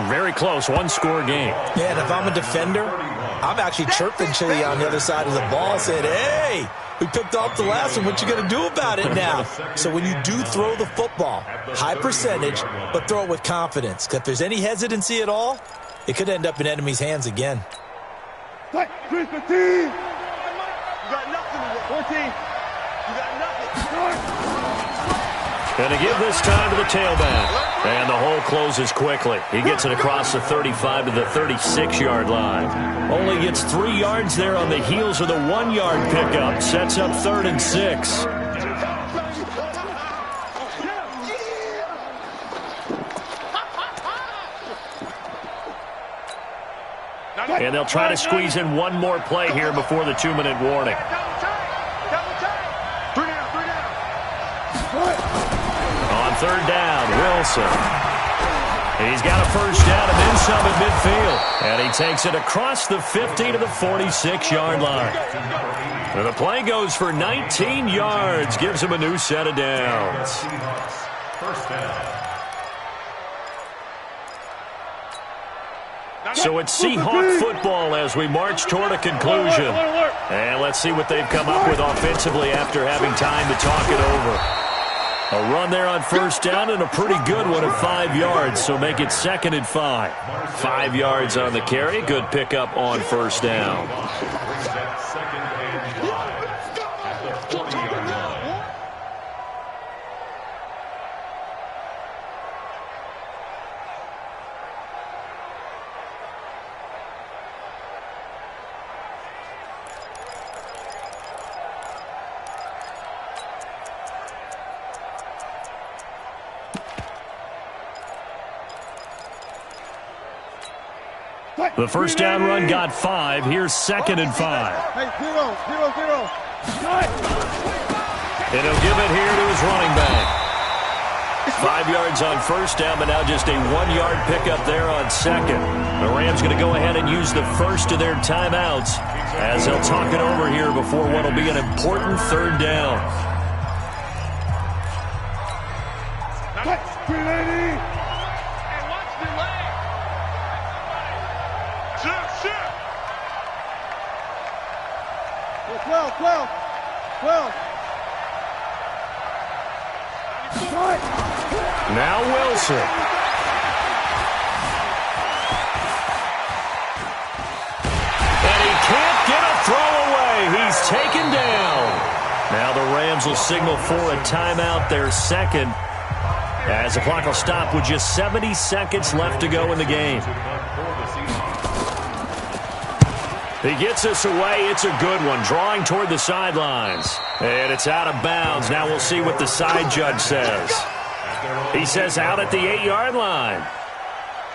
very close, one-score game. Yeah, and if I'm a defender, I'm actually chirping Chili on the other side of the ball, saying, hey, we picked off the last one. What you going to do about it now? So when you do throw the football, high percentage, but throw it with confidence. Because if there's any hesitancy at all, it could end up in enemy's hands again. 14. You got nothing today. 14. You got nothing. Going to give this time to the tailback. And the hole closes quickly. He gets it across the 35 to the 36-yard line. Only gets 3 yards there on the heels of the 1-yard pickup. Sets up 3rd and 6. And they'll try to squeeze in one more play here before the 2-minute warning. On 3rd down, Wilson. He's got a first down and then some at midfield. And he takes it across the 50 to the 46-yard line. And the play goes for 19 yards. Gives him a new set of downs. First down. So it's Seahawk football as we march toward a conclusion. And let's see what they've come up with offensively after having time to talk it over. A run there on first down and a pretty good one at 5 yards, so make it 2nd and 5. 5 yards on the carry, good pickup on first down. The first down run got 5. Here's 2nd and 5. Hey, 0. And he'll give it here to his running back. 5 yards on first down, but now just a 1-yard pickup there on 2nd. The Rams going to go ahead and use the first of their timeouts as they'll talk it over here before what will be an important 3rd down. Now Wilson. And he can't get a throw away. He's taken down. Now the Rams will signal for a timeout, their 2nd, as the clock will stop with just 70 seconds left to go in the game. He gets this away. It's a good one. Drawing toward the sidelines. And it's out of bounds. Now we'll see what the side judge says. He says out at the 8-yard line.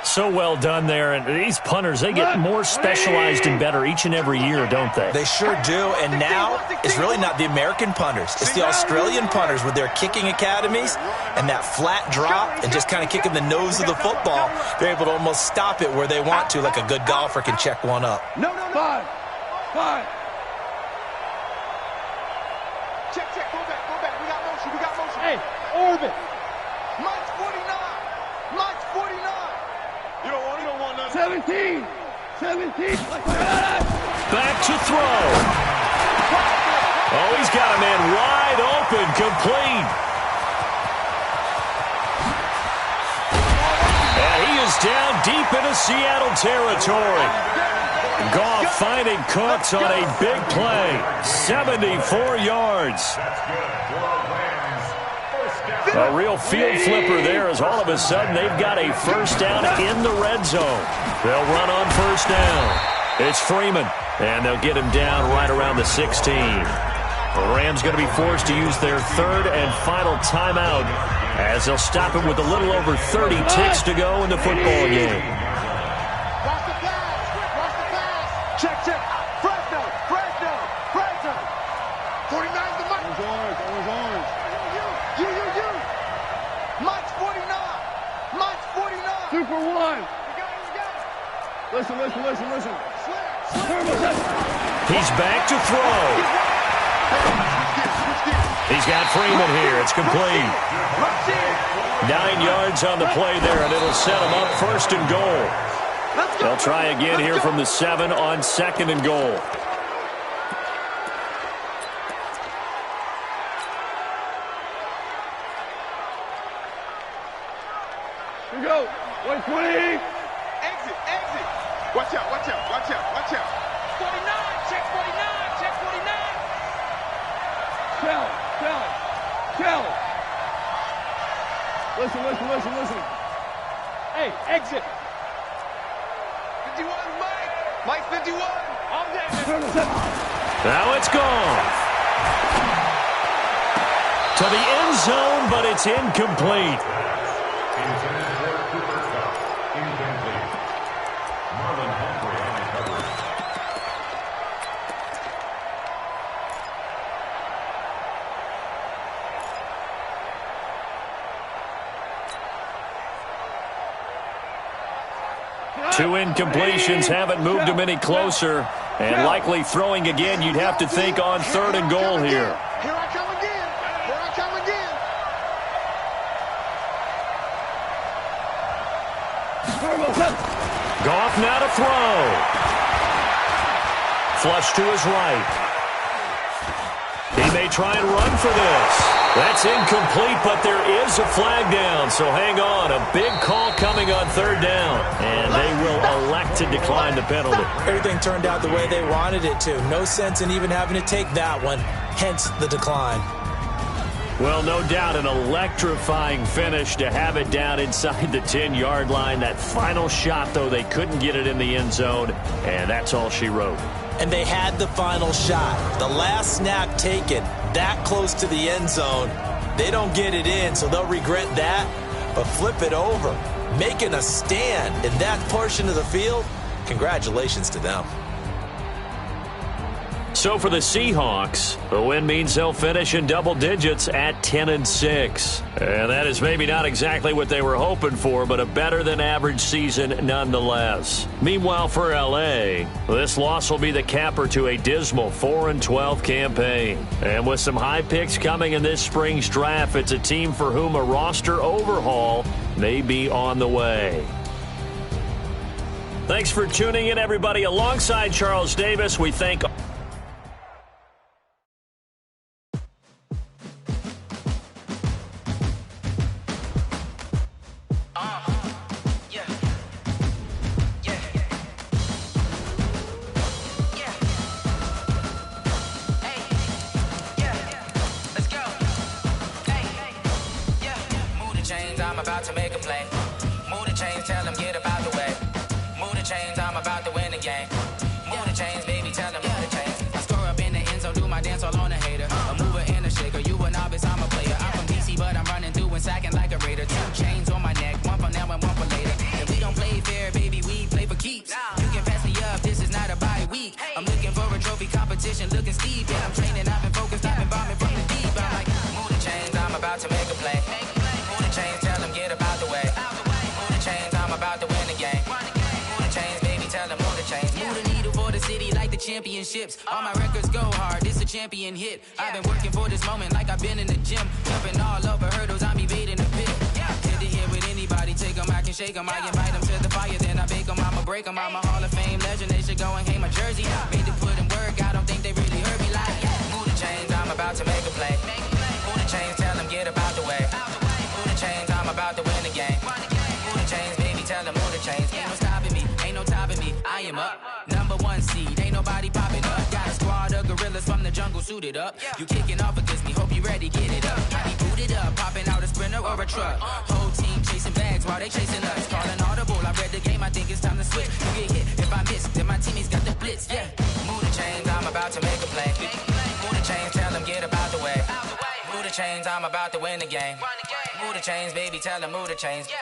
So well done there. And these punters, they get more specialized and better each and every year, don't they? They sure do. And now it's really not the American punters. It's the Australian punters with their kicking academies and that flat drop and just kind of kicking the nose of the football. They're able to almost stop it where they want to, like a good golfer can check one up. No. Five. Check, go back. We got motion. Hey, orbit. Mike's 49. You don't want nothing. 17. Back to throw. Oh, he's got a man wide open, complete. And he is down deep into Seattle territory. Goff finding Cooks on a big play. 74 yards. A real field flipper there as all of a sudden they've got a first down in the red zone. They'll run on first down. It's Freeman, and they'll get him down right around the 16. The Rams going to be forced to use their third and final timeout as they'll stop it with a little over 30 ticks to go in the football game. Watch the pass. Check. Fresno. 49's the Mike. Orange. You. Mike's 49. 2 for 1. Listen. He's back to throw. He's got Freeman here. It's complete. 9 yards on the play there, and it'll set him up first and goal. They'll try again here from the 7 on second and goal. Here we go. 120. Exit. Watch out. 49. Check 49. Tell. Listen. Hey, exit. 51, Mike 51. All day. Now it's gone. To the end zone, but it's incomplete. Two incompletions haven't moved him any closer. And likely throwing again, you'd have to think on third and goal here. Here I come again. Goff now to throw. Flush to his right. He may try and run for this. That's incomplete, but there is a flag down, so hang on. A big call coming on third down, and they will elect to decline the penalty. Everything turned out the way they wanted it to. No sense in even having to take that one, hence the decline. Well, no doubt an electrifying finish to have it down inside the 10-yard line. That final shot, though, they couldn't get it in the end zone, and that's all she wrote. And they had the final shot. The last snap taken that close to the end zone. They don't get it in, so they'll regret that. But flip it over, making a stand in that portion of the field, congratulations to them. So for the Seahawks, the win means they'll finish in double digits at 10-6. And that is maybe not exactly what they were hoping for, but a better than average season nonetheless. Meanwhile for LA, this loss will be the capper to a dismal 4-12 campaign. And with some high picks coming in this spring's draft, it's a team for whom a roster overhaul may be on the way. Thanks for tuning in, everybody. Alongside Charles Davis, we thank about to make a play. Move the chains, tell them get about the way. Move the chains, I'm about to win the game. Move the chains, baby, tell them move the chains. I score up in the end zone, do my dance all on a hater. A mover and a shaker, you a novice, I'm a player. I'm from DC, but I'm running through and sacking like a raider. 2 chains on my neck, one for now and one for later. If we don't play to make a play. Move the chains, tell them get about the way. Move the chains, I'm about to win the game. Move the chains, baby, tell them move the chains. Move the needle for the city like the championships. All my records go hard, this a champion hit. I've been working for this moment like I've been in the gym. Jumping all over hurdles, I'm evading the pit. Head to head with anybody, take them, I can shake them. I invite them to the fire, then I bake them, I'ma break them. I'm a Hall of Fame legend, they should go and hang my jersey. Made to put in work, I don't think they really heard me like. Move the chains, I'm about to make a play. Move the chains, tell them get about the way. Move the chains, I'm about to win the game. Move the chains, baby, tell them move the chains. Ain't no stopping me, ain't no topping me. I am up, number one seed, ain't nobody popping up. Got a squad of gorillas from the jungle suited up. You kicking off against me, hope you ready, get it up. I be booted up, popping out a sprinter or a truck. Whole team chasing bags while they chasing us. Calling audible, I read the game, I think it's time to switch. You get hit, if I miss, then my teammates got the blitz, yeah. Move the chains, I'm about to make a play. Move the chains, tell them get about the way. Move the chains, I'm about to win the game. Move the chains, baby, tell them move the chains. Yeah.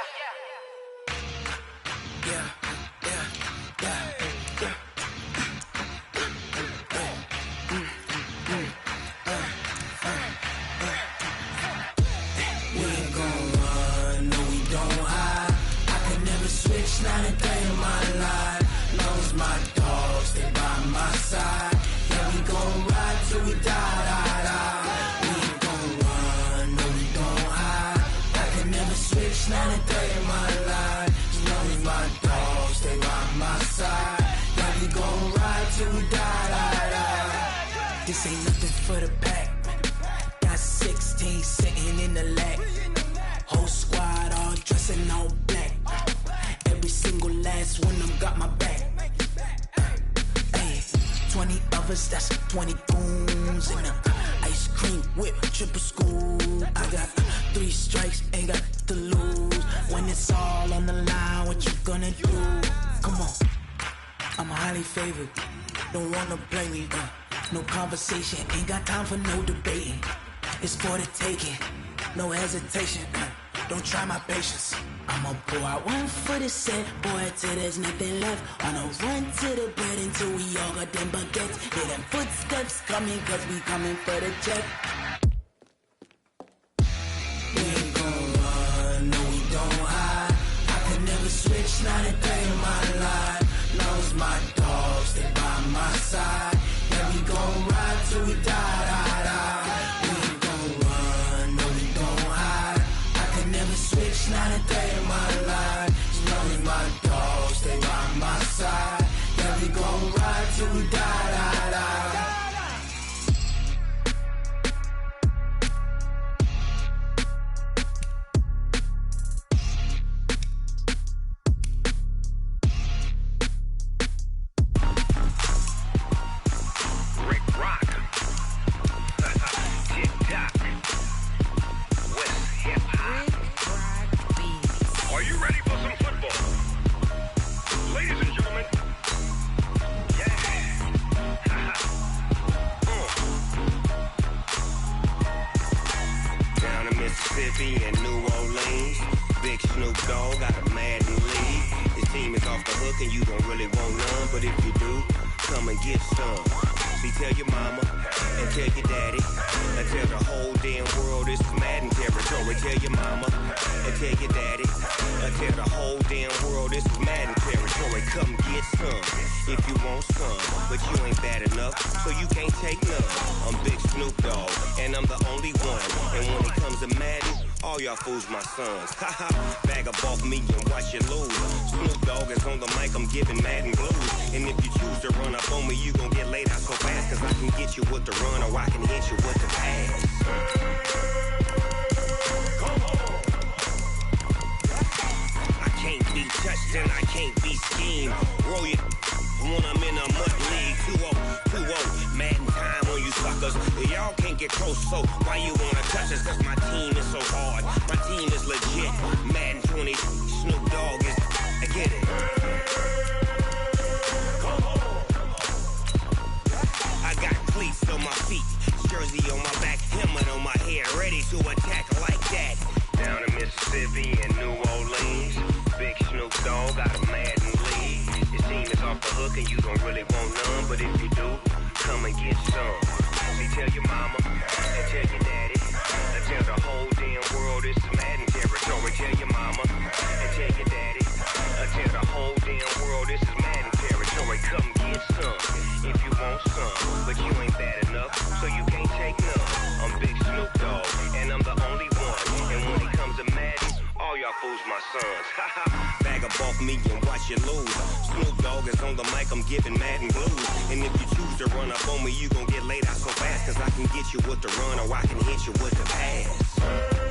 Not a day in my life. Knows my dogs, they by my side. Yeah, we gon' ride till we die. We ain't gon' run, no, we don't hide. I can never switch, not a day in my life. Knows my dogs, they by my side. Yeah, we gon' ride till we die. This ain't nothing for the pack. Got 16 sitting in the lap. Whole squad all dressing all black. Every single last one of them got my back. Hey, 20 of us, that's 20 goons. And ice cream whip, triple scoop. I got 3 strikes, ain't got to lose. When it's all on the line, what you gonna do? Come on, I'm highly favored. Don't wanna play me, no conversation. Ain't got time for no debating. It's for the taking, no hesitation. Don't try my patience. I'ma pour out one for the set, boy, till there's nothing left. On a run to the bread until we all got them baguettes. Hear them footsteps coming, cause we coming for the check. We ain't gon' run, no, we don't hide. I can never switch, not a day in my life. Knows my dogs, they by my side. Yeah, we gon' ride till we die. We ain't gon' run, no, we don't hide. I can never switch, not a day in my life. Knows my dogs, they by my side. Yeah, we gon' ride till we die. In New Orleans, Big Snoop Dogg got a mad in league. His team is off the hook and you don't really want none, but if you do, come and get some. See, tell your mama and tell your daddy and tell the whole damn world this is Madden territory. Tell your mama and tell your daddy and tell the whole damn world this is Madden territory. Come get some if you want some, but you ain't bad enough, so you can't take none. I'm Big Snoop Dogg and I'm the only one, and when it comes to Madden, all y'all fools my sons. Haha, bag up off me and watch you lose. Snoop Dogg is on the mic, I'm giving Madden blues. And if you choose to run up on me, you gon' get laid out so fast, cause I can get you with the run or I can hit you with the pass. Come on. I can't be touched and I can't be schemed. Roll you when I'm in a mud league. 2-0, Madden time on you suckers. Y'all can't get close, so why you wanna touch us? Cause my team is so hard, my team is legit. Madden 20, Snoop Dogg is, I get it. Come on. I got cleats on my feet, jersey on my back, helmet on my head, ready to attack like that. Down in Mississippi and New Orleans, Big Snoop Dogg got a Madden league. Your team is off the hook and you don't really want none, but if you do, come and get some. See, tell your mama and tell your daddy and tell the whole damn so you can't take none. I'm Big Snoop Dogg, and I'm the only one. And when it comes to Madden, all y'all fools my sons. Bag up off me and watch you lose. Snoop Dogg is on the mic, I'm giving Madden blues. And if you choose to run up on me, you gon' get laid out so fast. Cause I can get you with the run or I can hit you with the pass.